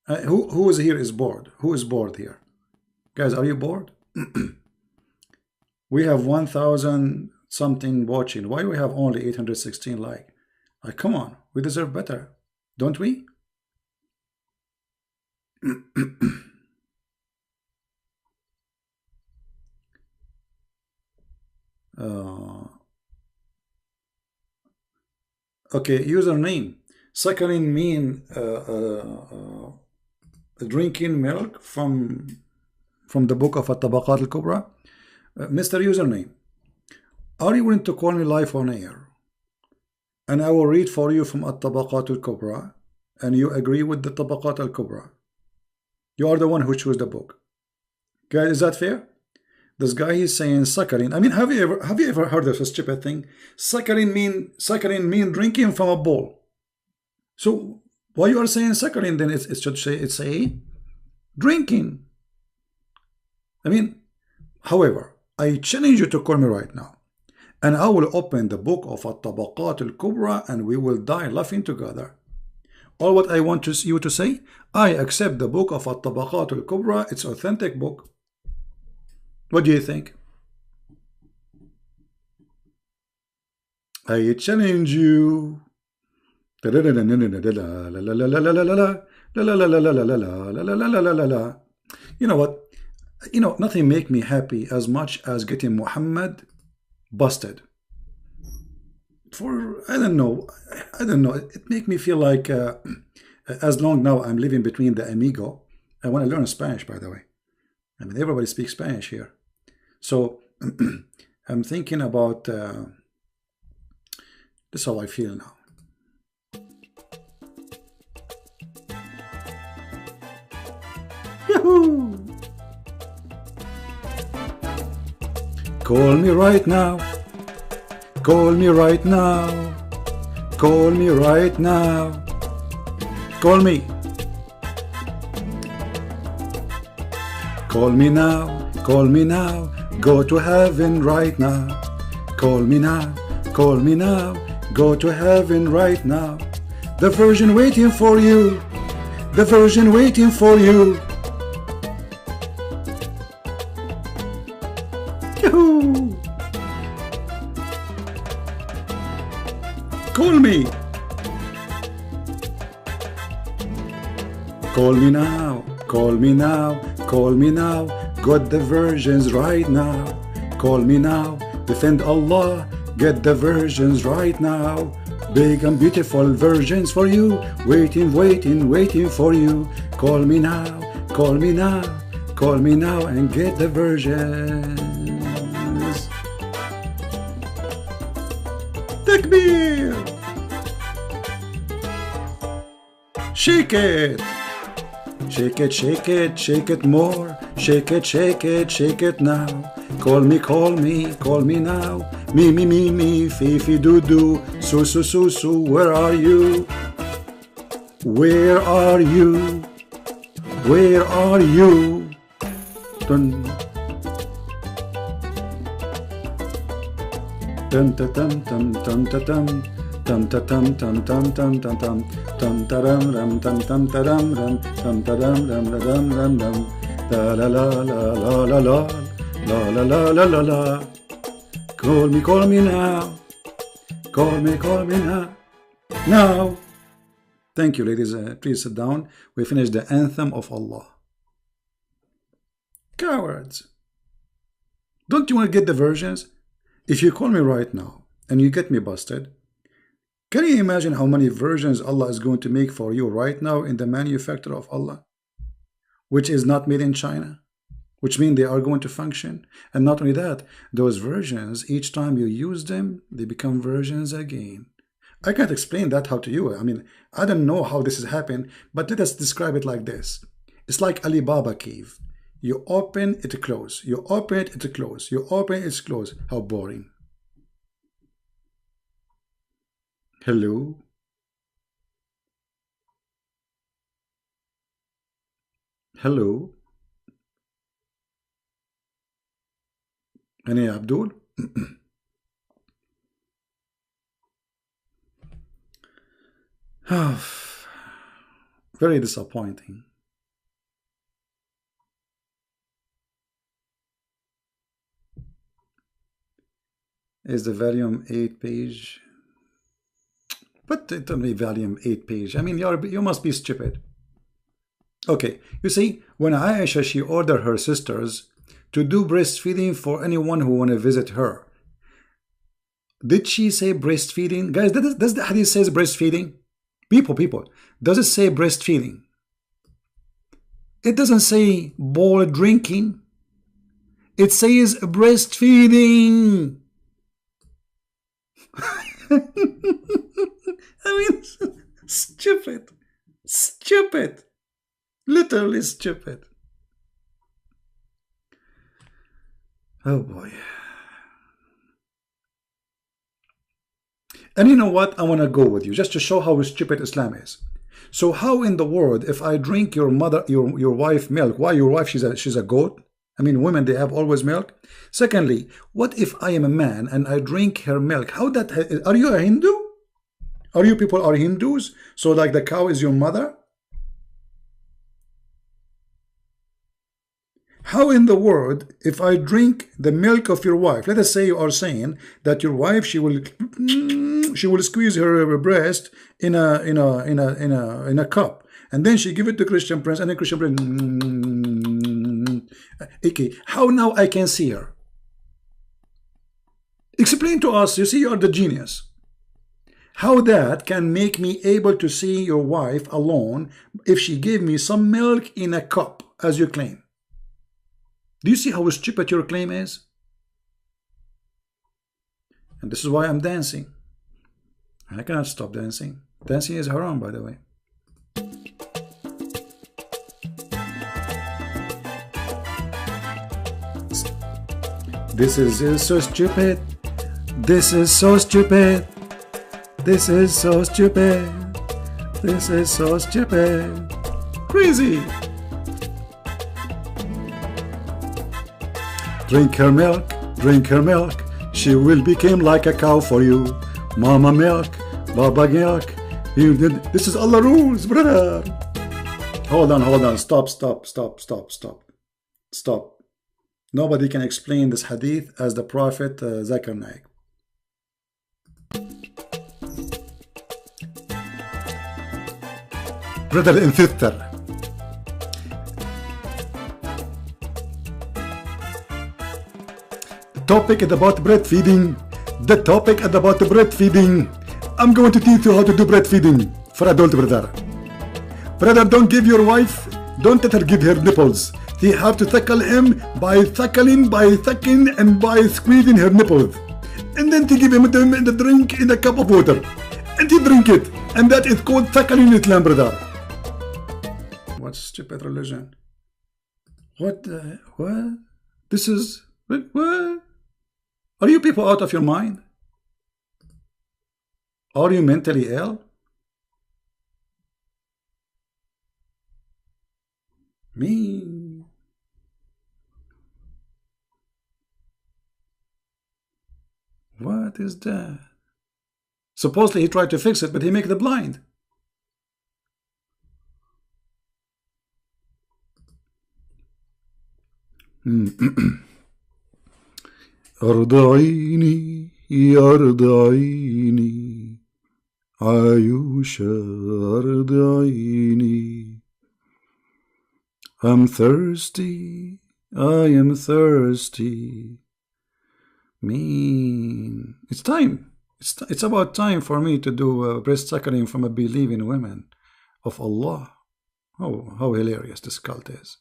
Who is here is bored? Who is bored here? Guys, are you bored? We have 1,000 something watching. Why do we have only 816 like? Come on, we deserve better, don't we? Okay, username. Suckling mean drinking milk from the book of At-Tabaqat al-Kubra. Mr. Username, are you willing to call me live on air? And I will read for you from At-Tabaqat al-Kubra, and you agree with the Tabaqat al-Kubra. You are the one who chose the book. Guys, is that fair? This guy is saying saccharin. I mean, have you ever heard of a stupid thing? Saccharin mean drinking from a bowl. So why you are saying saccharin? Then it should say it's a drinking. I mean, however, I challenge you to call me right now, and I will open the book of At-Tabaqat al-Kubra, and we will die laughing together. All what I want you to say, I accept the book of At-Tabaqat al-Kubra. It's authentic book. What do you think? I challenge you. You know what? You know, nothing make me happy as much as getting Muhammad busted. For I don't know. It make me feel like as long now I'm living between the amigo. I want to learn Spanish, by the way. I mean, everybody speaks Spanish here. So I'm thinking about this is how I feel now. Yahoo! Call me right now. Call me right now. Call me right now. Call me. Call me now. Call me now. Go to heaven right now. Call me now. Call me now. Go to heaven right now. The Virgin waiting for you. The Virgin waiting for you. Yahoo! Call me. Call me now. Call me now. Call me now. Got the virgins right now. Call me now. Defend Allah. Get the virgins right now. Big and beautiful virgins for you. Waiting, waiting, waiting for you. Call me now. Call me now. Call me now and get the virgins. Takbir! Shake it! Shake it, shake it, shake it more. Shake it, shake it, shake it now. Call me, call me, call me now. Me, me, me, me, Fifi, doo, doo. Su, su, su, su, where are you? Where are you? Where are you? Dun. Dum ta tum tum tum ta tum tum ta tum tum tum tum tum tum tum ta ram ram tum tum ta ram ram tum ta ram ram ram ram ram la la la la la la la la la la la la. Call me now. Call me now. Now. Thank you, ladies. Please sit down. We finished the anthem of Allah. Cowards. Don't you want to get the versions? If you call me right now and you get me busted, can you imagine how many versions Allah is going to make for you right now in the manufacturer of Allah, which is not made in China, which means they are going to function? And not only that, those versions, each time you use them, they become versions again. I can't explain that how to you. I mean, I don't know how this has happened, but let us describe it like this. It's like Alibaba cave. You open it, close. You open it, it close. You open it, it's close. How boring. Hello? Hello? Any Abdul? Very disappointing. Is the volume 8 page? But it only volume 8 page. I mean, you must be stupid. Okay, you see, when Aisha, she ordered her sisters to do breastfeeding for anyone who want to visit her. Did she say breastfeeding? Guys, does the hadith says breastfeeding? People, does it say breastfeeding? It doesn't say bowl drinking. It says breastfeeding. I mean, stupid, literally stupid. Oh boy. And you know what? I want to go with you just to show how stupid Islam is. So how in the world, if I drink your wife milk, why your wife, she's a goat? I mean, women, they have always milk. Secondly, what if I am a man and I drink her milk? How that, are you a Hindu? Are you people are Hindus? So like the cow is your mother? How in the world, if I drink the milk of your wife, let us say you are saying that your wife, she will squeeze her breast in a cup, and then she give it to Christian Prince, and then Christian Prince. Okay, how now I can see her? Explain to us. You see, you are the genius. How that can make me able to see your wife alone if she gave me some milk in a cup, as you claim? Do you see how stupid your claim is? And this is why I'm dancing. I cannot stop dancing. Dancing is haram, by the way. This is so stupid. This is so stupid. This is so stupid. This is so stupid. Crazy. Drink her milk. Drink her milk. She will become like a cow for you. Mama milk. Baba milk. This is Allah rules, brother. Hold on. Stop. Nobody can explain this hadith as the Prophet Zakir Naik. Brother and sister, the topic is about breastfeeding. The topic is about breastfeeding. I'm going to teach you how to do breastfeeding for adult, brother. Brother, don't give your wife, don't let her give her nipples. You have to suckle him by suckling, and by squeezing her nipples. And then to give him the drink in a cup of water. And he drink it. And that is called suckling in Islam, brother. What stupid religion? What? This is... What? Are you people out of your mind? Are you mentally ill? Me... What is that? Supposedly he tried to fix it, but he make the blind. أرضعيني أرضعيني عايشة أرضعيني. I'm thirsty, I am thirsty. Mean. It's time. It's about time for me to do breast suckling from a believing woman of Allah. Oh, how hilarious this cult is.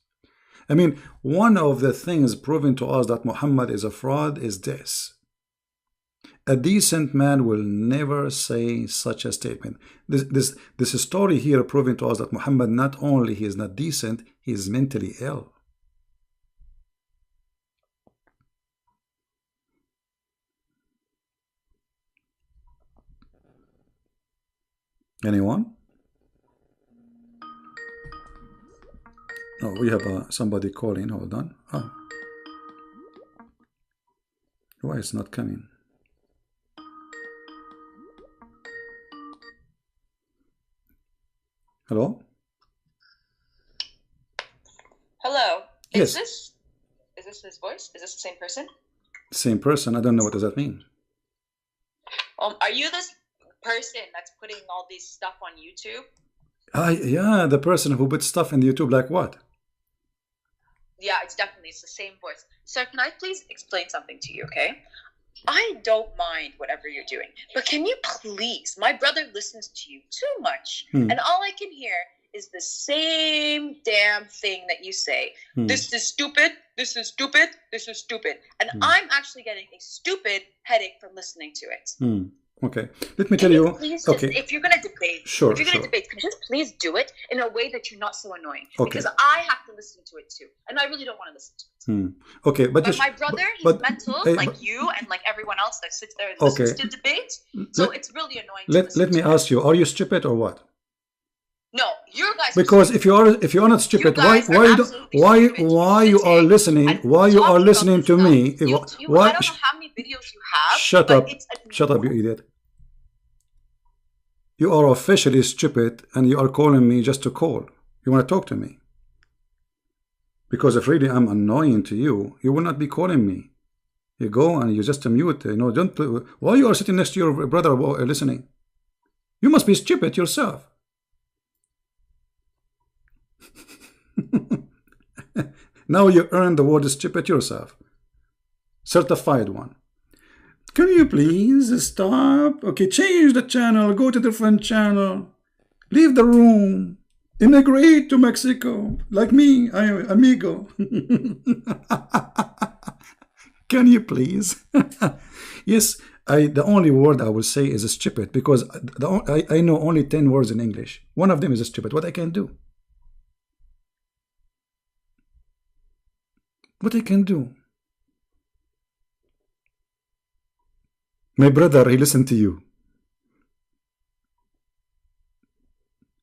I mean, one of the things proving to us that Muhammad is a fraud is this. A decent man will never say such a statement. This story here proving to us that Muhammad not only he is not decent, he is mentally ill. Anyone? Oh, we have somebody calling. Hold on. Oh. Why it's not coming? Hello? Hello. Yes. Is this his voice? Is this the same person? Same person. I don't know what does that mean. Are you this person that's putting all these stuff on YouTube? Yeah, the person who puts stuff in YouTube, like what? Yeah, it's the same voice. Sir, can I please explain something to you, okay? I don't mind whatever you're doing, but can you please, my brother listens to you too much, and all I can hear is the same damn thing that you say. This is stupid, this is stupid, this is stupid. And I'm actually getting a stupid headache from listening to it. Okay, let me tell you. Please Okay, if you're gonna debate, sure. debate, can you just please do it in a way that you're not so annoying? Okay. Because I have to listen to it too, and I really don't want to listen to it. Okay, but my brother, he's mental, like you and like everyone else that sits there and listens to debate. So it's really annoying. Let me ask you: are you stupid or what? No, you guys. Because if you are not stupid, why you are listening? Why you are listening to me? Why? I don't know how many videos you have. Shut up! Shut up, you idiot! You are officially stupid, and you are calling me just to call. You want to talk to me? Because if really I'm annoying to you, you will not be calling me. You go and you just mute. Don't. Why you are sitting next to your brother listening? You must be stupid yourself. Now you earn the word stupid yourself. Certified one. Can you please stop? Okay, change the channel. Go to different channel. Leave the room. Immigrate to Mexico. Like me, I am amigo. Can you please? Yes, the only word I will say is stupid, because I know only 10 words in English. One of them is stupid. What I can do? What I can do? My brother, he listened to you.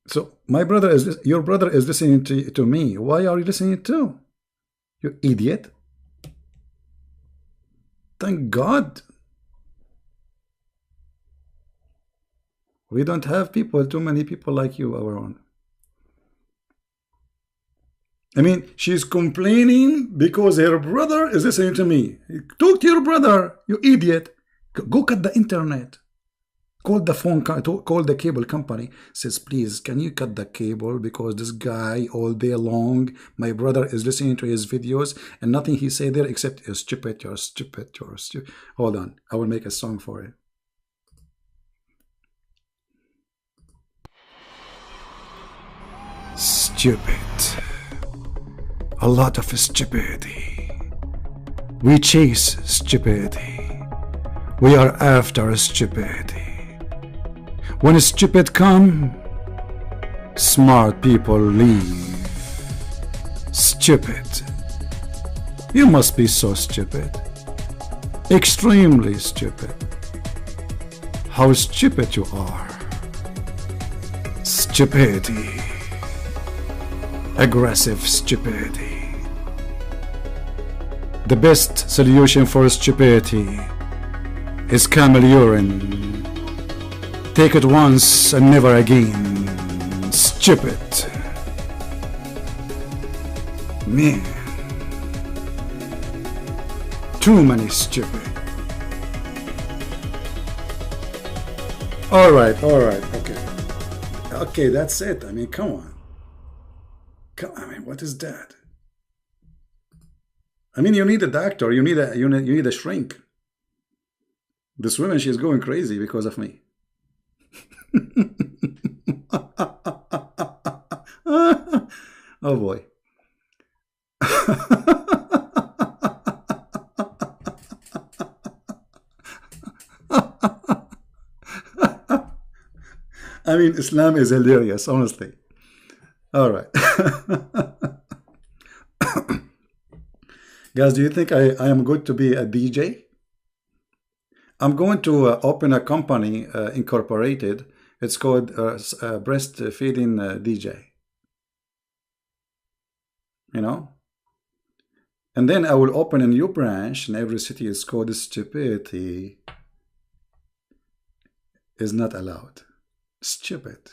So my brother is, your brother is listening to me. Why are you listening to? You idiot. Thank God. We don't have people, too many people like you around. I mean, she's complaining because her brother is listening to me. Talk to your brother, you idiot. Go cut the internet. Call the phone, call the cable company. Says, please, can you cut the cable? Because this guy all day long, my brother is listening to his videos, and nothing he say there except, you're stupid, you're stupid, you're stupid. Hold on, I will make a song for it. Stupid. A lot of stupidity. We chase stupidity. We are after stupidity. When stupid come, smart people leave. Stupid. You must be so stupid. Extremely stupid. How stupid you are. Stupidity. Aggressive stupidity. The best solution for stupidity is camel urine. Take it once and never again. Stupid. Man. Too many stupid. Alright, okay. Okay, that's it. I mean, come on. I mean, what is that? I mean, you need a doctor, you need a shrink. This woman, she's going crazy because of me. Oh boy. I mean, Islam is hilarious, honestly. All right. Guys, do you think I am good to be a DJ? I'm going to open a company incorporated. It's called Breastfeeding DJ. You know? And then I will open a new branch in every city. It's called Stupidity is not allowed. Stupid.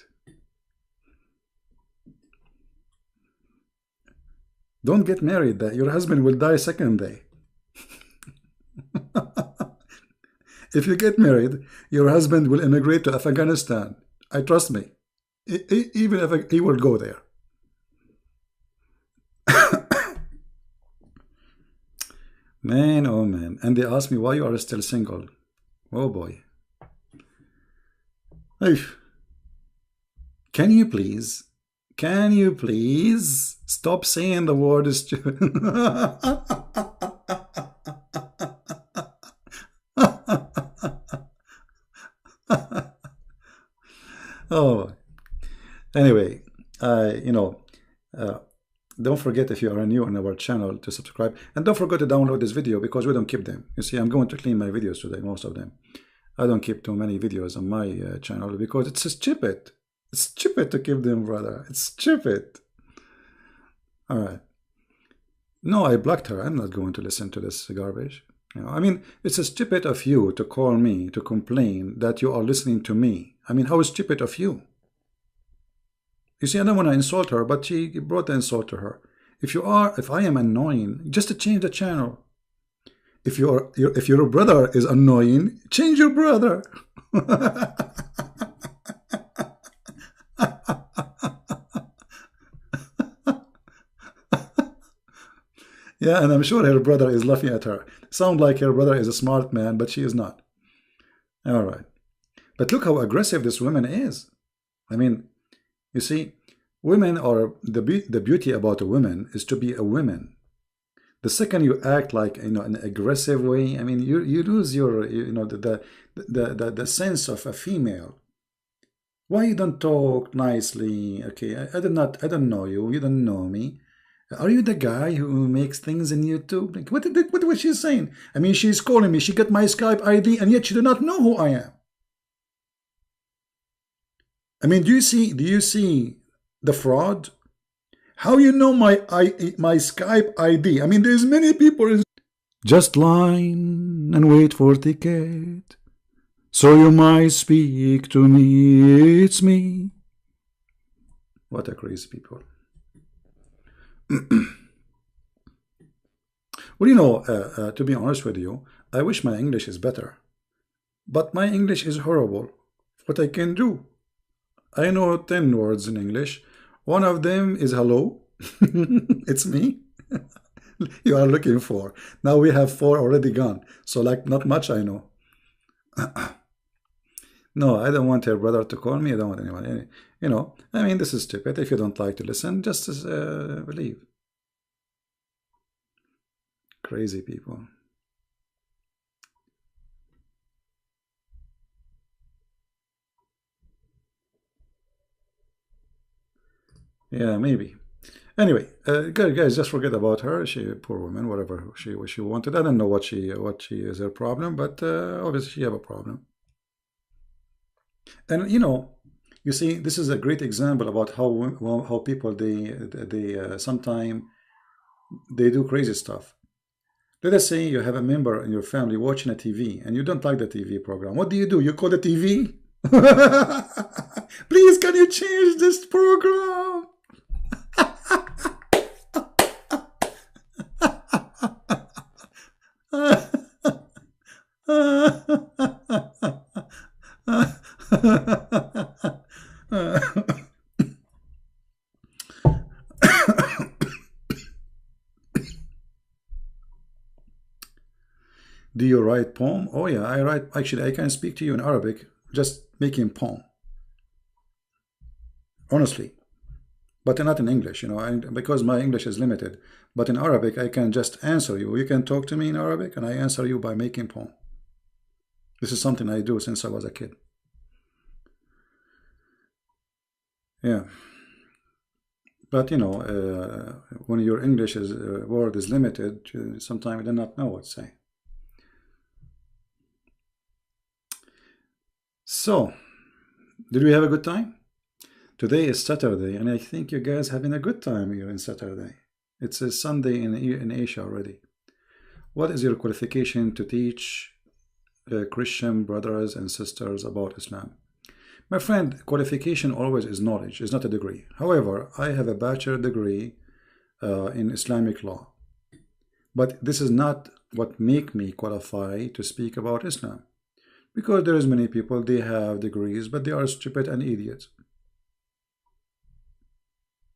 Don't get married. Your husband will die second day. If you get married, your husband will immigrate to Afghanistan. I trust me. Even if he will go there. Man, oh man. And they asked me why you are still single. Oh boy. Hey. Can you please stop saying the word stupid? Oh, anyway, don't forget, if you are new on our channel, to subscribe, and don't forget to download this video, because we don't keep them. You see, I'm going to clean my videos today, most of them. I don't keep too many videos on my channel because it's stupid. It's stupid to keep them, brother. It's stupid. All right. No, I blocked her. I'm not going to listen to this garbage. I mean, it's stupid of you to call me to complain that you are listening to me. I mean, how stupid of you? You see, I don't want to insult her, but she brought the insult to her. If I am annoying, just to change the channel. If your brother is annoying, change your brother. Yeah, and I'm sure her brother is laughing at her. Sound like her brother is a smart man, but she is not. All right. But look how aggressive this woman is. I mean, you see, women are the beauty about a woman is to be a woman. The second you act like, in an aggressive way, I mean, you lose your, the sense of a female. Why you don't talk nicely? Okay, I don't know you. You don't know me. Are you the guy who makes things in YouTube? Like, what was she saying? I mean, she's calling me. She got my Skype ID, and yet she do not know who I am. I mean, do you see the fraud? How you know my Skype ID? I mean, there's many people. Just line and wait for ticket, so you might speak to me. It's me. What a crazy people. Well, to be honest with you, I wish my English is better, but my English is horrible. What I can do? I know 10 words in English. One of them is hello. It's me. You are looking for. Now we have 4 already gone. So like not much I know. No, I don't want your brother to call me. I don't want anyone. I mean, this is stupid. If you don't like to listen, just leave. Crazy people. Yeah, maybe. Anyway, guys, just forget about her. She, poor woman, whatever she wanted. I don't know what she is her problem, but obviously she have a problem. And you see, this is a great example about how people they sometimes they do crazy stuff. Let us say you have a member in your family watching a TV and you don't like the TV program. What do? You call the TV? Please, can you change this program? Do you write poem? Oh yeah, I write. Actually, I can speak to you in Arabic, just making poem. Honestly, but not in English, and because my English is limited. But in Arabic, I can just answer you. You can talk to me in Arabic, and I answer you by making poem. This is something I do since I was a kid. Yeah. But when your English word is limited, sometimes you do not know what to say. So, did we have a good time? Today is Saturday, and I think you guys having a good time here in Saturday. It's a Sunday in Asia already. What is your qualification to teach Christian brothers and sisters about Islam? My friend, qualification always is knowledge, is not a degree. However, I have a bachelor degree in Islamic law. But this is not what make me qualify to speak about Islam. Because there is many people, they have degrees, but they are stupid and idiots.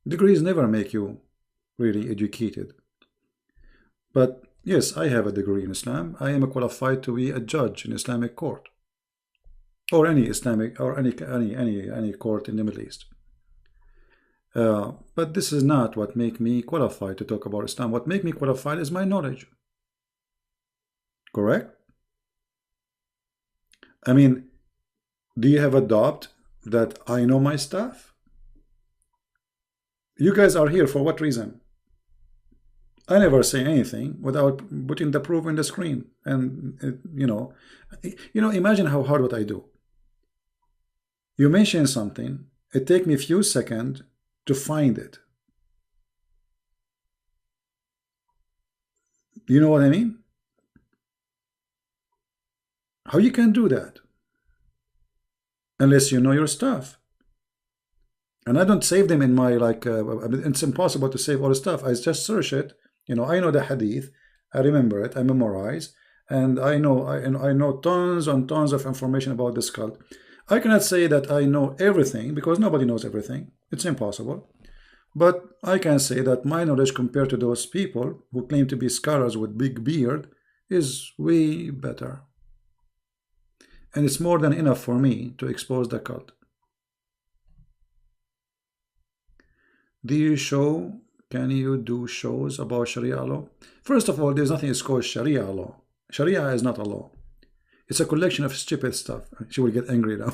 Degrees never make you really educated. But yes, I have a degree in Islam. I am qualified to be a judge in Islamic court, or any Islamic, or any court in the Middle East. But this is not what make me qualified to talk about Islam. What make me qualified is my knowledge. Correct? I mean, do you have a doubt that I know my stuff? You guys are here for what reason? I never say anything without putting the proof in the screen. And, imagine how hard what I do. You mention something, it takes me a few seconds to find it. You know what I mean? How you can do that? Unless you know your stuff. And I don't save them in my, it's impossible to save all the stuff. I just search it. I know the hadith. I remember it. I memorize. And I know tons and tons of information about this cult. I cannot say that I know everything because nobody knows everything. It's impossible. But I can say that my knowledge compared to those people who claim to be scholars with big beard is way better. and it's more than enough for me to expose the cult. Can you do shows about Sharia law? First of all, there's nothing that's called Sharia law. Sharia is not a law. It's a collection of stupid stuff. She will get angry now.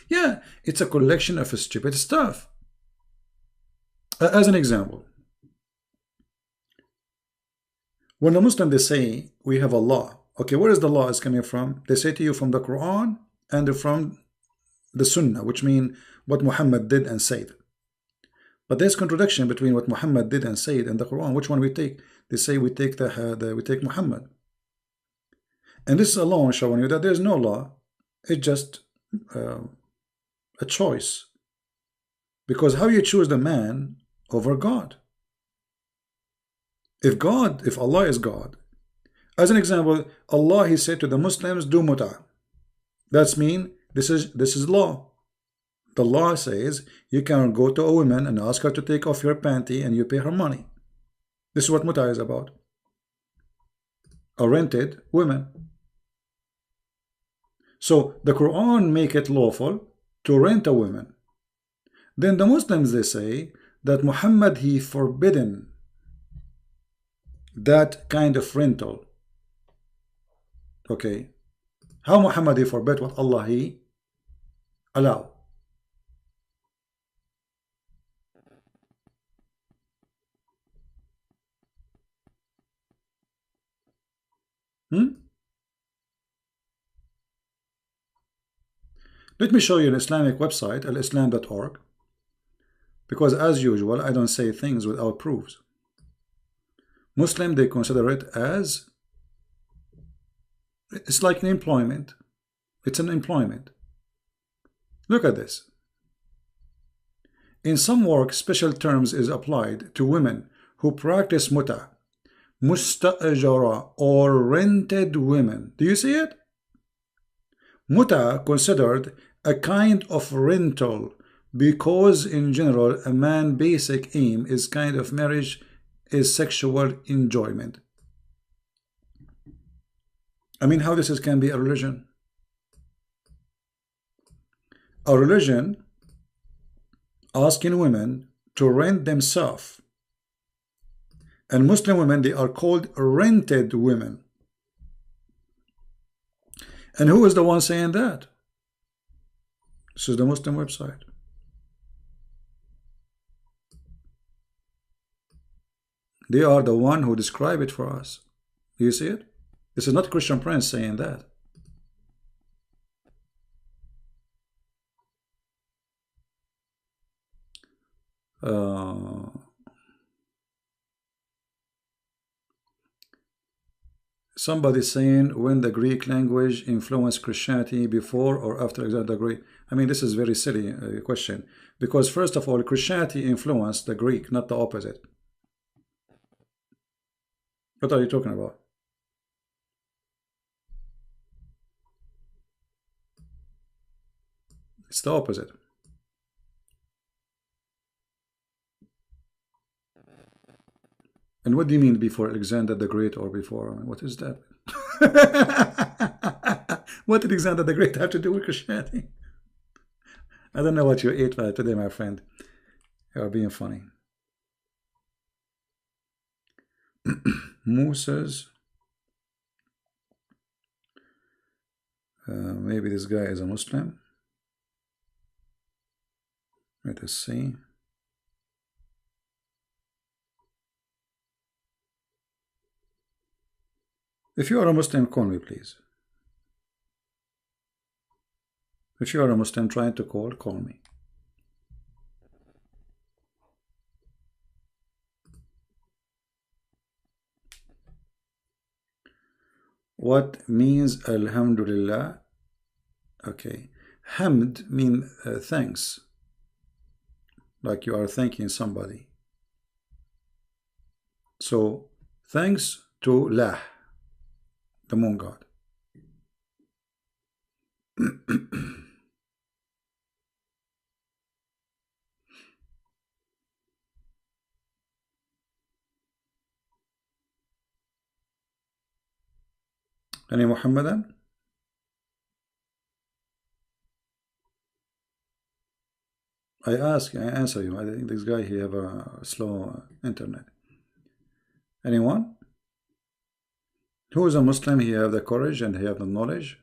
Yeah, it's a collection of stupid stuff. As an example, when a Muslim, they say we have a law. Okay, where is the law is coming from? They say to you from the Quran and from the Sunnah, which mean what Muhammad did and said. But there's contradiction between what Muhammad did and said and the Quran. Which one we take? They say we take we take Muhammad. And this is alone showing you that there's no law. It's just a choice. Because how you choose the man over God? If Allah is God, as an example, Allah, He said to the Muslims, do muta. That's mean this is law. The law says you can go to a woman and ask her to take off your panty and you pay her money. This is what muta is about. A rented woman. So the Quran make it lawful to rent a woman. Then the Muslims, they say that Muhammad, he forbidden that kind of rental. Okay, how Muhammad he forbid what Allah he allow? Let me show you an Islamic website, alislam.org, because as usual I don't say things without proofs. Muslim, they consider it as, it's like an employment. It's an employment. Look at this. In some work, special terms is applied to women who practice muta, musta'ajara, or rented women. Do you see it? Muta considered a kind of rental because in general a man's basic aim is kind of marriage is sexual enjoyment. I mean, how this can be a religion? A religion asking women to rent themselves, and Muslim women, they are called rented women. And who is the one saying that? This is the Muslim website. They are the one who describe it for us. Do you see it? This is not Christian Prince saying that. Somebody saying when the Greek language influenced Christianity before or after Alexander the Great. I mean, this is very silly question, because first of all, Christianity influenced the Greek, not the opposite. What are you talking about? It's the opposite. And what do you mean before Alexander the Great or before? What is that? What did Alexander the Great have to do with Christianity? I don't know what you ate today, my friend. You are being funny. Moses. Maybe this guy is a Muslim. Let us see. If you are a Muslim, call me, please. If you are a Muslim trying to call me. What means Alhamdulillah? Okay. Hamd means thanks. Like you are thanking somebody. So, thanks to Lah, the moon god. Any Muhammadan? I ask, I answer you. I think this guy, he have a slow internet. Anyone? Who is a Muslim? He have the courage and he have the knowledge.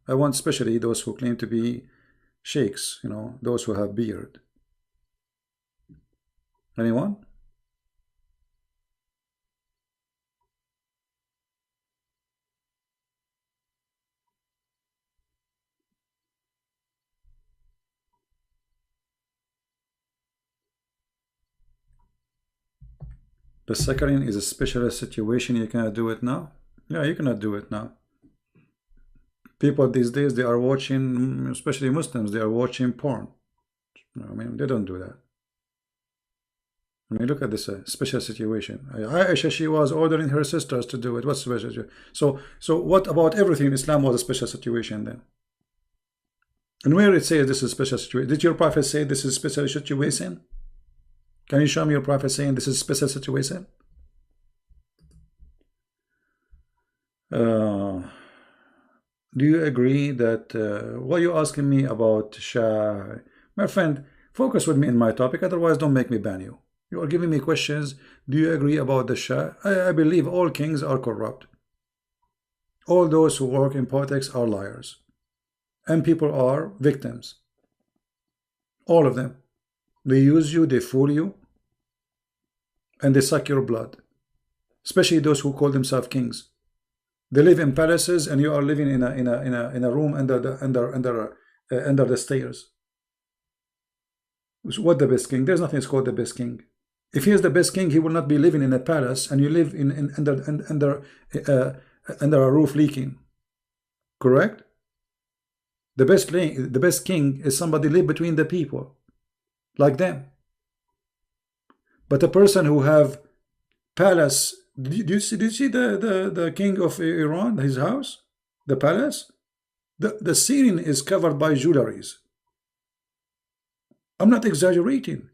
I want especially those who claim to be sheikhs, you know, those who have beard. Anyone? The suckering is a special situation. You cannot do it now. Yeah, you cannot do it now. People these days, they are watching, especially Muslims, they are watching porn. I mean, they don't do that. I mean, look at this special situation. Aisha, she was ordering her sisters to do it. What's special? So what about everything in Islam was a special situation then? And where it says this is a special situation, did your Prophet say this is a special situation? Can you show me your Prophet saying this is a special situation? Do you agree that what are you asking me about Shah? My friend, focus with me in my topic, otherwise don't make me ban you. You are giving me questions. Do you agree about the Shah? I believe all kings are corrupt. All those who work in politics are liars. And people are victims. All of them. They use you, they fool you, and they suck your blood. Especially those who call themselves kings. They live in palaces, and you are living in a room under the stairs. So what the best king? There's nothing called the best king. If he is the best king, he will not be living in a palace, and you live under a roof leaking. Correct? The best king is somebody live between the people, like them. But a person who have palace, did you see the king of Iran, his house, the palace? The ceiling is covered by jewelries. I'm not exaggerating.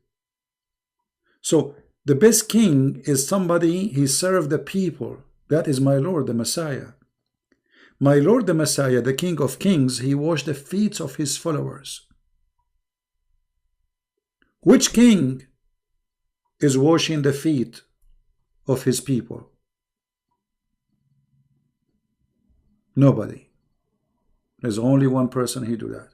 So the best king is somebody, he served the people. That is my Lord, the Messiah. My Lord, the Messiah, the King of Kings, he washed the feet of his followers. Which king is washing the feet of his people? Nobody. There's only one person who do that.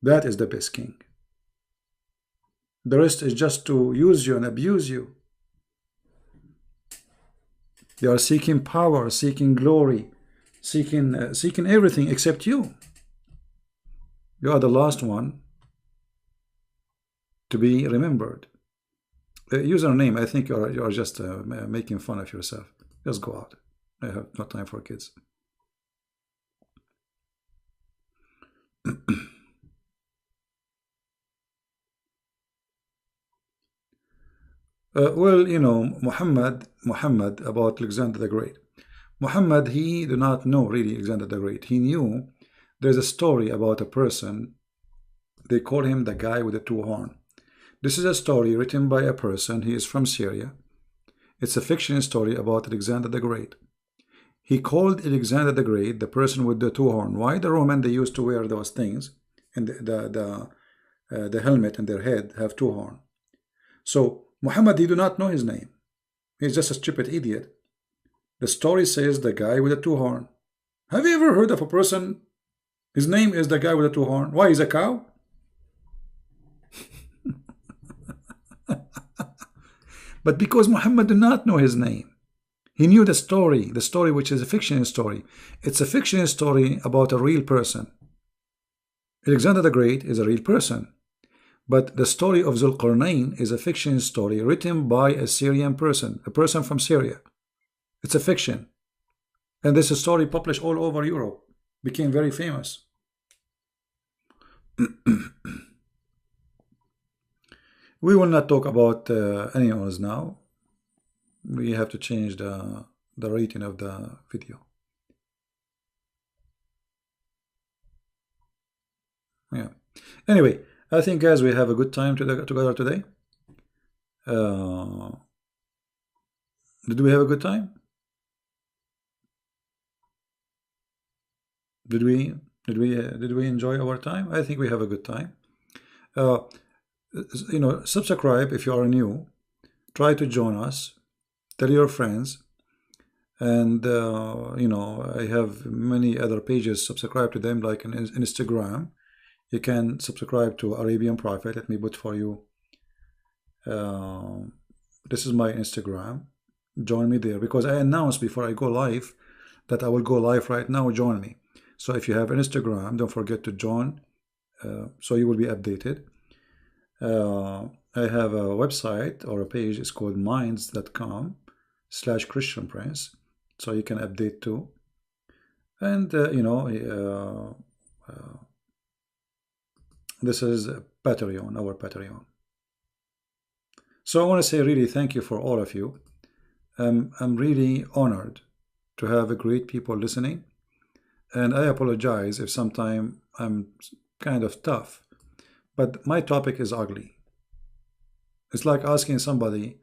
That is the best king. The rest is just to use you and abuse you. They are seeking power, seeking glory, seeking everything except you. You are the last one to be remembered. Username, I think you are just making fun of yourself. Just go out. I have no time for kids. Well, you know, Muhammad about Alexander the Great. Muhammad, he did not know really Alexander the Great. He knew there's a story about a person. They call him the guy with the two horns. This is a story written by a person. He is from Syria. It's a fiction story about Alexander the Great. He called Alexander the Great the person with the two horns. Why? The Roman, they used to wear those things, and the helmet and their head have two horns. So Muhammad, he do not know his name. He's just a stupid idiot. The story says the guy with the two horns. Have you ever heard of a person, his name is the guy with the two horns? Why, he's a cow? But because Muhammad did not know his name, he knew the story which is a fiction story. It's a fiction story about a real person. Alexander the Great is a real person. But the story of Zulqarnain is a fiction story written by a Syrian person, a person from Syria. It's a fiction. And this story published all over Europe, became very famous. We will not talk about animals now. We have to change the rating of the video. Yeah. Anyway, I think, guys, we have a good time together today. Did we have a good time? Did we enjoy our time? I think we have a good time. You know, subscribe if you are new. Try to join us. Tell your friends. And you know, I have many other pages. Subscribe to them, like in Instagram. You can subscribe to Arabian Prophet. Let me put for you. This is my Instagram. Join me there, because I announced before I go live that I will go live right now. Join me. So if you have Instagram, don't forget to join, so you will be updated. I have a website or a page. It's called minds.com/Christian Prince, so you can update too. And you know, this is Patreon, our Patreon. So I want to say really thank you for all of you. I'm really honored to have a great people listening, and I apologize if sometimes I'm kind of tough, but my topic is ugly. It's like asking somebody,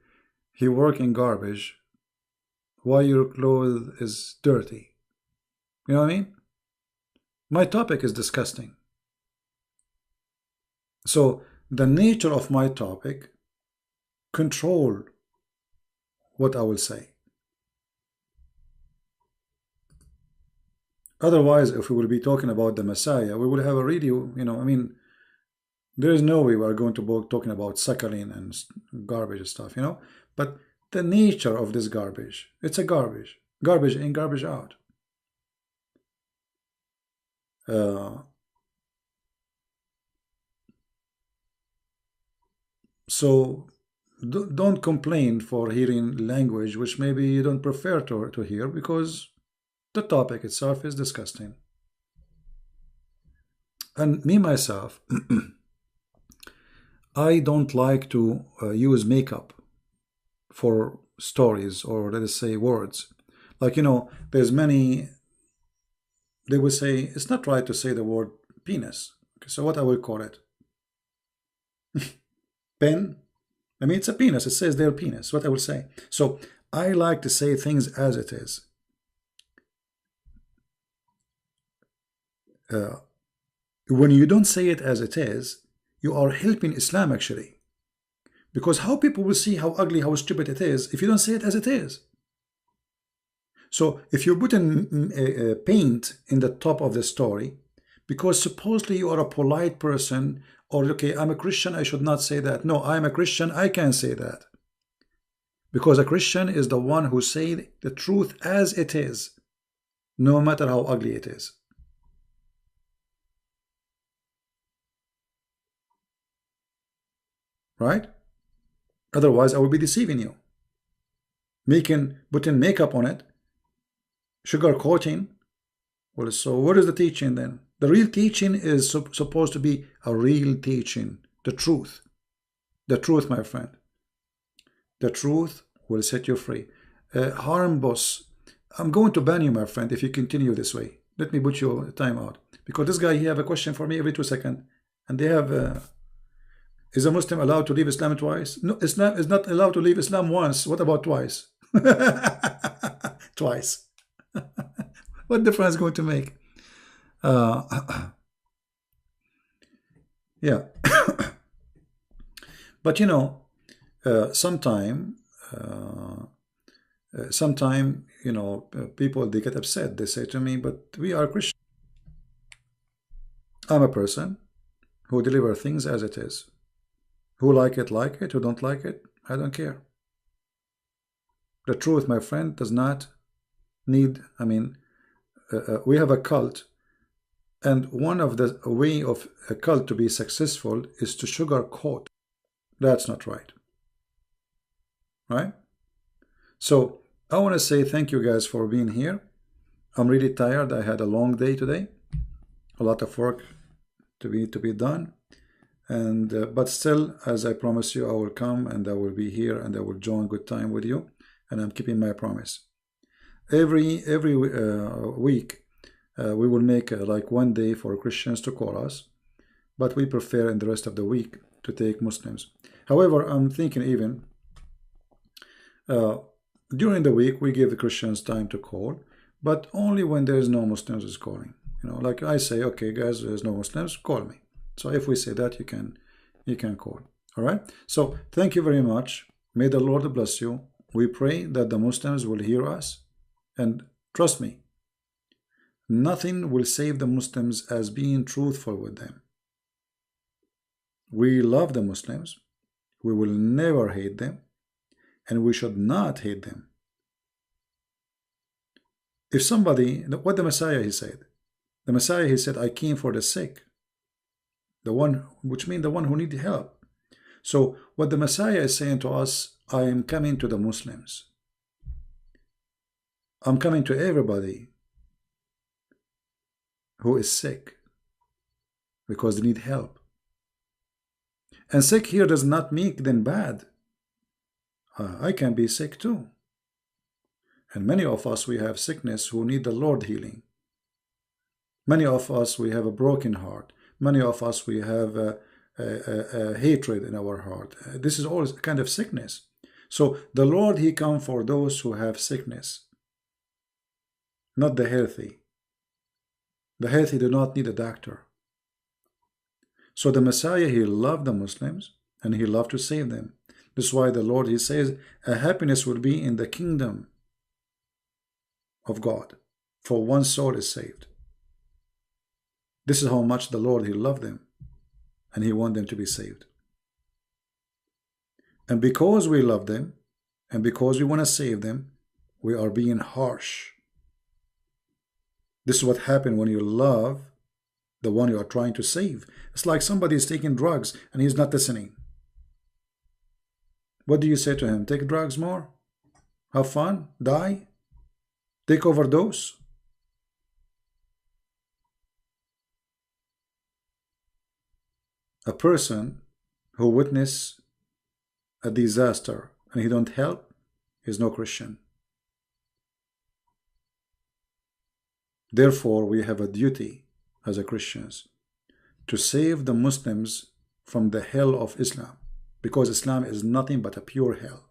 he work in garbage, why your clothes is dirty. You know what I mean? My topic is disgusting. So the nature of my topic control what I will say. Otherwise, if we will be talking about the Messiah, we will have a really, you know, I mean, there is no way we are going to be talking about suckling and garbage and stuff, you know. But the nature of this garbage, it's a garbage. Garbage in, garbage out. So don't complain for hearing language which maybe you don't prefer to hear, because the topic itself is disgusting. And me myself, I don't like to use makeup for stories, or let us say words. Like, you know, there's many, they will say it's not right to say the word penis. Okay, so what I will call it? Pen? I mean, it's a penis. It says their penis. What I will say. So I like to say things as it is. When you don't say it as it is, you are helping Islam actually. Because how people will see how ugly, how stupid it is if you don't say it as it is. So if you're putting paint in the top of the story, because supposedly you are a polite person, or okay, I'm a Christian, I should not say that. No, I'm a Christian, I can say that. Because a Christian is the one who say the truth as it is, no matter how ugly it is. Right? Otherwise, I will be deceiving you. Putting makeup on it, sugar coating. Well, so what is the teaching then? The real teaching is supposed to be a real teaching. The truth. The truth, my friend. The truth will set you free. Harm boss. I'm going to ban you, my friend, if you continue this way. Let me put your time out. Because this guy, he have a question for me every 2 seconds. And they have... is a Muslim allowed to leave Islam twice? No, Islam is not allowed to leave Islam once. What about twice? Twice. What difference is going to make? Yeah. But you know, sometime, you know, people, they get upset. They say to me, but we are Christian. I'm a person who delivers things as it is. Who like it, who don't like it, I don't care. The truth, my friend, does not need, I mean, we have a cult, and one of the way of a cult to be successful is to sugarcoat. That's not right. Right? So I want to say thank you guys for being here. I'm really tired. I had a long day today, a lot of work to be done. And but still, as I promise you, I will come and I will be here and I will join good time with you, and I'm keeping my promise. Every week we will make like one day for Christians to call us, but we prefer in the rest of the week to take Muslims. However, I'm thinking even during the week we give the Christians time to call, but only when there is no Muslims is calling. You know, like I say, okay, guys, there's no Muslims, call me. So if we say that, you can call. All right. So thank you very much. May the Lord bless you. We pray that the Muslims will hear us, and trust me, nothing will save the Muslims as being truthful with them. We love the Muslims. We will never hate them, and we should not hate them. If somebody, what the Messiah he said, the Messiah he said, I came for the sick, the one, which means the one who need help. So what the Messiah is saying to us, I am coming to the Muslims. I'm coming to everybody who is sick because they need help. And sick here does not make them bad. I can be sick too. And many of us, we have sickness who need the Lord healing. Many of us, we have a broken heart. Many of us, we have a hatred in our heart. This is all a kind of sickness. So the Lord, he come for those who have sickness, not the healthy. The healthy do not need a doctor. So the Messiah, he loved the Muslims and he loved to save them. This is why the Lord, he says, a happiness will be in the kingdom of God, for one soul is saved. This is how much the Lord, he loved them and he wanted them to be saved. And because we love them and because we want to save them, we are being harsh. This is what happens when you love the one you are trying to save. It's like somebody is taking drugs and he's not listening. What do you say to him? Take drugs more? Have fun? Die? Take overdose? A person who witnessed a disaster and he don't help is no Christian. Therefore, we have a duty as a Christians to save the Muslims from the hell of Islam, because Islam is nothing but a pure hell.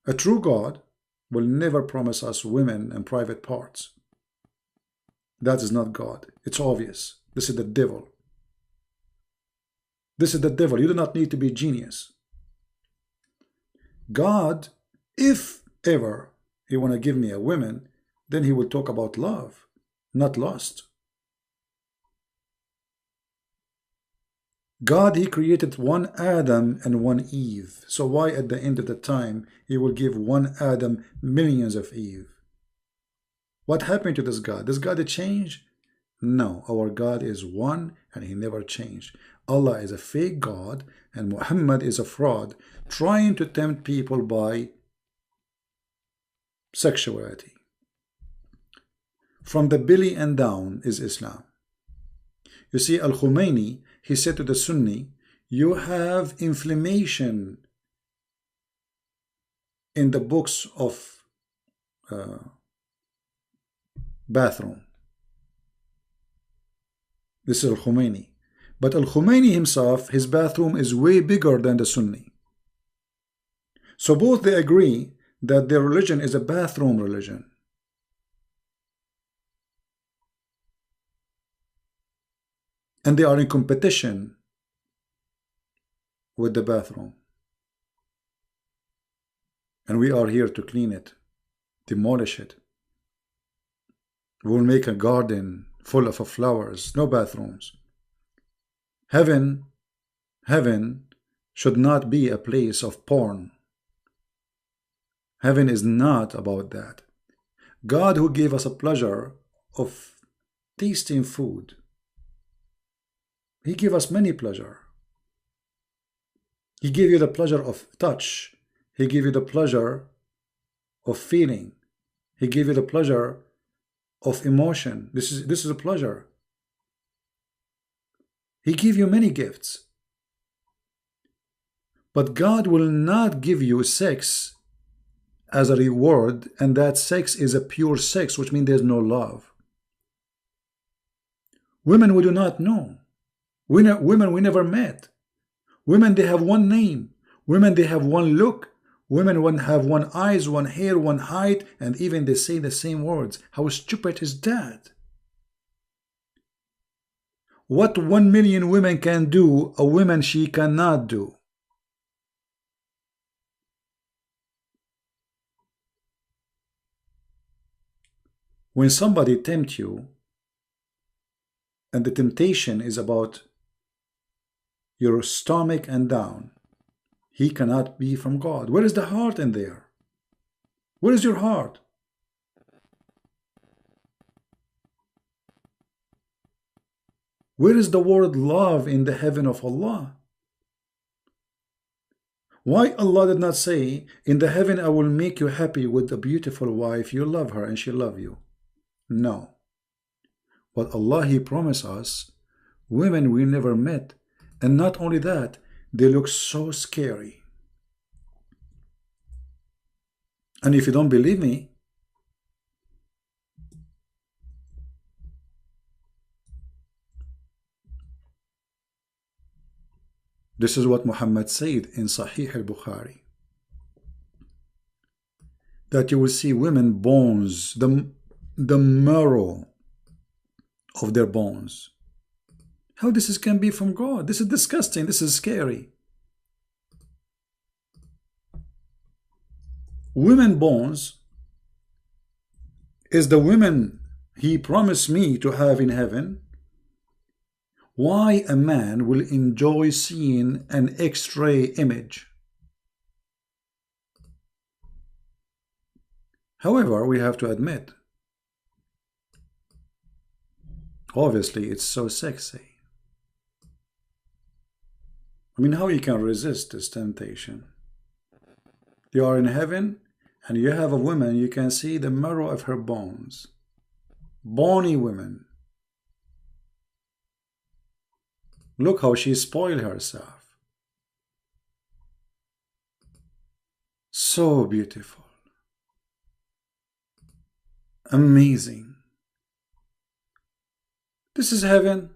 A true God will never promise us women and private parts. That is not God. It's obvious. This is the devil. This is the devil. You do not need to be a genius. God, if ever he want to give me a woman, then he will talk about love, not lust. God, he created one Adam and one Eve. So why at the end of the time he will give one Adam millions of Eve? What happened to this God? Does God change? No, our God is one and he never changed. Allah is a fake God and Muhammad is a fraud, trying to tempt people by sexuality. From the belly and down is Islam. You see, Al-Khomeini, he said to the Sunni, you have inflammation in the books of bathroom. This is Al-Khomeini. But Al-Khomeini himself, his bathroom is way bigger than the Sunni. So both they agree that their religion is a bathroom religion. And they are in competition with the bathroom. And we are here to clean it, demolish it. We will make a garden full of flowers, no bathrooms. Heaven should not be a place of porn. Heaven is not about that. God, who gave us a pleasure of tasting food, he gave us many pleasure. He gave you the pleasure of touch. He gave you the pleasure of feeling. He gave you the pleasure of emotion. This is a pleasure. He gave you many gifts. But God will not give you sex as a reward, and that sex is a pure sex, which means there's no love. Women we do not know. Women we never met. Women, they have one name. Women, they have one look. Women have one eyes, one hair, one height, and even they say the same words. How stupid is that? What 1 million women can do, a woman she cannot do. When somebody tempts you, and the temptation is about your stomach and down, he cannot be from God. Where is the heart in there? Where is your heart? Where is the word love in the heaven of Allah? Why Allah did not say, in the heaven I will make you happy with a beautiful wife, you love her and she love you? No. But Allah, He promised us women we never met. And not only that, they look so scary. And if you don't believe me, this is what Muhammad said in Sahih al-Bukhari. That you will see women bones, the marrow of their bones. How this can be from God? This is disgusting. This is scary. Women bones is the women He promised me to have in heaven. Why a man will enjoy seeing an X-ray image? However, we have to admit, obviously it's so sexy. I mean, how you can resist this temptation? You are in heaven and you have a woman, you can see the marrow of her bones. Bony women. Look how she spoiled herself. So beautiful. Amazing. This is heaven.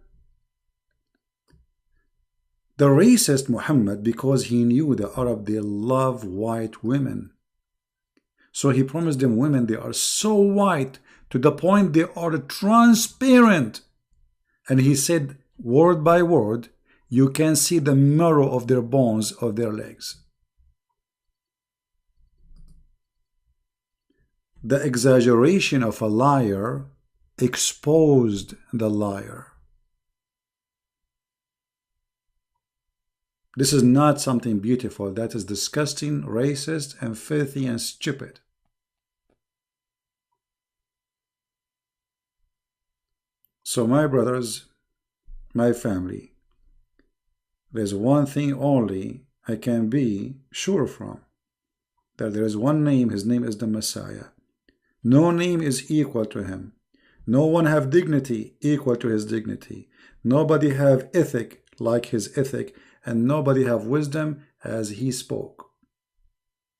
The racist Muhammad, because he knew the Arab, they love white women. So he promised them women, they are so white to the point they are transparent. And he said, word by word, you can see the marrow of their bones of their legs. The exaggeration of a liar exposed the liar. This is not something beautiful. That is disgusting, racist, and filthy and stupid. So my brothers, my family, there's one thing only I can be sure from. That there is one name, his name is the Messiah. No name is equal to him. No one have dignity equal to his dignity. Nobody have ethic like his ethic, and nobody have wisdom as he spoke.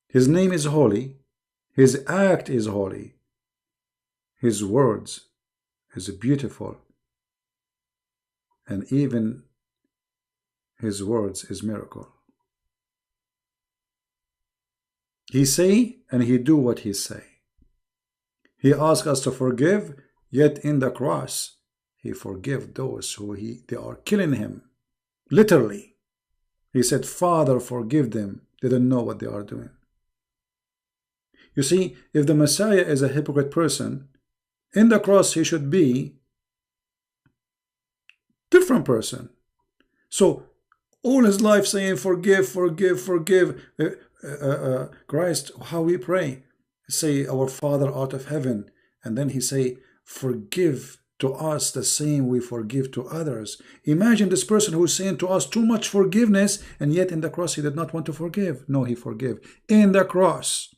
His name is holy. His act is holy. His words is beautiful. And even his words is miracle. He say and he do what he say. He asks us to forgive, yet in the cross he forgive those who they are killing him. Literally. He said, Father, forgive them. They don't know what they are doing. You see, if the Messiah is a hypocrite person, in the cross he should be a different person. So all his life saying, forgive, forgive, forgive. Christ, how we pray. Say, our Father out of heaven. And then he say, forgive to us the same we forgive to others. Imagine this person who's saying to us too much forgiveness, and yet in the cross he did not want to forgive. No, he forgave. In the cross,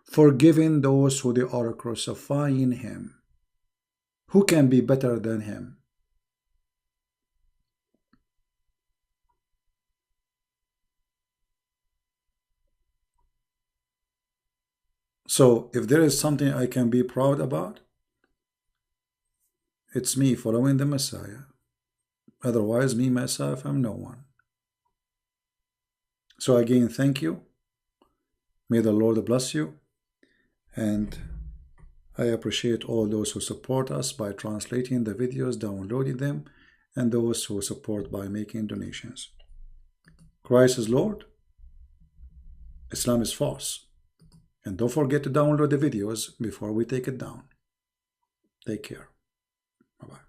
forgiving those who they are crucifying him. Who can be better than him? So if there is something I can be proud about, it's me following the Messiah. Otherwise, me, myself, I'm no one. So again, thank you. May the Lord bless you. And I appreciate all those who support us by translating the videos, downloading them, and those who support by making donations. Christ is Lord, Islam is false. And don't forget to download the videos before we take it down. Take care. Bye-bye.